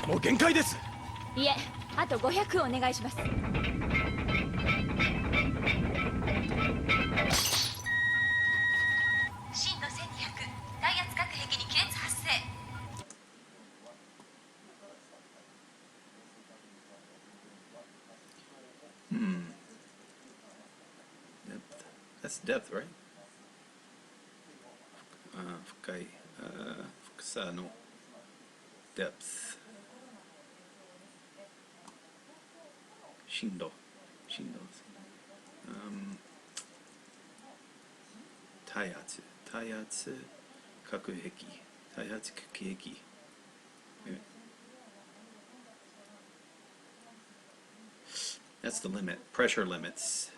もう限界です。いえ、あと500お願いします。震度1200、耐圧核壁に亀裂発生。That's depth, right? 深い、深さの depth. 震度。耐圧、核壁、耐圧核壁。That's the limit. Pressure limits.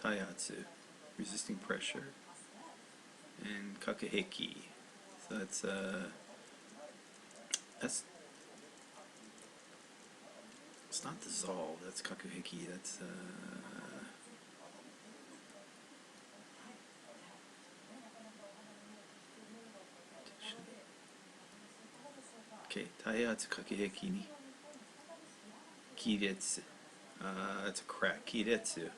Taiatsu, resisting pressure, and kakeheki. So that's it's not dissolve. That's kakuheki. That's okay. Taiatsu kakeheki ni kiretsu. That's a crack. Kiretsu.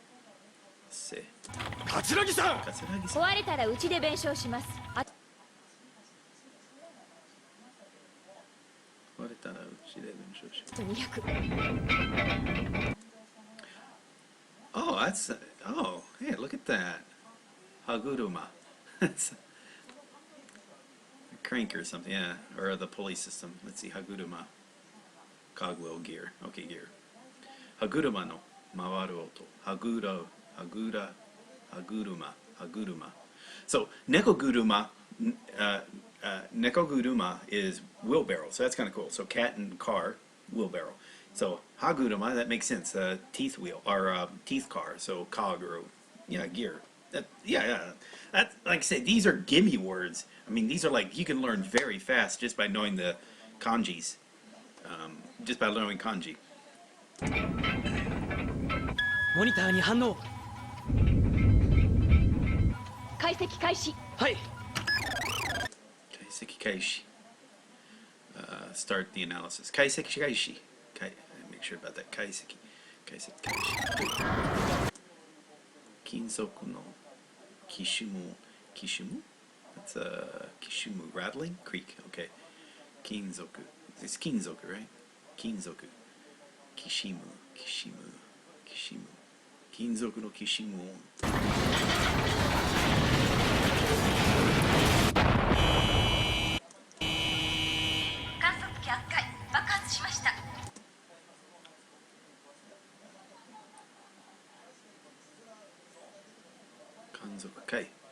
桂木さん、壊れたらうちで弁償します。壊れたらうちで弁償します。200。Oh, that's hey, look at that. Haguruma. That's a crank or something, yeah, or the pulley system. Let's see, Haguruma. Cogwheel gear. Okay, gear. Haguruma no mawaru oto. Haguruma. So nekoguruma, nekoguruma is wheelbarrow. So that's kind of cool. So cat and car, wheelbarrow. So haguruma, that makes sense. Teeth wheel or teeth car. So cog or gear. Yeah. That, like I say, these are gimme words. I mean, these are like you can learn very fast just by knowing the kanjis. Just by learning kanji. モニターに反応。解析開始。はい。解析開始。Start the analysis. 解析開始。Make sure about that. 解析開始。金属のきしむ。That'sきしむ rattling creak. Okay. 金属。It's 金属 right? 金属。きしむ。金属のきしむ音。観測機圧壊、爆発しました。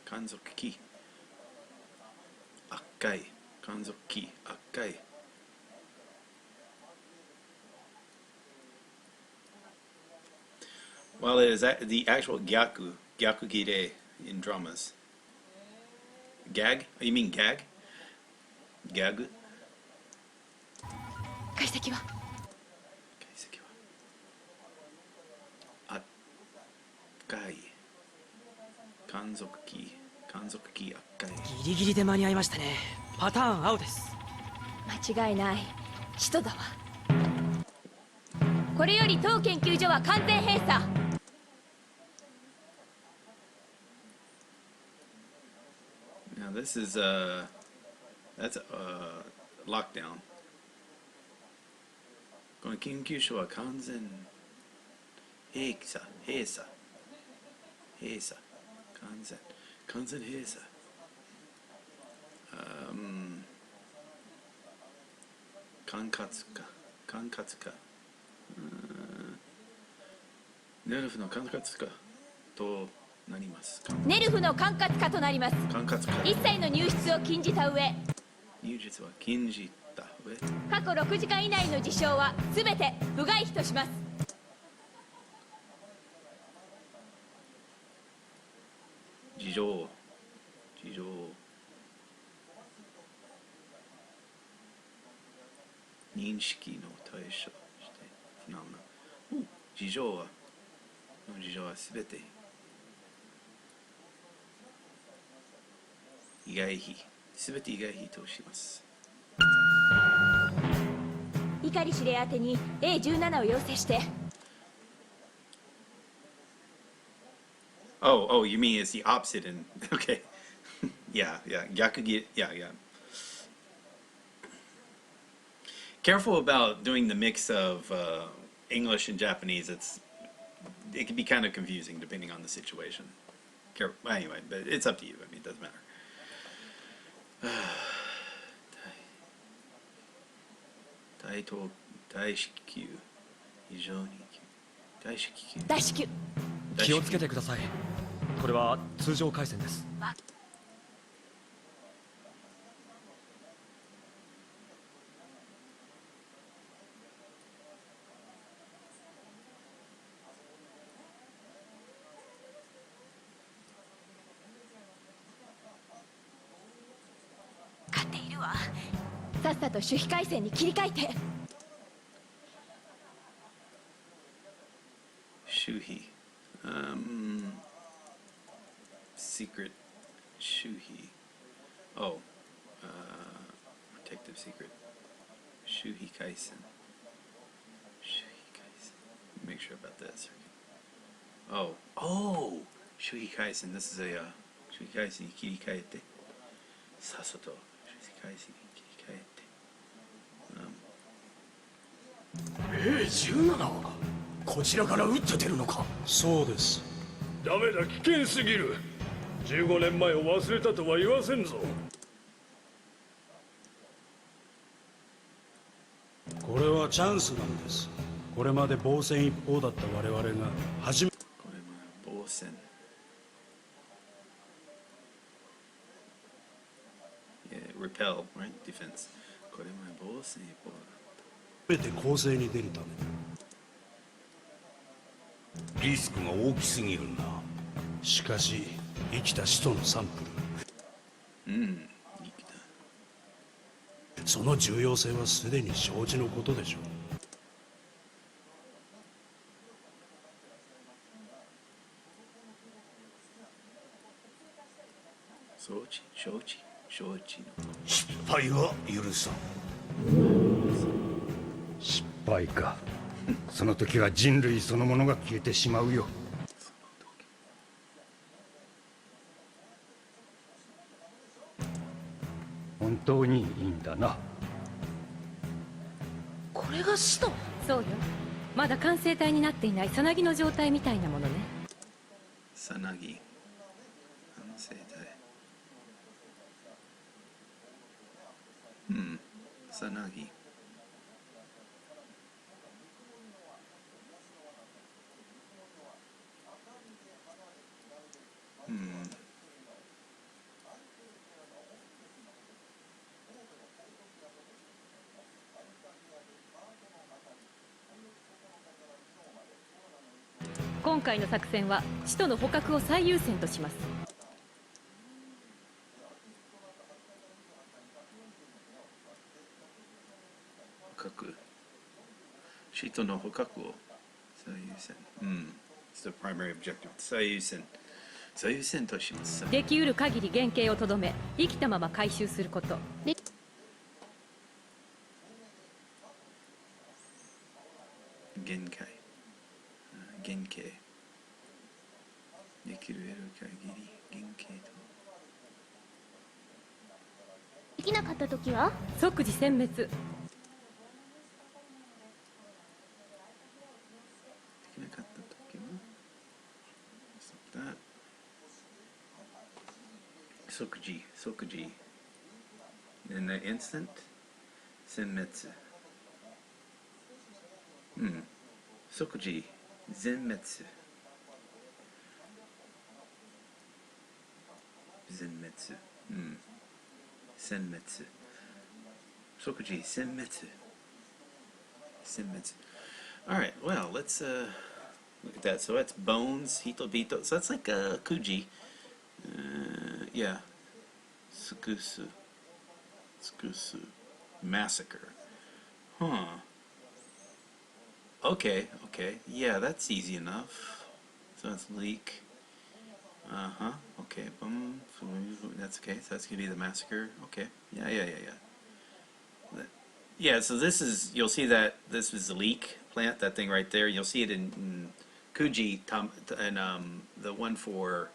観測機圧壊、観測機圧壊。Well, it is the actual gyakugire in dramas. Gag? Oh, you mean gag? Gag? 解析は赤い観測機赤いギリギリで間に合いましたね。パターン青です。間違いない。使徒だわ。これより当研究所は完全閉鎖。Now this is that's a lockdown. この研究所は完全閉鎖完全閉鎖。管轄かネルフの管轄かとなりますか。ネルフの管轄下となります。管轄下。一切の入室を禁じた上。入術は禁じた上。過去6時間以内の事象は全て部外費とします。事情認識の対象してフェノメナ。事情は全て意外費とします。碇司令宛てに A17 を要請して。Oh, you mean it's the opposite in okay. yeah, gyakugi, yeah. Careful about doing the mix of English and Japanese. It can be kind of confusing depending on the situation. Anyway, but it's up to you. I mean, it doesn't matter. 大至急非常に大至急気をつけてください。これは通常回線です。分かっているわ。さっさと守秘回線に切り替えて。守秘secret 守秘 oh protective secret 守秘回線 make sure about that second. Oh 守秘回線 this is a 守秘回線に切り替えてさっさと守秘回線に切り替えて17こちらから撃って出るのか。そうです。ダメだ、危険すぎる。15年前を忘れたとは言わせんぞ。これはチャンスなんです。これまで防戦一方だった我々が初めて防戦repel right defense これまで防戦一方だ初めて攻勢に出るためリスクが大きすぎるな。しかし生きた使徒のサンプルその重要性はすでに承知のことでしょう。承知の失敗は許さん。失敗か。その時は人類そのものが消えてしまうよ。本当にいいんだな。これが使徒？そうよ。まだ完成体になっていないさなぎの状態みたいなものね。さなぎ完成体さなぎ今回の作戦は使徒の捕獲を最優先とします。捕獲。使徒の捕獲を最優先。It's the primary objective. 最優先。最優先とします。できうる限り原型をとどめ、生きたまま回収すること。限界。原型。できる限り原型と。できなかった時は即時殲滅。できなかった時は即時 in the instant 殲滅即時全滅殲滅即時殲滅 All right, well, let's look at that. So that's bones, hitobito. So that's like kuji. Yeah. Tsukusu. Massacre. Huh. Okay. Yeah, that's easy enough. So that's leak. Okay. Boom. That's okay. So that's going to be the massacre. Okay. Yeah. Yeah, so this is, you'll see that this is the leek plant, that thing right there. You'll see it in Kuji, and the one for,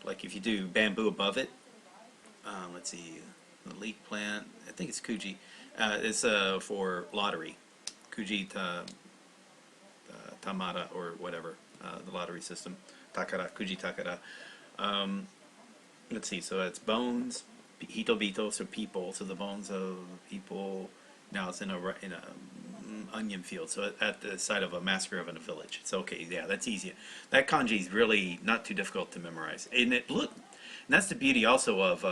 like if you do bamboo above it, let's see, the leek plant, I think it's Kuji. It's for lottery. Kuji Tamara or whatever, the lottery system. Takara, Kuji Takara. Let's see, so it's bones, hitobito, so people, so the bones of people. Now it's in a onion field, so at the site of a massacre of a village. It's okay, yeah, that's easy. That kanji is really not too difficult to memorize. And that's the beauty also of,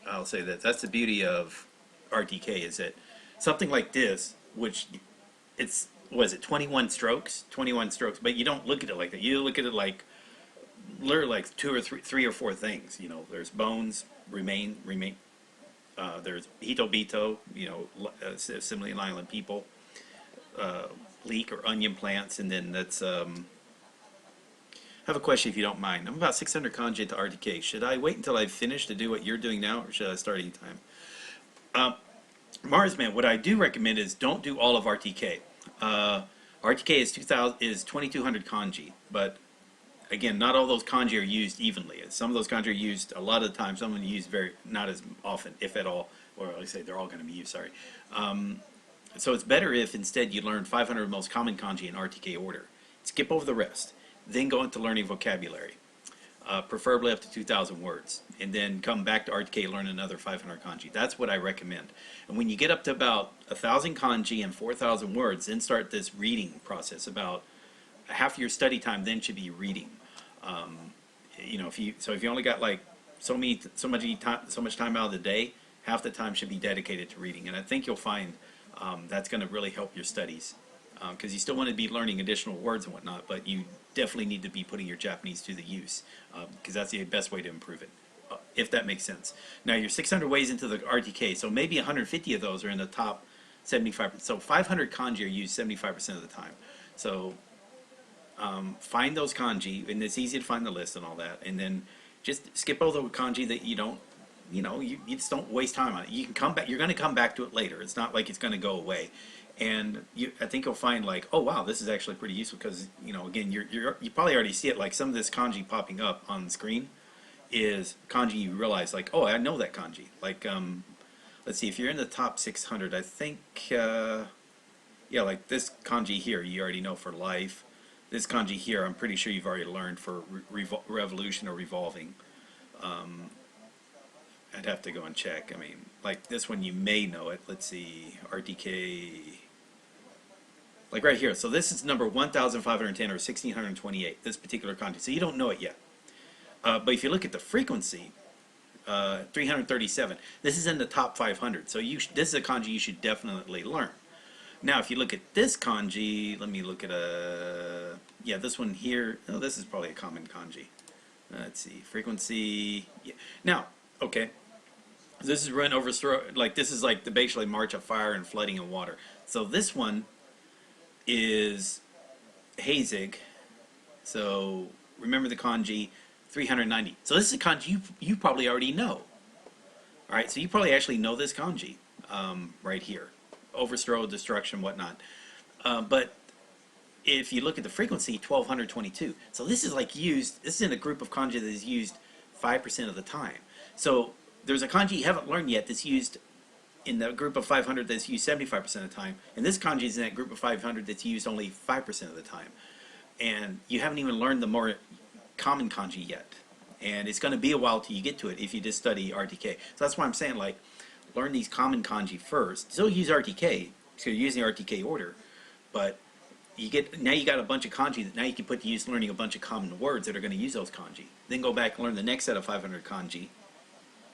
I'll say that's the beauty of RTK, is that something like this, which it's, what is it, 21 strokes, but you don't look at it like that. You look at it like, learn like three or four things. You know, there's bones, remain. There's hitobito, similarly island people, leek or onion plants, and then that's. I have a question, if you don't mind. I'm about 600 kanji to RTK. Should I wait until I've finished to do what you're doing now, or should I start anytime? Marsman, what I do recommend is don't do all of RTK. RTK is 2,200 kanji, but again, not all those kanji are used evenly. Some of those kanji are used a lot of the time. Some of them are used not as often, if at all. Or I say they're all going to be used. Sorry. So it's better if instead you learn 500 most common kanji in RTK order. Skip over the rest, then go into learning vocabulary, preferably up to 2,000 words, and then come back to RTK, learn another 500 kanji. That's what I recommend. And when you get up to about 1,000 kanji and 4,000 words, then start this reading process. About half your study time then should be reading. If you only got like so much time out of the day, half the time should be dedicated to reading. And I think you'll find that's going to really help your studies, because you still want to be learning additional words and whatnot, but you definitely need to be putting your Japanese to the use, because that's the best way to improve it, if that makes sense. Now you're 600 ways into the RTK, so maybe 150 of those are in the top 75%. So 500 kanji are used 75% of the time. So find those kanji, and it's easy to find the list and all that, and then just skip over the kanji that you don't, you just don't waste time on it. You can come back. You're going to come back to it later. It's not like it's going to go away. And I think you'll find like, oh wow, this is actually pretty useful, because again, you probably already see it. Like some of this kanji popping up on the screen is kanji you realize like, oh, I know that kanji. Like let's see, if you're in the top 600, I think like this kanji here you already know for life. This kanji here, I'm pretty sure you've already learned for revolution or revolving. I'd have to go and check. I mean, like this one you may know it. Let's see, RTK, like right here. So this is number 1,510 or 1,628, this particular kanji. So you don't know it yet. But if you look at the frequency, 337, this is in the top 500. So this is a kanji you should definitely learn. Now, if you look at this kanji, let me look at yeah, this one here. Oh, this is probably a common kanji. Let's see, frequency. Yeah. Now, okay, this is run over, like this is like the basically march of fire and flooding of water. So this one is hazig. So remember the kanji 390. So this is a kanji you probably already know. All right, so you probably actually know this kanji right here. Overthrow, destruction, whatnot. But if you look at the frequency, 1222. So this is like used, this is in a group of kanji that is used 5% of the time. So there's a kanji you haven't learned yet that's used in the group of 500 that's used 75% of the time. And this kanji is in that group of 500 that's used only 5% of the time. And you haven't even learned the more common kanji yet. And it's going to be a while till you get to it if you just study RTK. So that's why I'm saying, like, learn these common kanji first. Still use RTK, so you're using RTK order, but you get, now you got a bunch of kanji that now you can put to use learning a bunch of common words that are going to use those kanji. Then go back and learn the next set of 500 kanji,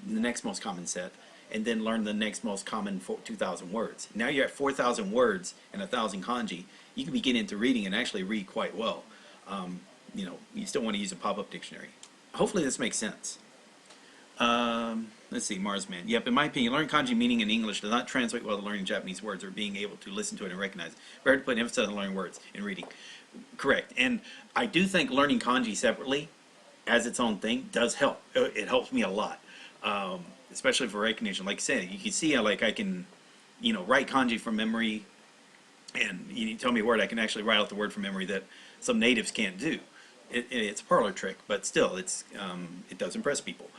the next most common set, and then learn the next most common 2,000 words. Now you're at 4,000 words and 1,000 kanji. You can begin into reading and actually read quite well. You know, you still want to use a pop-up dictionary. Hopefully this makes sense. Let's see, Marsman. Yep, in my opinion, learning kanji meaning in English does not translate well to learning Japanese words or being able to listen to it and recognize it. Better to put emphasis on learning words and reading. Correct. And I do think learning kanji separately as its own thing does help. It helps me a lot, especially for recognition. Like I said, you can see how, like, I can, you know, write kanji from memory, and you tell me a word, I can actually write out the word from memory that some natives can't do. It's a parlor trick, but still, it does impress people.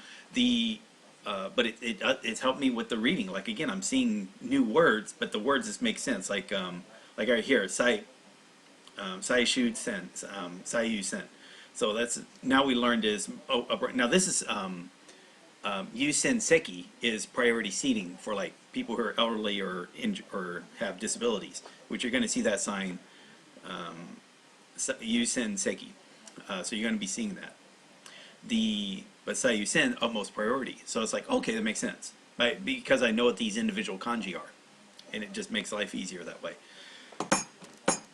But it's helped me with the reading. Like, again, I'm seeing new words, but the words just make sense. Like right here, Saishu Sen, Saiyu Sen. So that's, now we learned is, now this is, Shinseiki is priority seating for, like, people who are elderly or have disabilities, which you're going to see that sign, Shinseiki. So you're going to be seeing that. But Saiyu Sen, utmost priority. So it's like, okay, that makes sense. Right? Because I know what these individual kanji are. And it just makes life easier that way.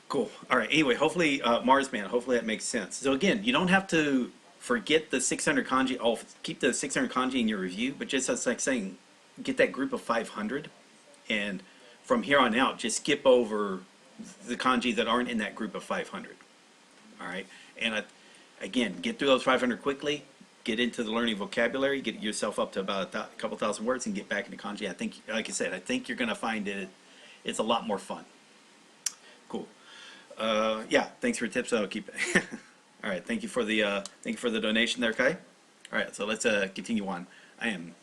Cool. All right, anyway, hopefully, Marsman, hopefully that makes sense. So again, you don't have to forget the 600 kanji. I'll keep the 600 kanji in your review, but just as like saying, get that group of 500. And from here on out, just skip over the kanji that aren't in that group of 500. All right? And again, get through those 500 quickly. Get into the learning vocabulary, get yourself up to about a couple thousand words, and get back into kanji. I think, like I said, I think you're going to find it's a lot more fun. Cool. Yeah, thanks for your tips. I'll keep it. All right, thank you for the donation there, Kai. All right, so let's continue on. I am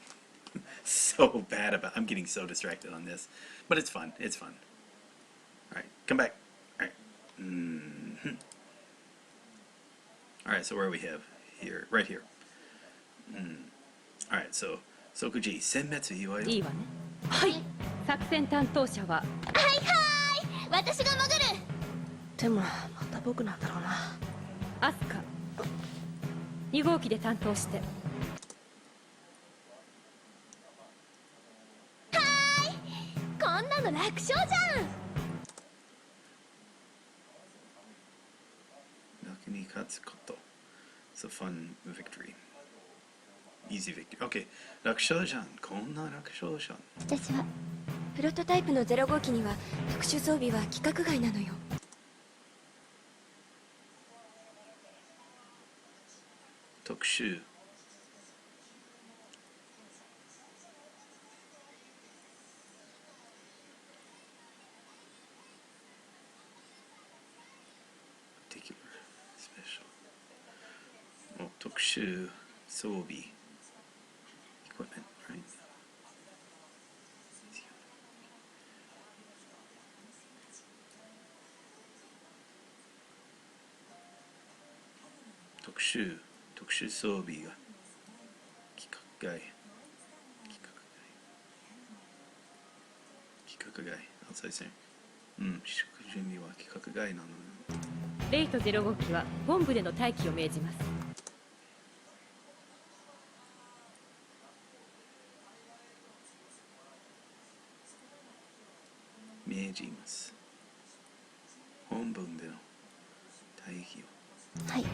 so bad about. I'm getting so distracted on this, but it's fun. It's fun. All right, come back. All right. All right, so where we have here, right here. Alright, so Sokuji, senmetsu iwayo. いいわね。はい。作戦担当者は。はいはい。私が潜る。でもまた僕なんだろうな。アスカ。2号機で担当して。はーい。こんなの楽勝じゃん。楽に勝つこと。It's a fun victory. Easy victory. Okay. 楽勝じゃん。こんな楽勝じゃん。私はプロトタイプの0号機には特殊装備は規格外なのよ。特殊。particular special. 特殊装備 equipment, right? 特殊装備が規格外outside center 試食準備は規格外なのよ。レイと0号機は本部での待機を命じます。命じます。本文での対比を。はい、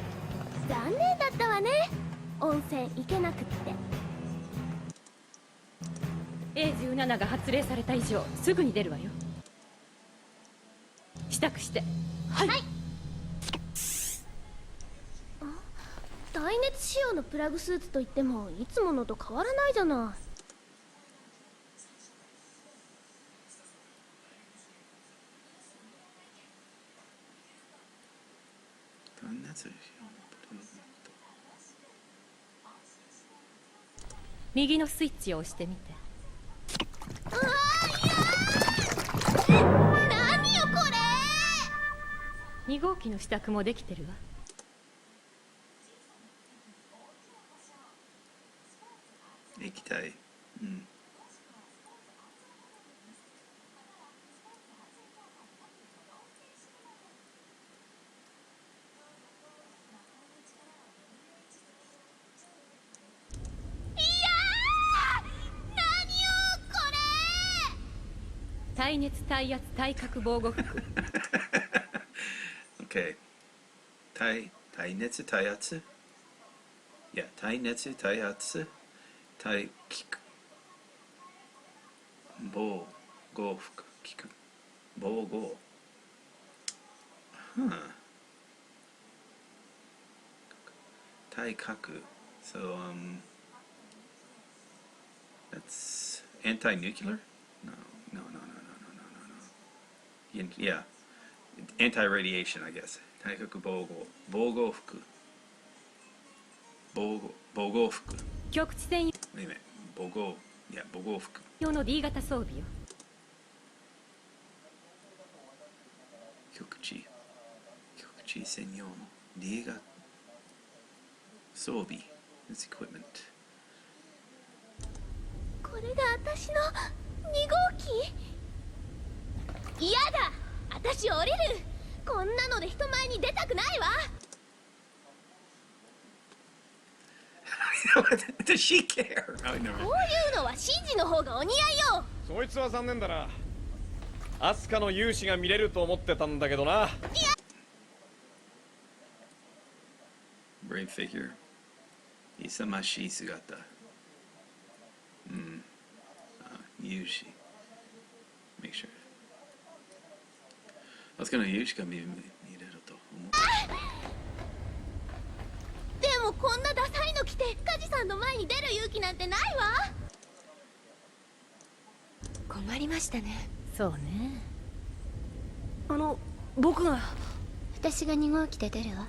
残念だったわね。温泉行けなくって。 A17 が発令された以上すぐに出るわよ。支度して。はい、はい、耐熱仕様のプラグスーツといってもいつものと変わらないじゃない。右のスイッチを押してみて。何よこれ。2号機の支度もできてるわ。液体。うん。耐熱耐圧耐角防護服。OK。耐熱耐圧。いや、耐熱耐圧耐効く防護服効く防護。耐角。So that's anti-nuclear? No. Yeah, anti-radiation, I guess. 耐角防護服。防護服。局地戦防護服。用の D 型装備よ。局地専用の D 型装備。This equipment。これが私の2号機。嫌だ、私降りる。こんなので人前に出たくないわ。Does she care? こういうのはシンジの方がお似合いよ。そいつは残念だな。アスカの勇姿が見れると思ってたんだけどな。Brave figure。勇ましい姿。うん。勇姿。Make sure。アスカの勇姿が見れると思う。でもこんなダサいの着てカジさんの前に出る勇気なんてないわ。困りましたね。そうね。僕が。私が2号機で出るわ。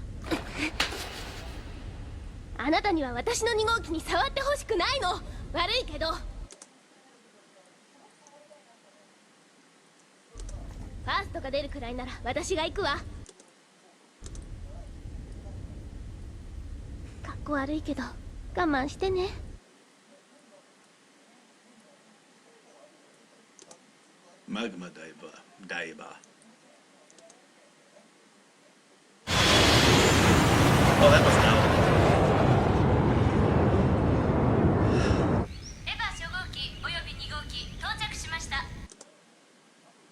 あなたには私の2号機に触ってほしくないの。悪いけど。ファーストが出るくらいなら私が行くわ。かっこ悪いけど我慢してね。マグマダイバー。Oh, that was now. エヴァ初号機および2号機到着しました。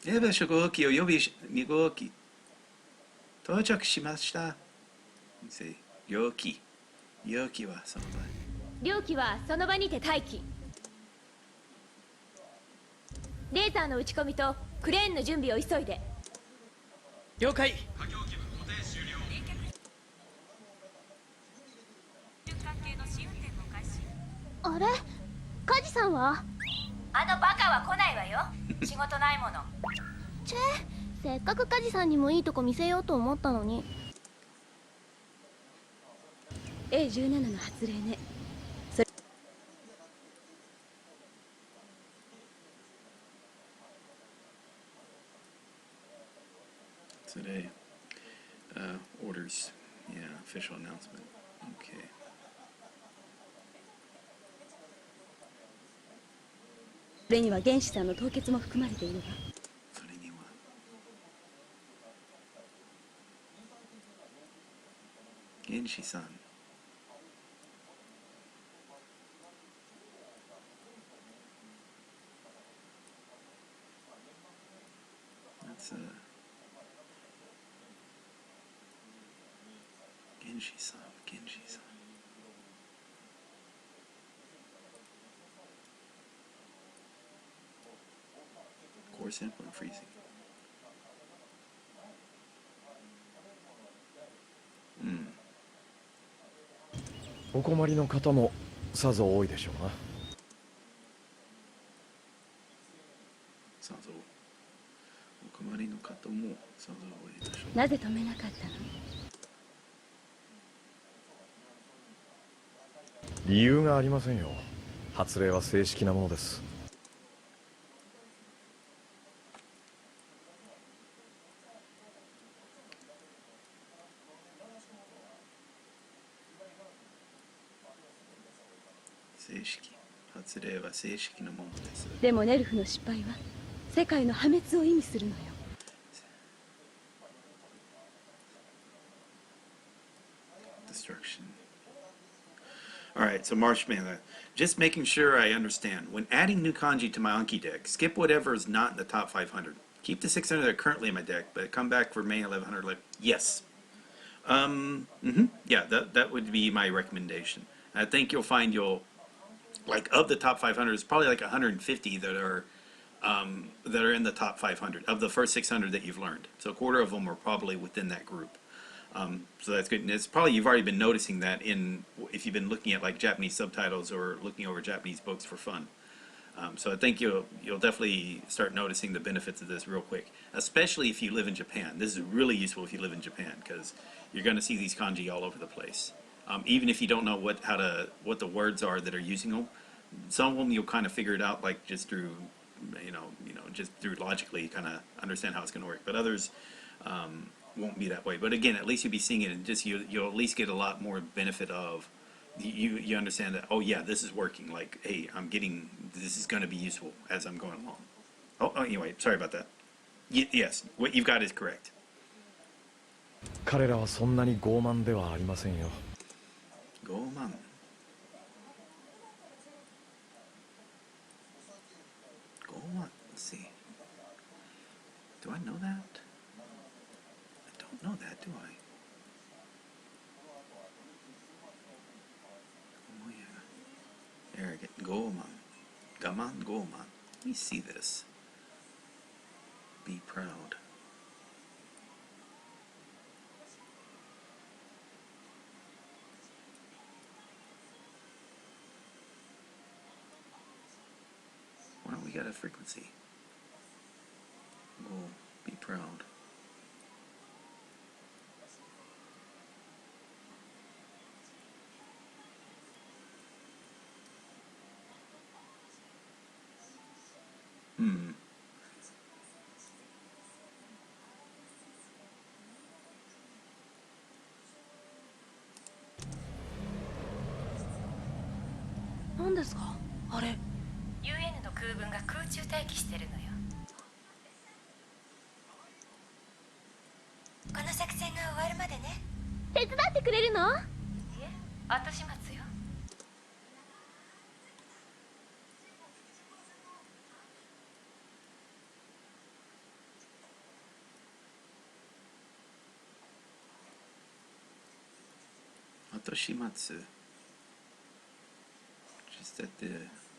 エヴァ初号機および2号機到着しました。両機はその場。両機はその場にて待機。レーザーの打ち込みとクレーンの準備を急いで。了解。あれ、カジさんは？あのバカは来ないわよ。仕事ないもの。せっかくカジさんにもいいとこ見せようと思ったのに。A17 の発令ね。それToday, orders, yeah, official announcement. Okay. それには原始さんの凍結も含まれているわ。それには原始さん。That's Genji-san, Genji-san. Core sample and freezing. お困りの方もさぞ多いでしょうな。さぞお困りの方もさぞ多いでしょう。なぜ止めなかったの？理由がありませんよ。発令は正式なものです。正式。発令は正式なものです。でもネルフの失敗は世界の破滅を意味するのよ。Destruction. All right, so Marshmallow. Just making sure I understand. When adding new kanji to my Anki deck, skip whatever is not in the top 500. Keep the 600 that are currently in my deck, but come back for May 1100. Like, yes. Yeah, that would be my recommendation. I think you'll find like of the top 500, it's probably like 150 that are in the top 500 of the first 600 that you've learned. So a quarter of them are probably within that group. So that's good. And it's probably you've already been noticing that if you've been looking at like Japanese subtitles or looking over Japanese books for fun. So I think you'll definitely start noticing the benefits of this real quick, especially if you live in Japan. This is really useful if you live in Japan because you're going to see these kanji all over the place. Even if you don't know what the words are that are using them, some of them you'll kind of figure it out like just through just through logically kind of understand how it's going to work. But others won't be that way. But again, at least you'll be seeing it, and just you'll at least get a lot more benefit of you understand that, oh yeah, this is working. Like, hey, this is going to be useful as I'm going along. Oh, anyway, sorry about that. Yes, what you've got is correct. 彼らはそんなに傲慢ではありませんよ。傲慢。傲慢。Let's see. Do I know that? I don't know that, do I? Oh yeah. Arrogant. 傲慢。我慢。傲慢。Let me see this. Be proud. Why don't we got a frequency? We'll be proud. Hmm. What is that? UN の空軍が空中待機してるのよ。この作戦が終わるまでね。手伝ってくれるの？いえ、後始末よ。後始末。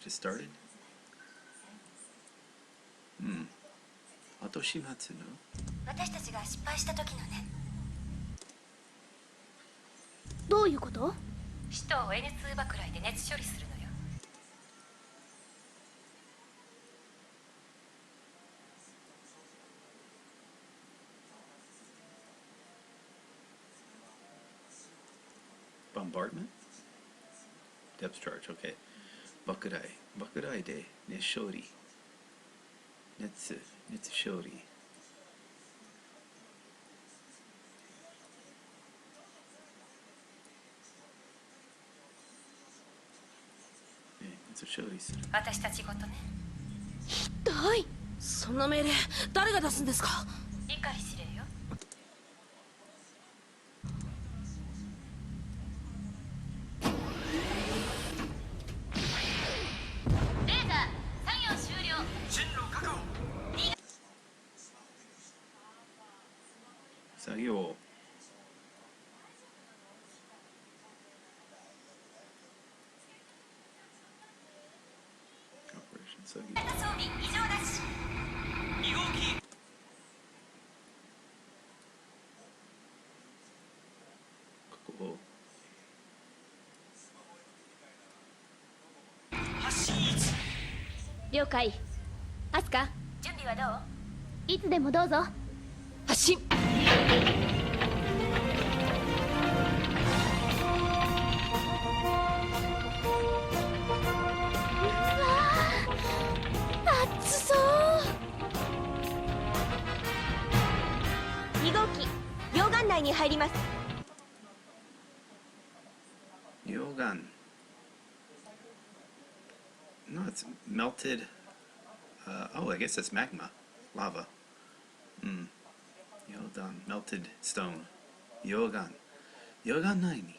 Just started? 後始末の？私たちが失敗した時のね。どういうこと？使徒を N2 爆雷で熱処理するのよ。Bombardment? Depth charge, okay. 爆雷で熱処理。熱処理。熱処理する。私たちごとね。ひどい。そんな命令誰が出すんですか？碇司令よ。レーダー作業終了。進路確保。作業。そういう装備異常なし。2号機ここ発進位置。了解。アスカ、準備はどう？いつでもどうぞ。発進。熱そう。2号機溶岩内に入ります。溶岩 No, it's melted. Oh, I guess that's magma. Lava. Yodan. Melted stone. Yogan. Yogan 内に。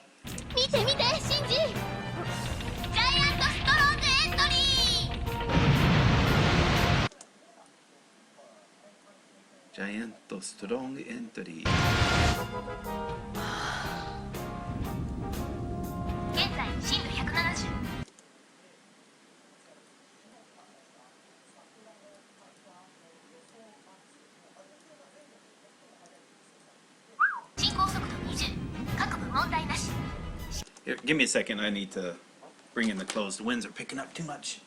見て見て、シンジ。ジャイアントストロングエントリー。ジャイアントストロングエントリー。現在深度170。進行速度20。各部問題なし。 Here, give me a second. I need to bring in the clothes. The winds are picking up too much.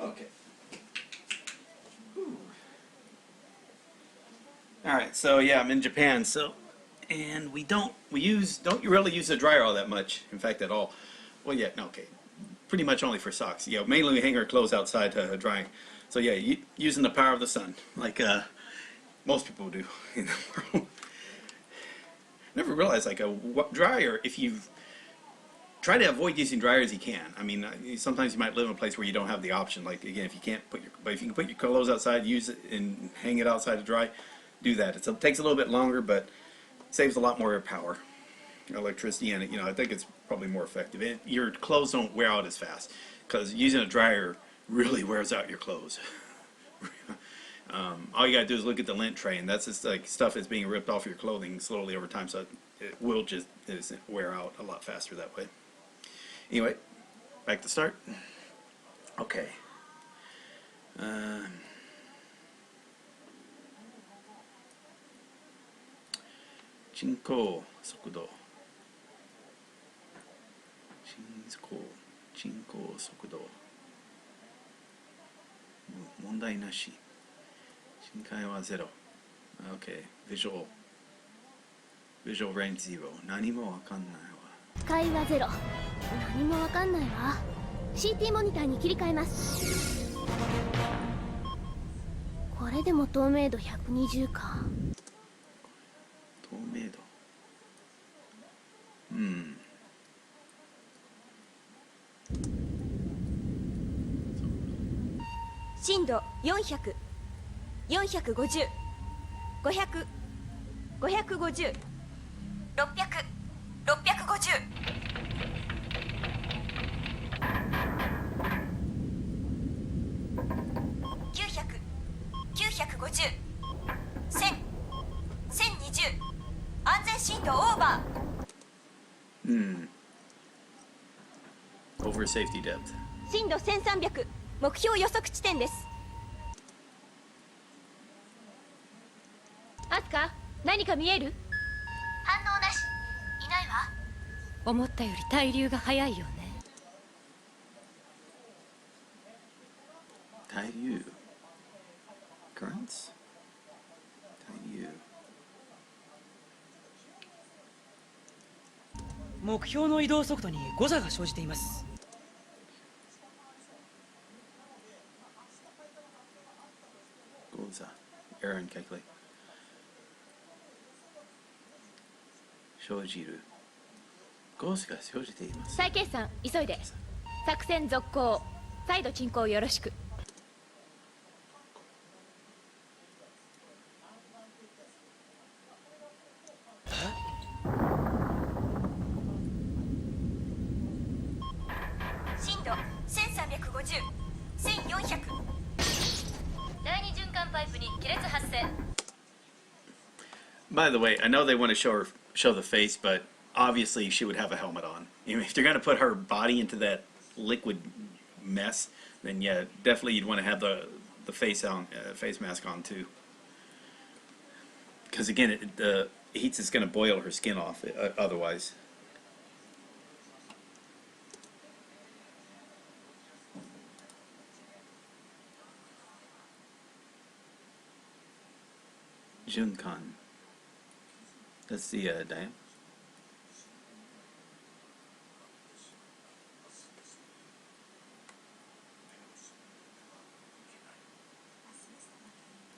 Okay. All right, so yeah, I'm in Japan. And we don't really use the dryer all that much. In fact, at all. Well, yeah, no, okay, pretty much only for socks. Yeah, mainly we hang our clothes outside drying. So yeah, using the power of the sun, like most people do in the world. Never realized like a dryer. If you try to avoid using dryer as you can. I mean, sometimes you might live in a place where you don't have the option. Like again, if you can't put but if you can put your clothes outside, use it and hang it outside to dry, do that. It takes a little bit longer, but saves a lot more power, electricity, and I think it's probably more effective. Your clothes don't wear out as fast because using a dryer really wears out your clothes. All you gotta do is look at the lint tray, and that's just like stuff that's being ripped off your clothing slowly over time, so it will just wear out a lot faster that way. Anyway, back to start. Okay. 進行速度進行速度問題なし深海はゼロ OK visual range 0何もわかんないわ会話ゼロ何もわかんないわ CT モニターに切り替えますこれでも透明度120か透明度深度400、450、500、550、600、650。900、950、1000、1020。安全深度オーバー。Over safety depth。深度1300。目標予測地点です。アスカ、何か見える？反応なし。いないわ。思ったより対流が早いよね。対流 currents 対流目標の移動速度に誤差が生じています。誤差 error in calculate 生じる誤差が生じています。再計算急いで。作戦続行。再度進行よろしく。震度1350、1400。第二循環パイプに亀裂発生。 By the way, I know they want to show the face, but obviously she would have a helmet on. You know, if you're going to put her body into that liquid mess, then yeah, definitely you'd want to have the face mask on too. Because again, the heat is going to boil her skin off otherwise. Junkan. That's the diam.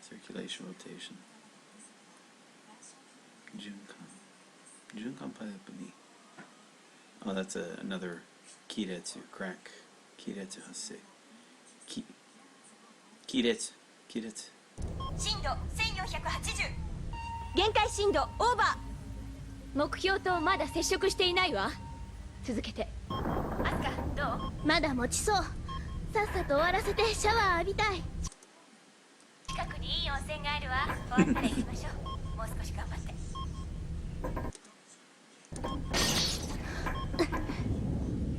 Circulation, rotation. Junkan pipe ni. Oh, that's another kiretsu crack. Kiretsu hasse. Kiretsu. 震度1480。限界震度オーバー。目標とまだ接触していないわ。続けて。アスカどう？まだ持ちそう。さっさと終わらせてシャワー浴びたい。近くにいい温泉があるわ。終わったら行きましょう。もう少し頑張って。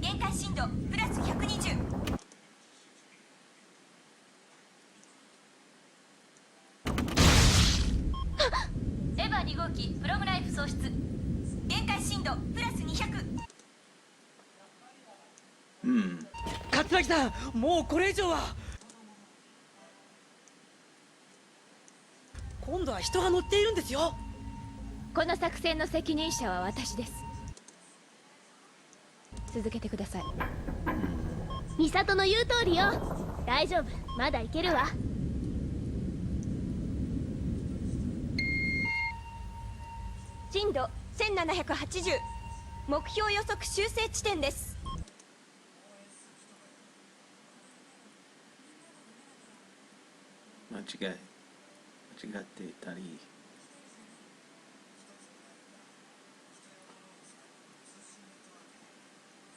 限界震度プラス120。エヴァ2号機プロムライフ喪失。限界震度プラス200。桂木さん、もうこれ以上は。今度は人が乗っているんですよ。この作戦の責任者は私です。続けてください。ミサトの言う通りよ。大丈夫、まだいけるわ。震度1780。目標予測修正地点です。間違っていたり。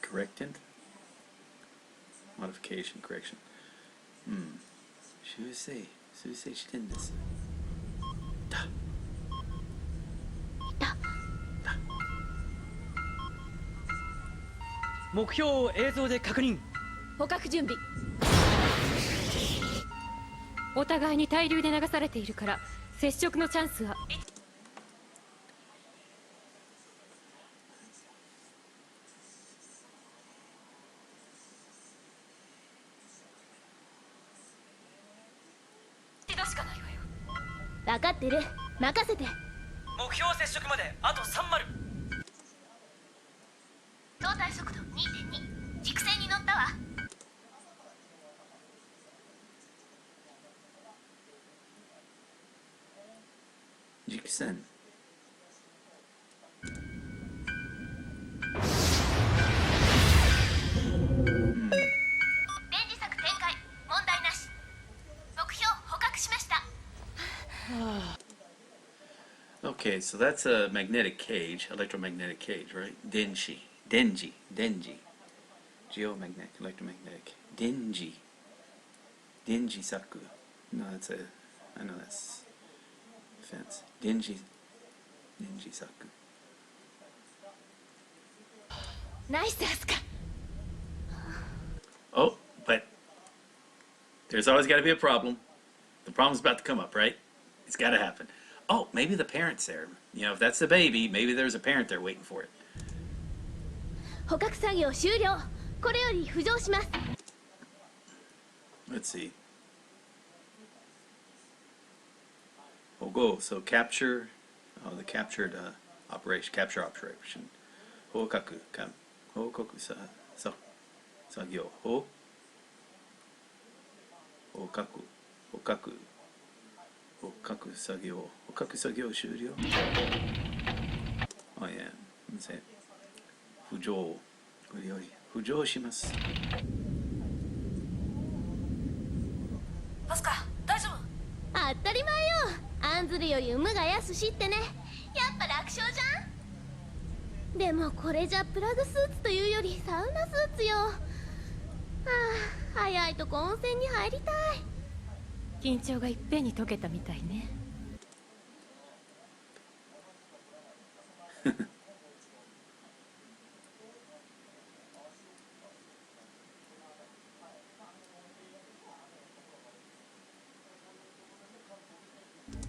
Correctant? Modification, correction. 修正してんです。目標を映像で確認。捕獲準備。お互いに対流で流されているから接触のチャンスは。分かってる、任せて。目標接触まであと30。相対速度 2.2。 軸線に乗ったわ。軸線。電磁策展開、問題なし。目標捕獲しました。Okay, so that's a magnetic cage, electromagnetic cage, right? Denji. Geomagnetic, electromagnetic. Denji saku. No, I know that's fence. Denji saku. Nice, Asuka. Oh, but there's always got to be a problem. The problem's about to come up, right? It's got to happen. Oh, maybe the parent's there. You know, if that's the baby, maybe there's a parent there waiting for it. 捕獲作業終了。これより浮上します。Let's see. Oh, go. So capture, the capture operation. 報告か報告さ作業報告作業終了。あ、いや、浮上これより浮上します。アスカ大丈夫？当たり前よ。案ずるより産むがやすしってね。やっぱ楽勝じゃん。でもこれじゃプラグスーツというよりサウナスーツよ。はあ、早いとこ温泉に入りたい。緊張がいっぺんに解けたみたいね。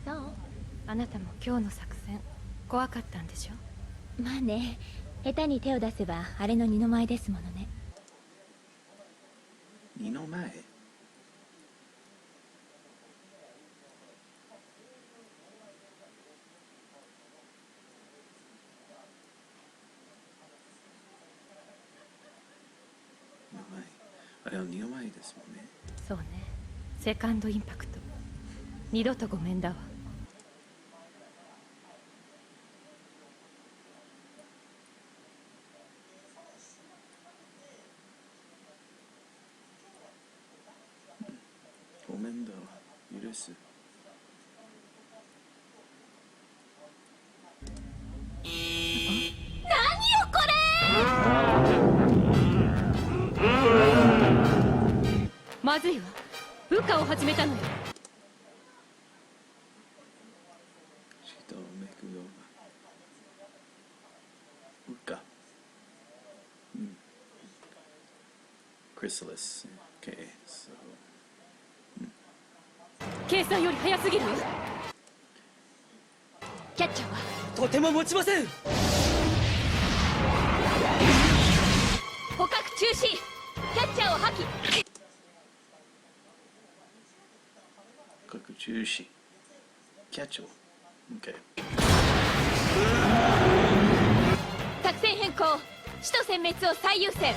そう、あなたも今日の作戦怖かったんでしょ。まあね、下手に手を出せばあれの二の舞ですものね。二の舞？あれは二の舞ですもんね。そうね、セカンドインパクト。二度とごめんだわ。ごめんだわ、許す。何よこれ。まずいわ、部下を始めたのよ。Chrysalis. Okay, so. 計算より早すぎるよ。キャッチャーはとても持ちません。捕獲中止。キャッチャーを破棄。捕獲中止。キャッチャー。Okay. 作戦変更。使徒殲滅を最優先。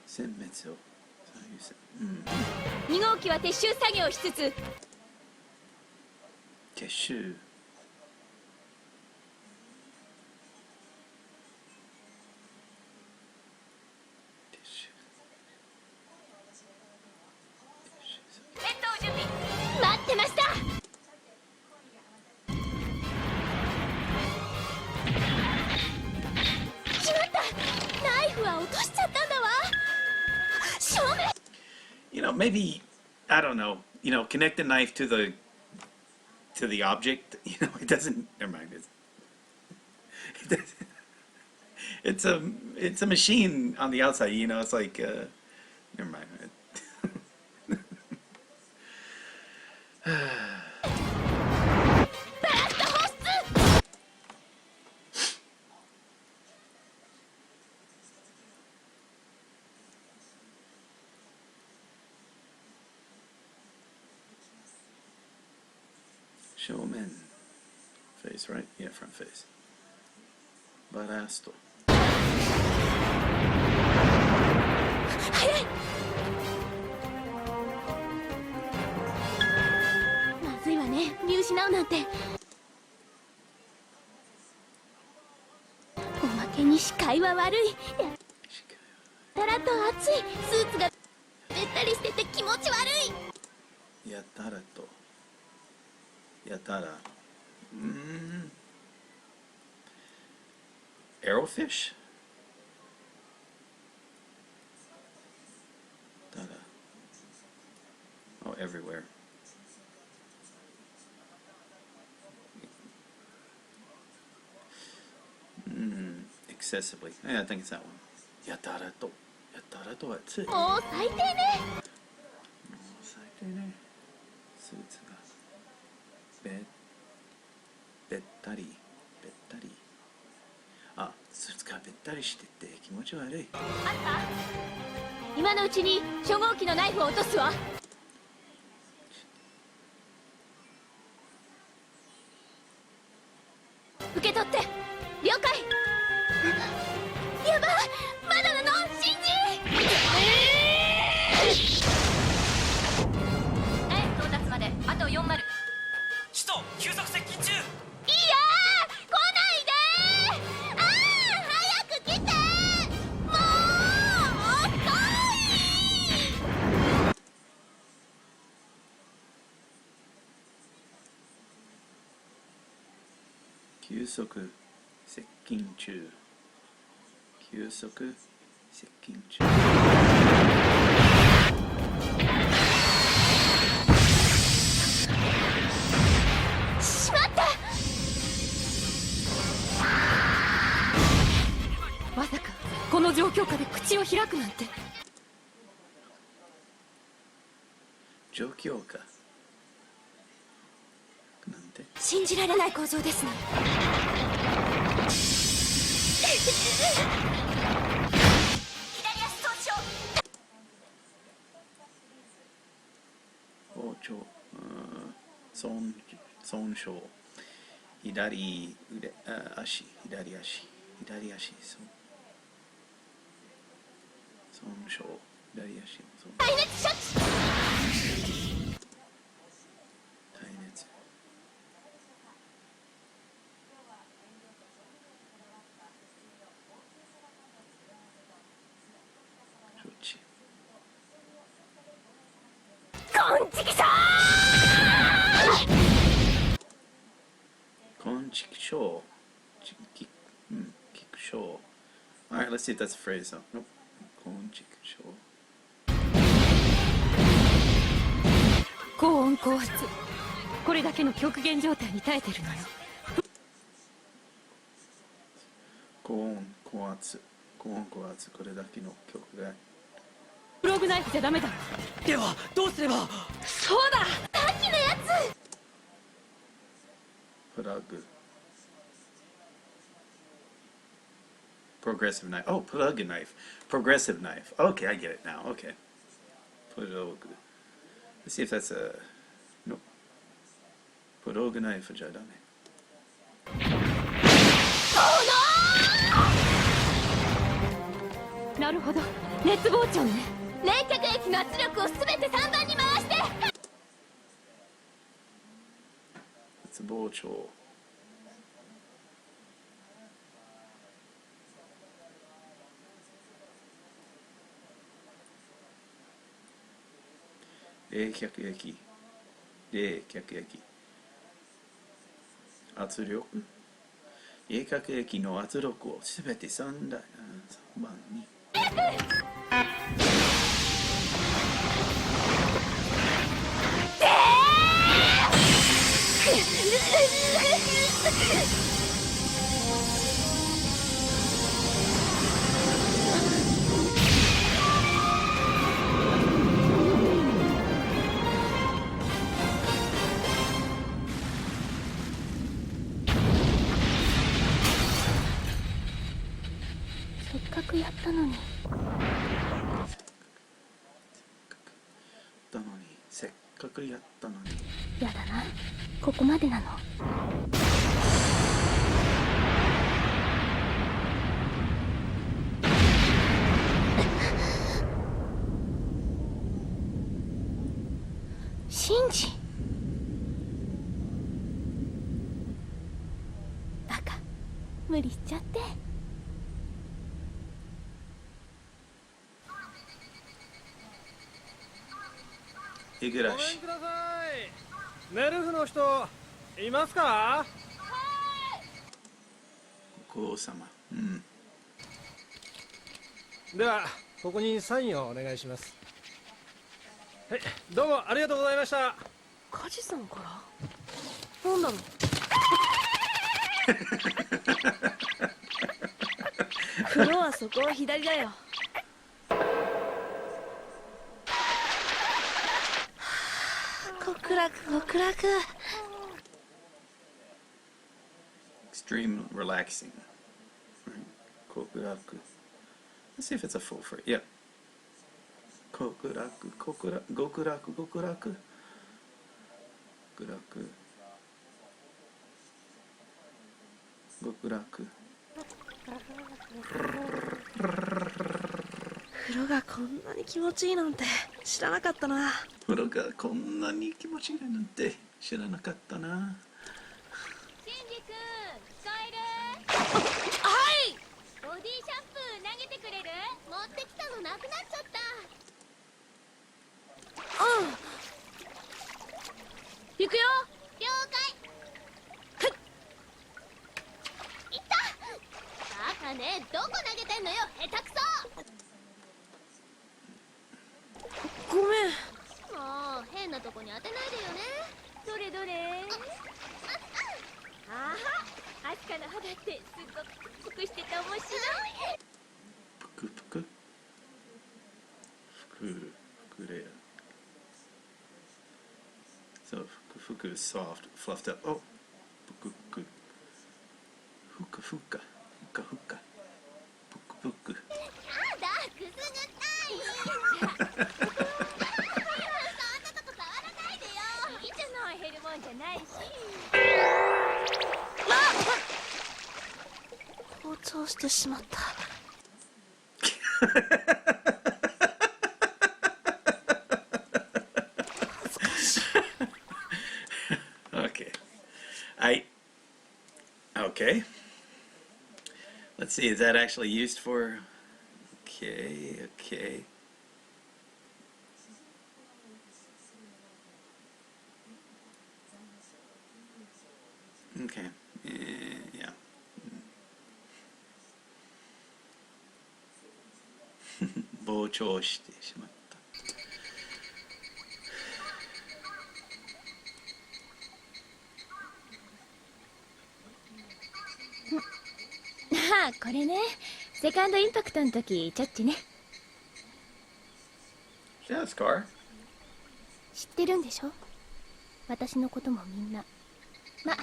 殲滅を最優先。2号機は撤収作業しつつ。撤収。戦闘準備。待ってました。しまった。ナイフは落としちゃったんだわ。正面。You know, maybe I don't know. You know, connect the knife to the object. You know, it doesn't. Never mind. It doesn't, it's a machine on the outside. You know, it's like. Never mind. 正面 face, right? Yeah, front face. バラスト。早い。まずいわね、見失うなんて。おまけに視界は悪い。やたらと暑い。スーツがべったりしてて気持ち悪い。やたらと。やたら。Arrowfish? たら。Oh, everywhere. Excessively. Yeah, I think it's that one. やたらと。やたらと暑い。もう最低ね。最低ね。スーツが。べったり。あ、スーツがべったりしてて気持ち悪い。あんた、今のうちに初号機のナイフを落とすわ。受け取って。了解。急速接近中。急速接近中。しまった。まさかこの状況下で口を開くなんて。状況下なんて。信じられない構造ですね。左足損傷。包丁、損傷。左腕、足、左足、左足、損傷、左足、耐熱処置。耐熱。処置。こんちきさー。こんちきしょう。きくしょう。Alright, let's see if that's a phrase though. Nope. こんちきしょう。高温高圧、これだけの極限状態に耐えてるのよ。高温高圧、高温高圧、これだけの極限。プログナイフじゃダメだ。ではどうすれば。そうだ、さっきのやつ。プラグ。Progressive knife. Oh, plug knife. Progressive knife. Okay, I get it now. Okay. Plug. Let's see if that's a. No. Plug knife じゃダメ。なるほど、熱膨張ね。冷却液の圧力をすべて3番に回して。熱膨張。冷却液、冷却液、圧力、冷却液の圧力をすべて3番に。せっかくやったのに。せっかくやったのに。やだな、ここまでなの。シンジ。バカ、無理しちゃって。ごめんください。ネルフの人いますか？お王様。ではここにサインをお願いします。はい、どうもありがとうございました。カジさんからなんだろう。風呂はそこ左だよ。極楽極楽。 Extreme relaxing. Kokuraku. Let's see if it's a full phrase. Yeah. Kokuraku, kokuraku, gokuraku, gokuraku. Gokuraku. Gokuraku. 風呂がこんなに気持ちいいなんて知らなかったな。風呂がこんなに気持ちいいなんて知らなかったな。シンジ君、使える？はい。ボディシャンプー投げてくれる？持ってきたのなくなっちゃった。うん。行くよ。了解。んのよ、下手くそ。ごめん。もう変なとこに当てないでよね。どれどれ。ああ、アスカの肌ってすっごくぷくぷくしてて面白い。ぷくぷくふくれ。So, fuku is soft, fluffed up. Oh, fuku. Fuka. Fuka. Fuku. やだ、くすぐったい。そんなとこ触らないでよ。いいじゃない、減るもんじゃないし。包丁してしまった。Okay. Let's see, is that actually used for? Okay. Okay. Yeah. 膨張してしまった。ああ、これね。セカンドインパクトの時、ちょっちね。Yeah, Scar. 知ってるんでしょ、私のこともみんな。ま、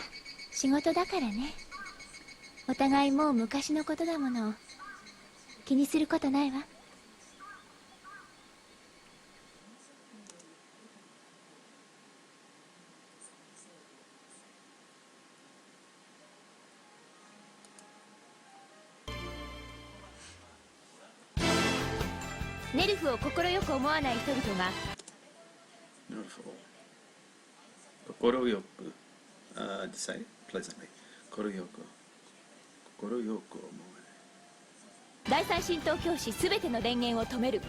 仕事だからね。お互いもう昔のことだもの。気にすることないわ。ネルフを快く思わない人々が。なるほど。快く、decide pleasantly。快く思わない。第三神道教師すべての電源を止める。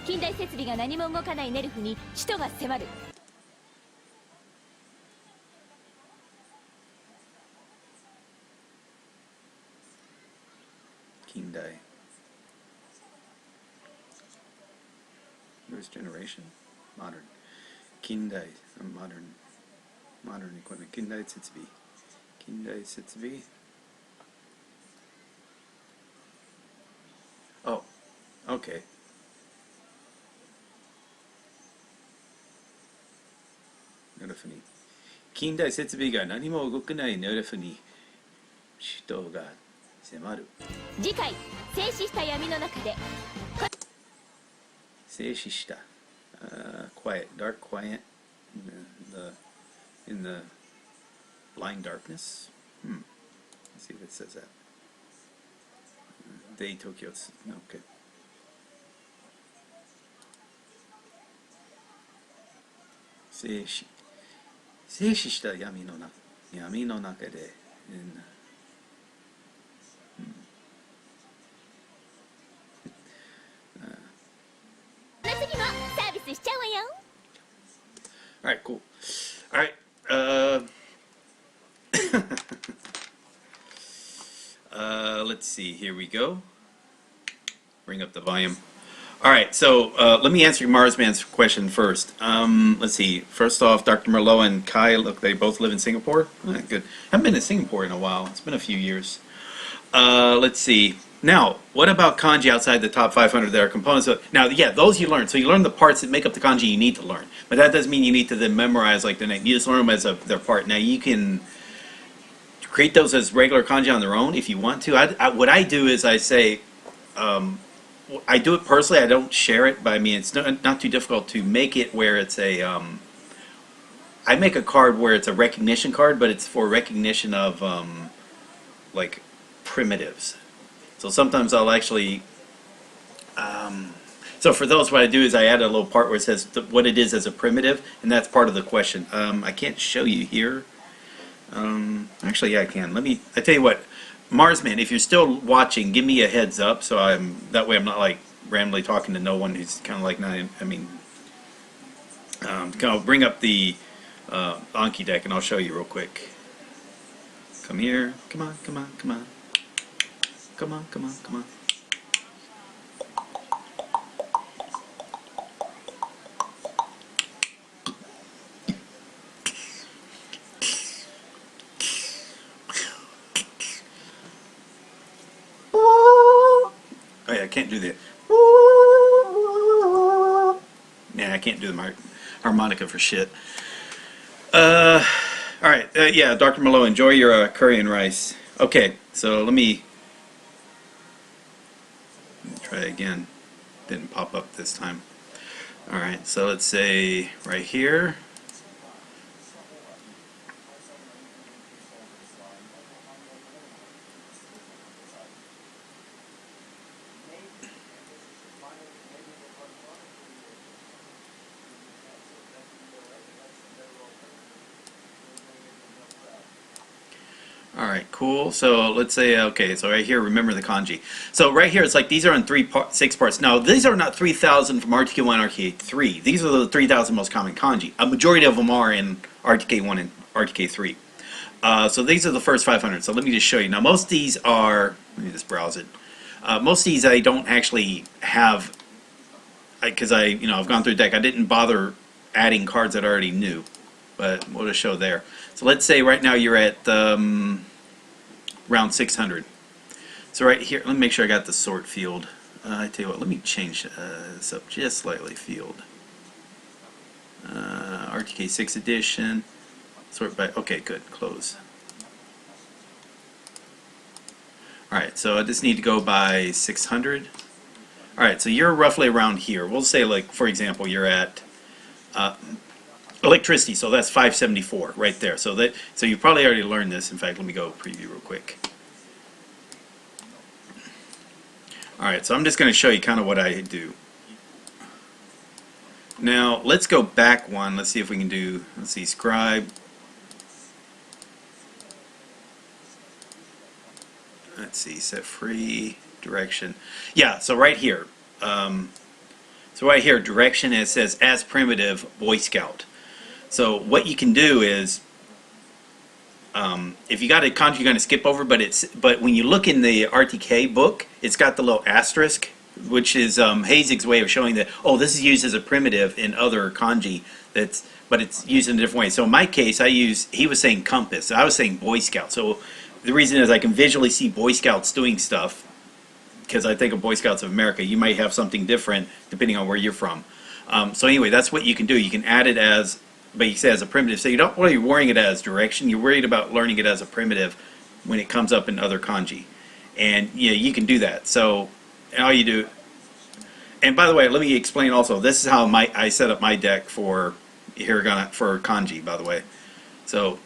近代設備が何も動かないネルフに使徒が迫る。近代。First generation, modern. 近代、modern equipment. 近代設備。Oh, okay. ネルフに。近代設備が何も動かないネルフに使徒が迫る。次回、静止した闇の中で。静止した。Quiet, dark, quiet in the blind darkness. Let's see if it says that. Day Tokyo. Okay. 静止した闇の中で。次もサービスしちゃうわよ。Alright, cool. Alright, let's see, here we go. Bring up the volume. Alright, so let me answer Marsman's question first. Let's see, first off, Dr. Merlot and Kai, look, they both live in Singapore. Good. Haven't been to Singapore in a while. It's been a few years. Let's see. Now, what about kanji outside the top 500 that are components of... Now, yeah, those you learn. So you learn the parts that make up the kanji you need to learn. But that doesn't mean you need to then memorize like the name. You just learn them as their part. Now, you can create those as regular kanji on their own if you want to. What I do is I say... I do it personally. I don't share it, but I mean, it's not too difficult to make it where it's a... I make a card where it's a recognition card, but it's for recognition of, like, primitives. So sometimes I'll actually, so for those, what I do is I add a little part where it says what it is as a primitive, and that's part of the question. I can't show you here. Actually, yeah, I can. I tell you what, Marsman, if you're still watching, give me a heads up, so that way I'm not like randomly talking to no one who's kind of like, not, I mean, I'll bring up the Anki deck, and I'll show you real quick. Come here. Come on, come on, come on. Come on, come on, come on. Oh yeah, I can't do that. Yeah, I can't do the harmonica for shit. Alright, yeah, Dr. Malo, enjoy your curry and rice. Okay, so let me try again. Didn't pop up this time. Alright, so let's say right here. Alright, cool. So let's say, okay, so right here, remember the kanji. So right here, it's like these are in 6 parts. Now, these are not 3,000 from RTK 1 and RTK 3. These are the 3,000 most common kanji. A majority of them are in RTK 1 and RTK 3. So these are the first 500. So let me just show you. Now, most of these are, let me just browse it. Most of these I don't actually have, because I've gone through the deck. I didn't bother adding cards that I already knew, but we'll just show there. So let's say right now you're at round 600. So right here, let me make sure I got the sort field. I tell you what, let me change this up just slightly. Field. RTK 6 edition. Sort by, okay, good, close. Alright, so I just need to go by 600. Alright, so you're roughly around here. We'll say, like, for example, you're at electricity, so that's 574 right there. So you probably already learned this. In fact, let me go preview real quick. Alright, so I'm just going to show you kind of what I do. Now, let's go back one. Let's see if we can do, let's see, scribe. Let's see, set free, direction. Yeah, so right here. So right here, direction, it says as primitive, Boy Scout. So what you can do is, if you got a kanji, you're going to skip over, but when you look in the RTK book, it's got the little asterisk, which is Hazig's way of showing that, oh, this is used as a primitive in other kanji, but it's used in a different way. So in my case, he was saying compass, I was saying Boy Scout. So the reason is I can visually see Boy Scouts doing stuff, because I think of Boy Scouts of America. You might have something different depending on where you're from. So anyway, that's what you can do. You can add it as, but you say as a primitive. So you don't really worrying it as direction. You're worried about learning it as a primitive when it comes up in other kanji. And yeah, you can do that. So all you do, and by the way, let me explain also, this is how I set up my deck for hiragana, for kanji, by the way. So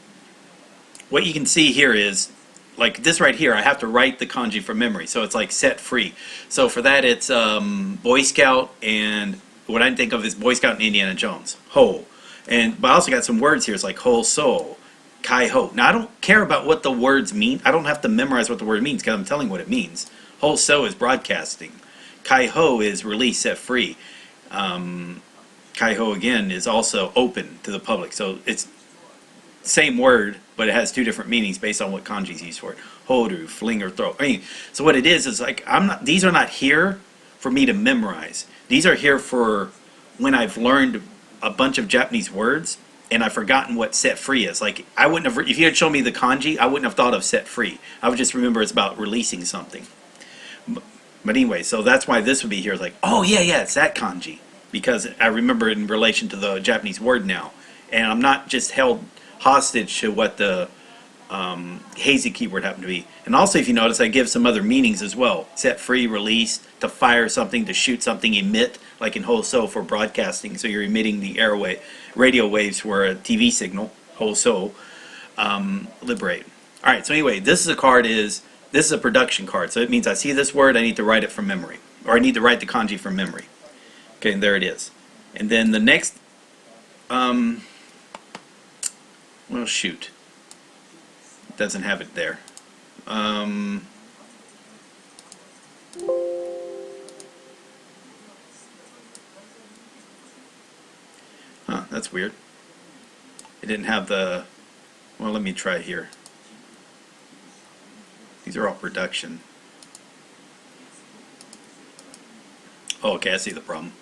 what you can see here is, like this right here, I have to write the kanji from memory, so it's like set free. So for that, it's Boy Scout, and what I think of is Boy Scout and Indiana Jones, ho. But I also got some words here. It's like ho so, kai ho. Now I don't care about what the words mean. I don't have to memorize what the word means because I'm telling what it means. Ho so is broadcasting. Kai ho is release, set free. Kai ho again is also open to the public. So it's same word, but it has two different meanings based on what kanji is used for it. Horu, fling or throw. I mean, so what it is like these are not here for me to memorize. These are here for when I've learned a bunch of Japanese words and I've forgotten what set free is. Like I wouldn't have, if you had shown me the kanji, I wouldn't have thought of set free. I would just remember it's about releasing something. But anyway, so that's why this would be here. It's like, oh yeah, it's that kanji, because I remember it in relation to the Japanese word now, and I'm not just held hostage to what the hazy keyword happened to be. And also, if you notice, I give some other meanings as well. Set free, release, to fire something, to shoot something, emit, like in Hoso for broadcasting. So you're emitting the radio waves for a TV signal, Hoso, liberate. Alright, so anyway, this is a production card. So it means I see this word, I need to write it from memory. Or I need to write the kanji from memory. Okay, and there it is. And then the next, well, shoot. It doesn't have it there. Huh, that's weird. It didn't have the, well, let me try here. These are all production. Oh, okay, I see the problem.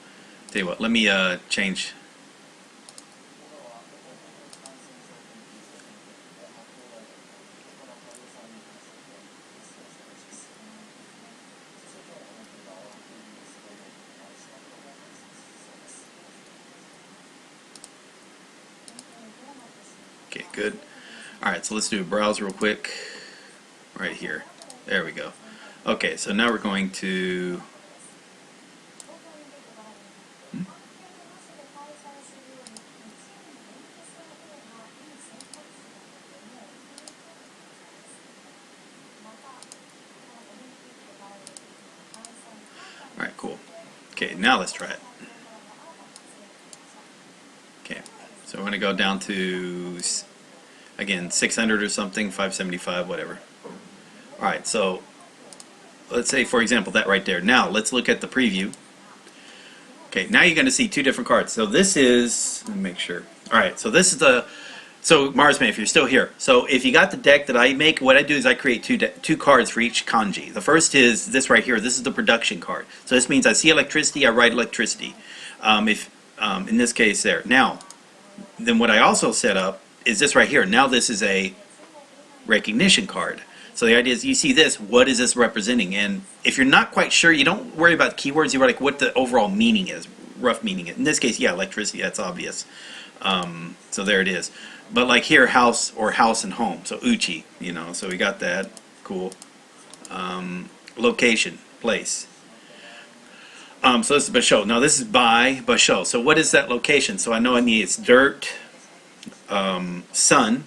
Tell you what, let me change. Okay, good. Alright, so let's do a browse real quick. Right here. There we go. Okay, so now we're going to... Alright, cool. Okay, now let's try it. Okay, so we're going to go down to, again, 600 or something, 575, whatever. Alright, so let's say, for example, that right there. Now, let's look at the preview. Okay, now you're going to see two different cards. So this is, let me make sure. Alright, so this is the, so Marsman, if you're still here. So if you got the deck that I make, what I do is I create two cards for each kanji. The first is this right here. This is the production card. So this means I see electricity, I write electricity. In this case there. Now, then what I also set up is this right here. Now this is a recognition card. So the idea is you see this, what is this representing? And if you're not quite sure, you don't worry about keywords, you worry like what the overall meaning is, rough meaning. In this case, yeah, electricity, that's obvious. So there it is. But like here, house or house and home. So uchi, you know, so we got that. Cool. Location, place. So this is basho. Now this is by basho. So what is that location? So I know I need it's dirt, sun,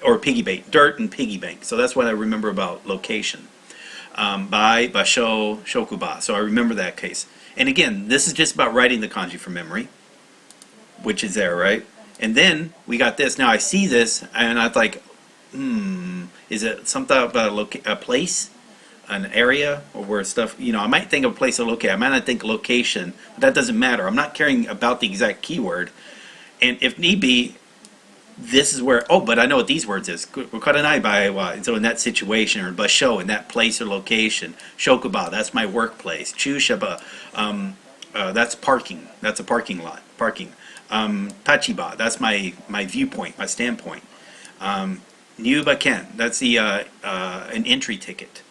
or piggy bank. Dirt and piggy bank. So that's what I remember about location. By basho shokuba. So I remember that case. And again, this is just about writing the kanji from memory, which is there, right? And then we got this. Now I see this, and I was like, is it something about a place, an area, or where stuff? You know, I might think of a place to locate. I might not think location. But that doesn't matter. I'm not caring about the exact keyword. And if need be, this is where. Oh, but I know what these words is. Karanai by so in that situation, or basho, in that place or location. Shokuba, that's my workplace. Chushaba, that's parking. That's a parking lot. Parking. Tachiba, that's my viewpoint, my standpoint. Nyuba Ken, that's the an entry ticket.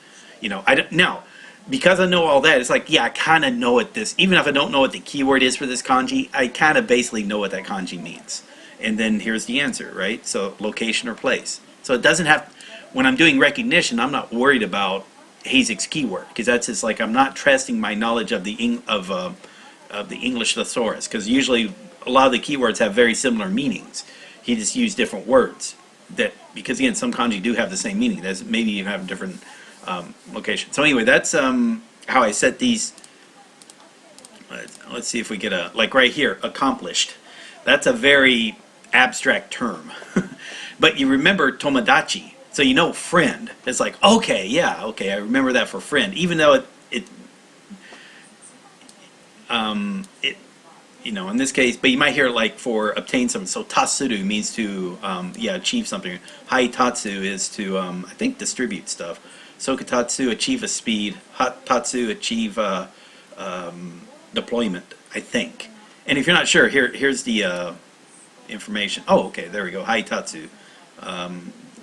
You know, now because I know all that, it's like, yeah, I kind of know what this, even if I don't know what the keyword is for this kanji, I kind of basically know what that kanji means. And then here's the answer, right? So location or place. So it doesn't have, when I'm doing recognition, I'm not worried about Hasek's keyword, because that's just like, I'm not trusting my knowledge of the English thesaurus, because usually a lot of the keywords have very similar meanings. He just used different words. That because again, some kanji do have the same meaning. There's maybe you have different location. So anyway, that's how I set these. Let's see if we get a, like right here, accomplished. That's a very abstract term. But you remember tomodachi, so you know friend. It's like, okay, yeah, okay, I remember that for friend, even though it you know, in this case, but you might hear it like for obtain something. So tatsuru means to, achieve something. Haitatsu is to, I think, distribute stuff. Sokatatsu, achieve a speed. Hatatsu, achieve deployment, I think. And if you're not sure, here's the information. Oh, okay, there we go. Haitatsu.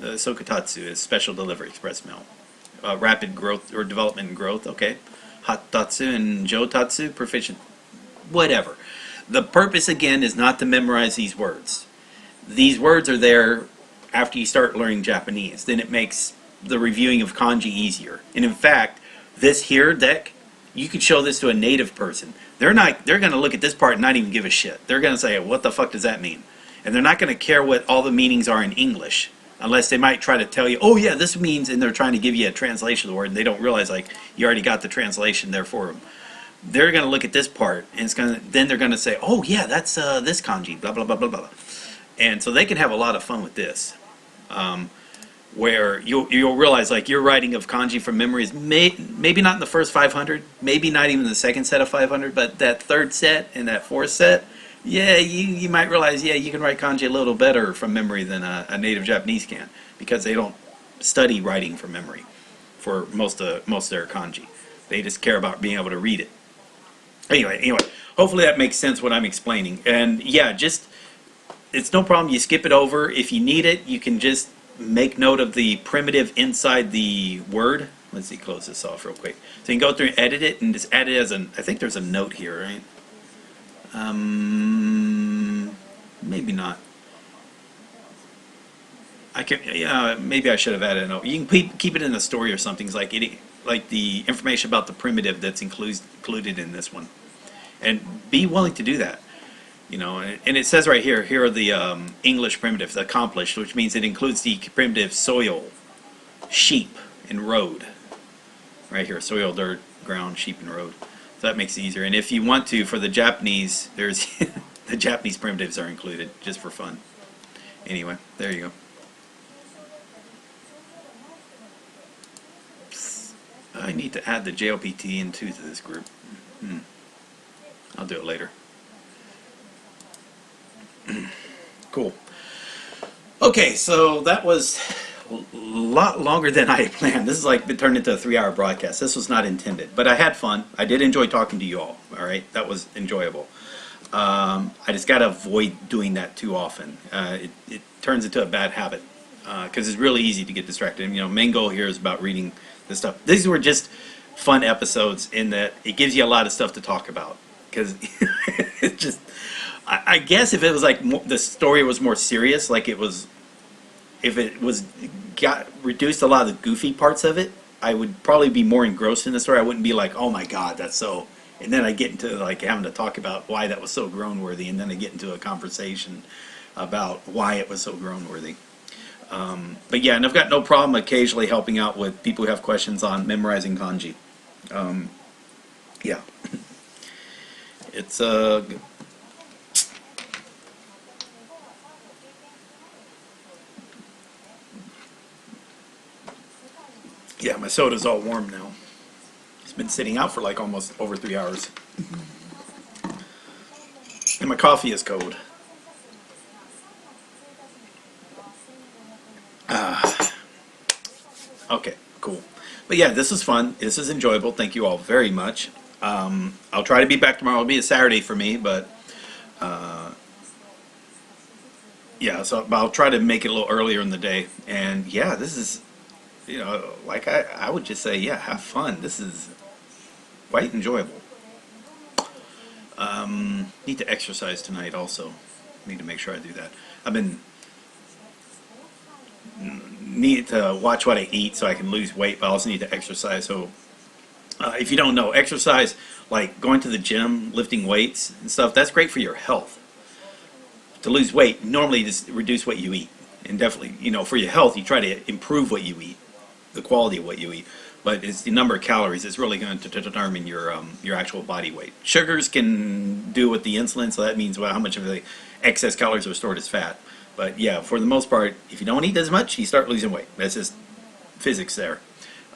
Sokatatsu is special delivery, express mail. Rapid growth or development and growth, okay. Hatatsu and jotatsu, proficient, whatever. The purpose, again, is not to memorize these words. These words are there after you start learning Japanese. Then it makes the reviewing of kanji easier. And in fact, this here deck, you could show this to a native person. They're going to look at this part and not even give a shit. They're going to say, what the fuck does that mean? And they're not going to care what all the meanings are in English, unless they might try to tell you, oh yeah, this means, and they're trying to give you a translation of the word, and they don't realize, like, you already got the translation there for them. They're going to look at this part, and then they're going to say, oh yeah, that's this kanji, blah, blah, blah, blah, blah. And so they can have a lot of fun with this. Where you'll realize, like, your writing of kanji from memory is maybe not in the first 500, maybe not even the second set of 500, but that third set and that fourth set, Yeah, you might realize, yeah, you can write kanji a little better from memory than a native Japanese can, because they don't study writing from memory for most of their kanji. They just care about being able to read it. Anyway, hopefully that makes sense what I'm explaining. And yeah, just, it's no problem. You skip it over. If you need it, you can just make note of the primitive inside the word. Let's see, close this off real quick. So you can go through and edit it, and just add it as an, I think there's a note here, right? Maybe not. I can, yeah, maybe I should have added a note. You can keep it in the story or something. It's like the information about the primitive that's included in this one, and be willing to do that. You know, and it says right here. Here are the English primitives, accomplished, which means it includes the primitive soil, sheep, and road. Right here, soil, dirt, ground, sheep, and road. So that makes it easier. And if you want to, for the Japanese, there's the Japanese primitives are included just for fun. Anyway, there you go. I need to add the JLPT into this group. I'll do it later. Cool. Okay, so that was a lot longer than I had planned. This is like been turned into a 3-hour broadcast. This was not intended, but I had fun. I did enjoy talking to you all. All right, that was enjoyable. I just got to avoid doing that too often. It turns into a bad habit because it's really easy to get distracted. And, you know, main goal here is about reading this stuff. These were just fun episodes in that it gives you a lot of stuff to talk about, because it just, I guess if it was like the story was more serious, like it was, if it was got reduced a lot of the goofy parts of it, I would probably be more engrossed in the story. I wouldn't be like, oh my god, that's so, and then I get into like having to talk about why that was so groan worthy, and then I get into a conversation about why it was so groan worthy. But yeah, and I've got no problem occasionally helping out with people who have questions on memorizing kanji. Yeah. It's yeah, my soda's all warm now. It's been sitting out for like almost over 3 hours. And my coffee is cold. Okay, cool. But yeah, this is fun. This is enjoyable. Thank you all very much. I'll try to be back tomorrow. It'll be a Saturday for me, but yeah, so I'll try to make it a little earlier in the day. And yeah, this is, you know, like I would just say, yeah, have fun. This is quite enjoyable. Need to exercise tonight also. Need to make sure I do that. I've been need to watch what I eat so I can lose weight, but I also need to exercise. So if you don't know, exercise, like going to the gym, lifting weights and stuff, that's great for your health. To lose weight, normally just reduce what you eat. And definitely, you know, for your health, you try to improve what you eat, the quality of what you eat. But it's the number of calories that's really going to determine your actual body weight. Sugars can do with the insulin, so that means how much of the excess calories are stored as fat. But yeah, for the most part, if you don't eat as much, you start losing weight. That's just physics there.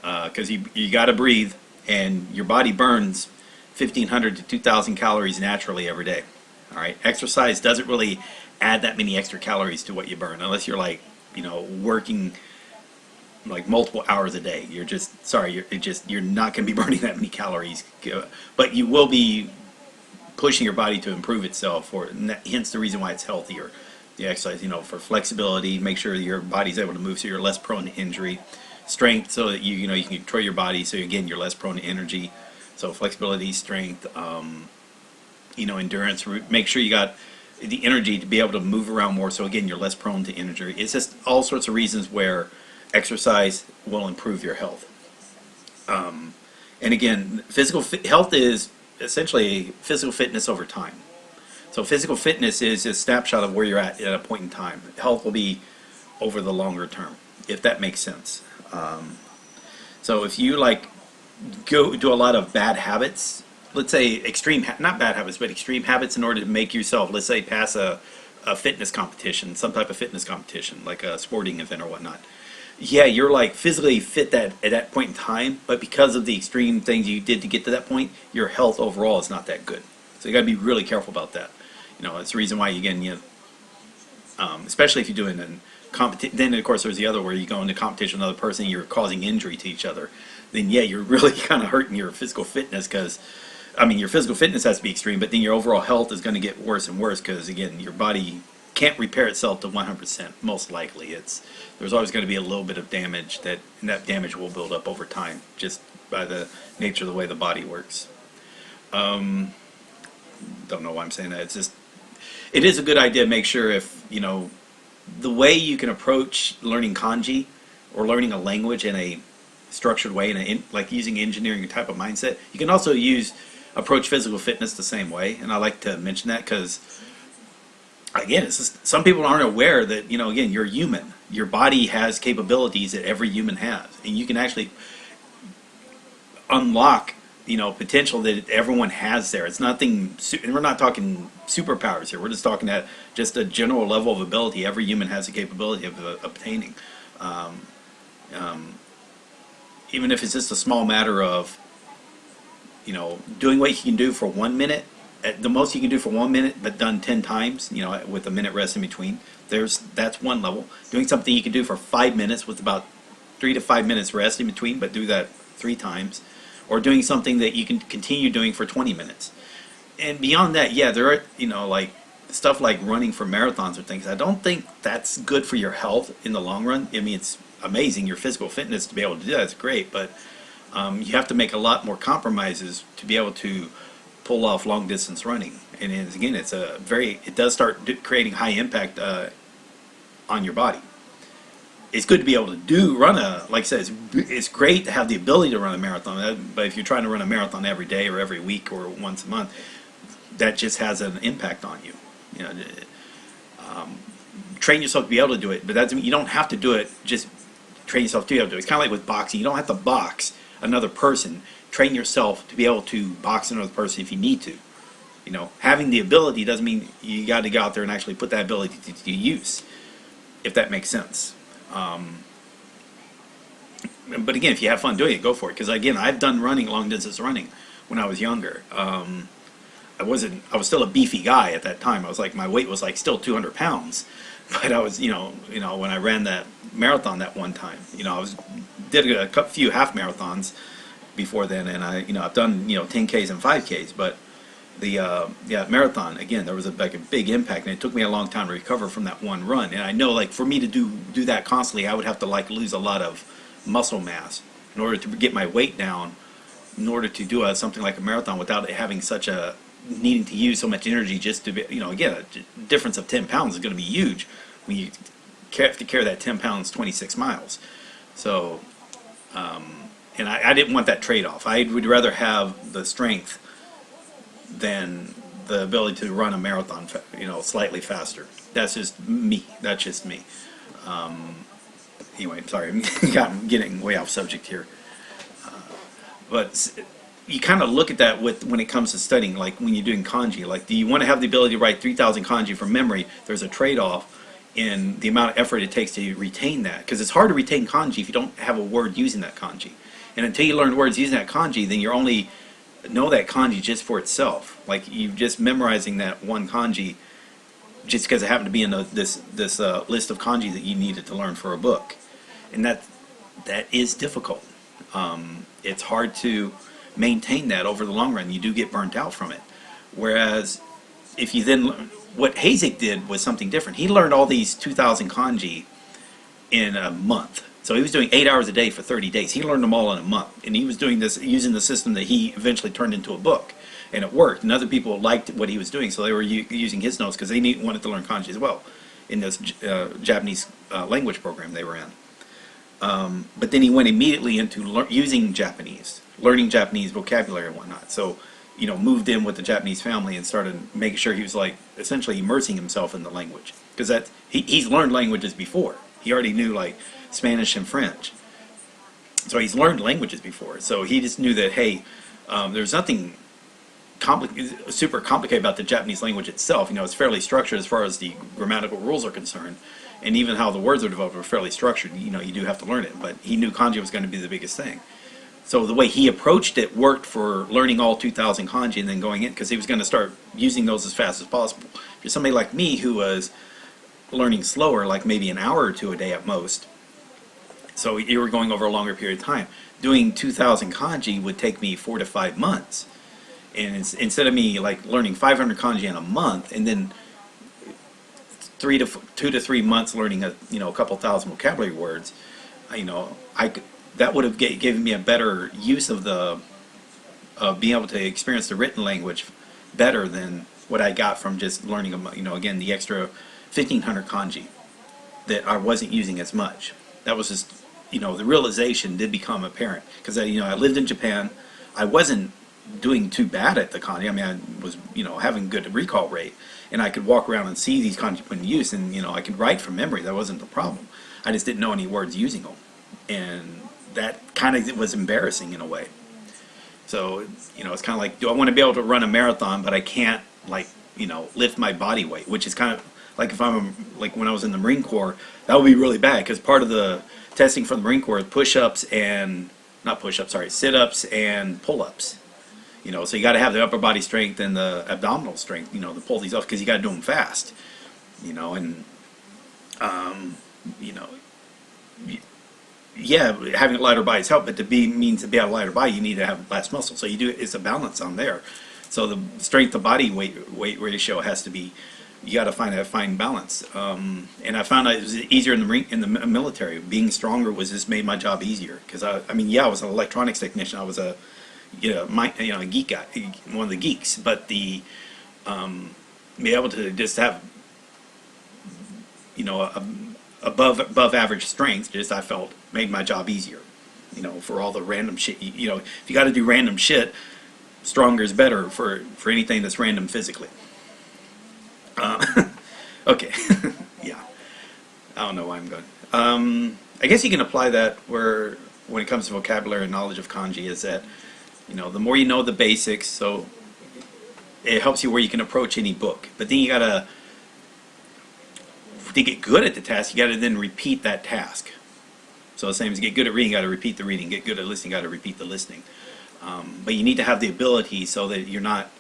Because you got to breathe, and your body burns 1,500 to 2,000 calories naturally every day. All right, exercise doesn't really add that many extra calories to what you burn, unless you're like, you know, working like multiple hours a day. You're just, sorry, you're not going to be burning that many calories, but you will be pushing your body to improve itself, hence the reason why it's healthier. The exercise, you know, for flexibility, make sure your body's able to move so you're less prone to injury. Strength, so that you can control your body, so again you're less prone to energy. So flexibility, strength, you know, endurance. Make sure you got the energy to be able to move around more, so again you're less prone to injury. It's just all sorts of reasons where exercise will improve your health. And again, physical health is essentially physical fitness over time. So physical fitness is a snapshot of where you're at a point in time. Health will be over the longer term, if that makes sense. So if you like go do a lot of bad habits, let's say not bad habits, but extreme habits in order to make yourself, let's say, pass a fitness competition, some type of fitness competition, like a sporting event or whatnot. Yeah, you're like physically fit at that point in time, but because of the extreme things you did to get to that point, your health overall is not that good. So you got to be really careful about that. You know, it's the reason why especially if you're doing a competition. Then of course there's the other where you go into competition with another person, you're causing injury to each other. Then yeah, you're really kind of hurting your physical fitness, because your physical fitness has to be extreme, but then your overall health is going to get worse and worse, because again, your body can't repair itself to 100%. Most likely, there's always going to be a little bit of damage, and that damage will build up over time, just by the nature of the way the body works. Don't know why I'm saying that. It's just, it is a good idea to make sure if the way you can approach learning kanji or learning a language in a structured way, like using engineering type of mindset, you can also approach physical fitness the same way. And I like to mention that because, again, it's just, some people aren't aware that, again, you're human. Your body has capabilities that every human has, and you can actually unlock potential that everyone has there. It's nothing, and we're not talking superpowers here. We're just talking at just a general level of ability. Every human has the capability of obtaining. Even if it's just a small matter of, doing what you can do for 1 minute, at the most you can do for 1 minute, but done 10 times, with a minute rest in between. That's one level. Doing something you can do for 5 minutes with about 3 to 5 minutes rest in between, but do that 3 times. Or doing something that you can continue doing for 20 minutes. And beyond that, yeah, there are, like stuff like running for marathons or things. I don't think that's good for your health in the long run. It's amazing, your physical fitness to be able to do that. It's great, but you have to make a lot more compromises to be able to pull off long distance running. And again, it does start creating high impact on your body. It's good to be able to like I said, it's great to have the ability to run a marathon, but if you're trying to run a marathon every day or every week or once a month, that just has an impact on you. Train yourself to be able to do it, but you don't have to do it, just train yourself to be able to do it. It's kind of like with boxing. You don't have to box another person. Train yourself to be able to box another person if you need to. Having the ability doesn't mean you got to go out there and actually put that ability to use, if that makes sense. But again, if you have fun doing it, go for it. Because again, I've done long distance running when I was younger. I was still a beefy guy at that time. My weight was like still 200 pounds. But I was, when I ran that marathon that one time, did a few half marathons before then, and I've done 10Ks and 5Ks, but the marathon, again, there was a big impact, and it took me a long time to recover from that one run. And I know, for me to do that constantly, I would have to lose a lot of muscle mass in order to get my weight down, in order to do something like a marathon without it having needing to use so much energy just to be, again, a difference of 10 pounds is going to be huge when you have to carry that 10 pounds 26 miles. So, and I didn't want that trade-off. I would rather have the strength than the ability to run a marathon, slightly faster. That's just me. Anyway, sorry, I'm getting way off subject here. But you kind of look at that when it comes to studying, like when you're doing kanji. Do you want to have the ability to write 3,000 kanji from memory? There's a trade-off in the amount of effort it takes to retain that, because it's hard to retain kanji if you don't have a word using that kanji. And until you learn words using that kanji, then you only know that kanji just for itself. You just memorizing that one kanji just because it happened to be in this list of kanji that you needed to learn for a book. And that is difficult. It's hard to maintain that over the long run. You do get burnt out from it. Whereas if you then, what Hayek did was something different. He learned all these 2,000 kanji in a month. So he was doing 8 hours a day for 30 days. He learned them all in a month. And he was doing this using the system that he eventually turned into a book. And it worked. And other people liked what he was doing, so they were using his notes because they wanted to learn kanji as well in this Japanese language program they were in. But then he went immediately into using Japanese, learning Japanese vocabulary and whatnot. So, moved in with the Japanese family and started making sure he was essentially immersing himself in the language. Because he's learned languages before. He already knew Spanish and French. So he's learned languages before. So he just knew that, hey, there's nothing super complicated about the Japanese language itself. It's fairly structured as far as the grammatical rules are concerned. And even how the words are developed are fairly structured. You do have to learn it. But he knew kanji was going to be the biggest thing. So the way he approached it worked for learning all 2,000 kanji and then going in, because he was going to start using those as fast as possible. If you're somebody like me who was learning slower, like maybe an hour or two a day at most, so you were going over a longer period of time, doing 2,000 kanji would take me 4 to 5 months. And instead of me like learning 500 kanji in a month and then 2 to 3 months learning a couple thousand vocabulary words, that would have given me a better use of being able to experience the written language better than what I got from just learning, again, the extra 1,500 kanji that I wasn't using as much. That was just, the realization did become apparent, because I lived in Japan. I wasn't doing too bad at the kanji. I mean, I was, having good recall rate, and I could walk around and see these kanji put in use, and, I could write from memory. That wasn't the problem. I just didn't know any words using them. And that kind of was embarrassing in a way. So, it's kind of like, do I want to be able to run a marathon, but I can't, like, lift my body weight, which is kind of like if I'm, like when I was in the Marine Corps, that would be really bad, because part of the testing for the Marine Corps is push-ups and, not push-ups, sorry, sit-ups and pull-ups. So you got to have the upper body strength and the abdominal strength, to pull these off, because you got to do them fast. Yeah, having a lighter body is help, but means to be a lighter body, you need to have less muscle. So it's a balance on there. So the strength to body weight ratio has to be, you got to find a fine balance. And I found out it was easier in the military. Being stronger just made my job easier, because I was an electronics technician. I was a geek guy, one of the geeks, but be able to just have above average strength, I felt made my job easier. For all the random shit. If you got to do random shit, stronger is better for anything that's random physically. Okay. Yeah. I don't know why I'm going. I guess you can apply that when it comes to vocabulary and knowledge of kanji, is that the more you know the basics, so it helps you where you can approach any book. But then you gotta, to get good at the task, you gotta then repeat that task. So the same as get good at reading, you gotta repeat the reading. Get good at listening, you gotta repeat the listening. But you need to have the ability so that you're not,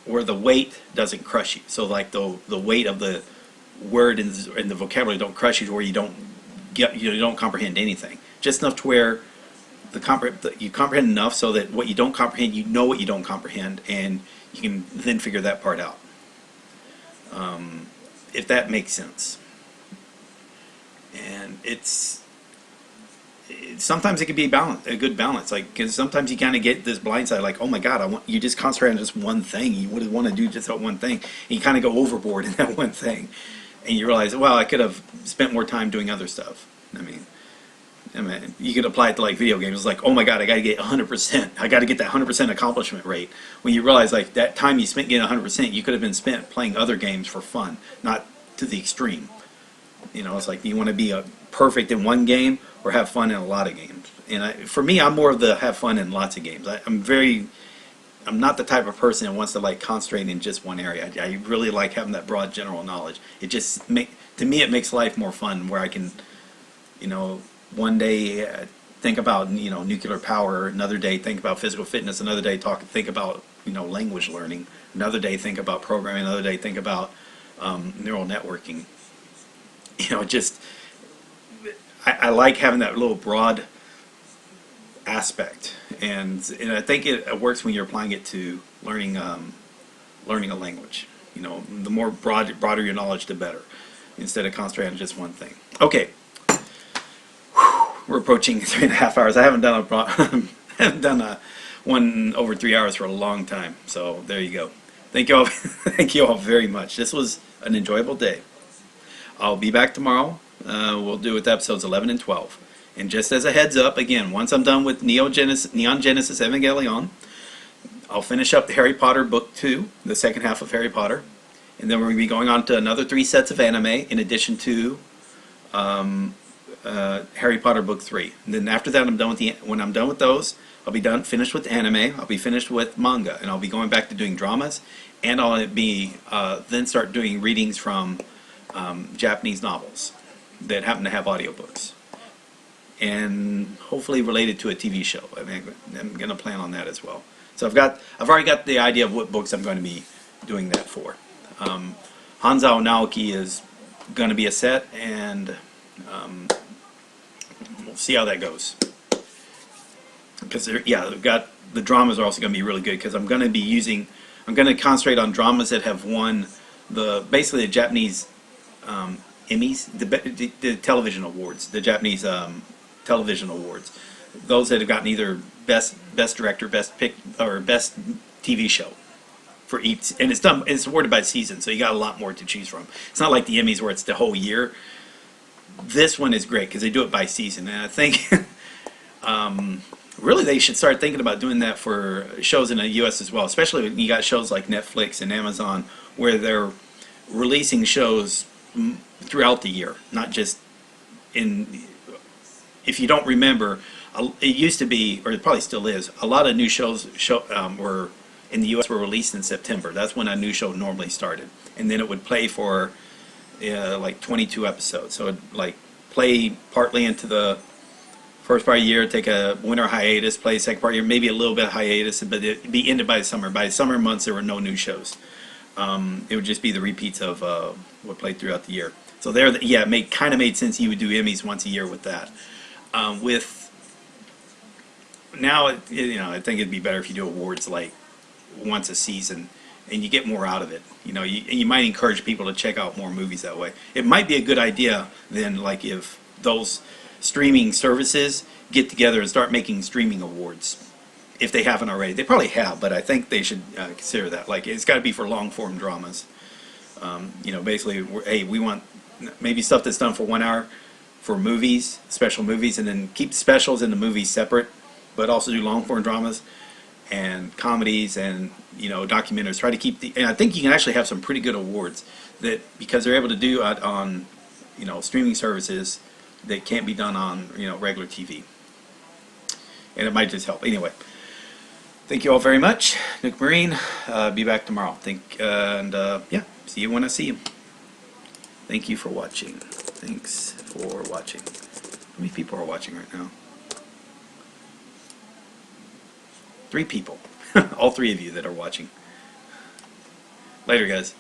where the weight doesn't crush you. So like the weight of the word and the vocabulary don't crush you to where you don't comprehend anything. Just enough to where you comprehend enough so that what you don't comprehend, you know what you don't comprehend, and you can then figure that part out. If that makes sense. And sometimes it can be a good balance, like, because sometimes you kind of get this blind side, like, oh my God, you just concentrate on just one thing. You would want to do just that one thing, and you kind of go overboard in that one thing, and you realize, well, I could have spent more time doing other stuff. I mean, you could apply it to like video games. It's like, oh my God, I got to get 100%. I got to get that 100% accomplishment rate. When you realize like that time you spent getting 100%, you could have been spent playing other games for fun, not to the extreme. It's like, you want to be perfect in one game or have fun in a lot of games. And for me, I'm more of the have fun in lots of games. I'm not the type of person that wants to like concentrate in just one area. I really like having that broad general knowledge. It just to me it makes life more fun, where I can, one day think about nuclear power, another day think about physical fitness, another day think about language learning, another day think about programming, another day think about neural networking. I like having that little broad aspect, and I think it works when you're applying it to learning a language. The more broader your knowledge, the better, instead of concentrating on just one thing. Okay. We're approaching 3.5 hours. I haven't done one over 3 hours for a long time. So there you go. Thank you all. Thank you all very much. This was an enjoyable day. I'll be back tomorrow. We'll do with episodes 11 and 12. And just as a heads up, again, once I'm done with Neon Genesis Evangelion, I'll finish up Harry Potter Book 2, the second half of Harry Potter, and then we're going to be going on to another 3 sets of anime in addition to Harry Potter Book 3. And then after that, when I'm done with those, I'll be finished with anime, I'll be finished with manga, and I'll be going back to doing dramas, and I'll be then start doing readings from Japanese novels that happen to have audiobooks. and hopefully related to a TV show. I mean, I'm going to plan on that as well. So I've already got the idea of what books I'm going to be doing that for. Hanzao Naoki is going to be a set, and we'll see how that goes. Because they've got the dramas are also going to be really good, because I'm going to concentrate on dramas that have won basically the Japanese Emmys, the television awards, the Japanese television awards. Those that have gotten either best director, best pick, or best TV show for each, and it's awarded by season, so you got a lot more to choose from. It's not like the Emmys where it's the whole year. This one is great because they do it by season, and I think really they should start thinking about doing that for shows in the U.S. as well, especially when you got shows like Netflix and Amazon where they're releasing shows throughout the year, not just in. If you don't remember, it used to be, or it probably still is, a lot of new shows were in the U.S. were released in September. That's when a new show normally started, and then it would play for like 22 episodes. So it'd like play partly into the first part of the year, take a winter hiatus, play the second part of the year, maybe a little bit of hiatus, but it'd be ended by the summer. By the summer months, there were no new shows. It would just be the repeats of what played throughout the year. So it kind of made sense you would do Emmys once a year with that. With now, I think it'd be better if you do awards like once a season, and you get more out of it. You might encourage people to check out more movies that way. It might be a good idea then, like if those streaming services get together and start making streaming awards, if they haven't already. They probably have, but I think they should consider that. Like it's got to be for long form dramas. Basically, hey, we want maybe stuff that's done for 1 hour for movies, special movies, and then keep the specials and the movies separate, but also do long form dramas and comedies and documentaries. Try to keep and I think you can actually have some pretty good awards that, because they're able to do it on streaming services that can't be done on regular TV, and it might just help. Anyway, thank you all very much. Nick Marine, be back tomorrow. See you when I see you. Thank you for watching. Thanks for watching. How many people are watching right now? 3 people. All 3 of you that are watching. Later, guys.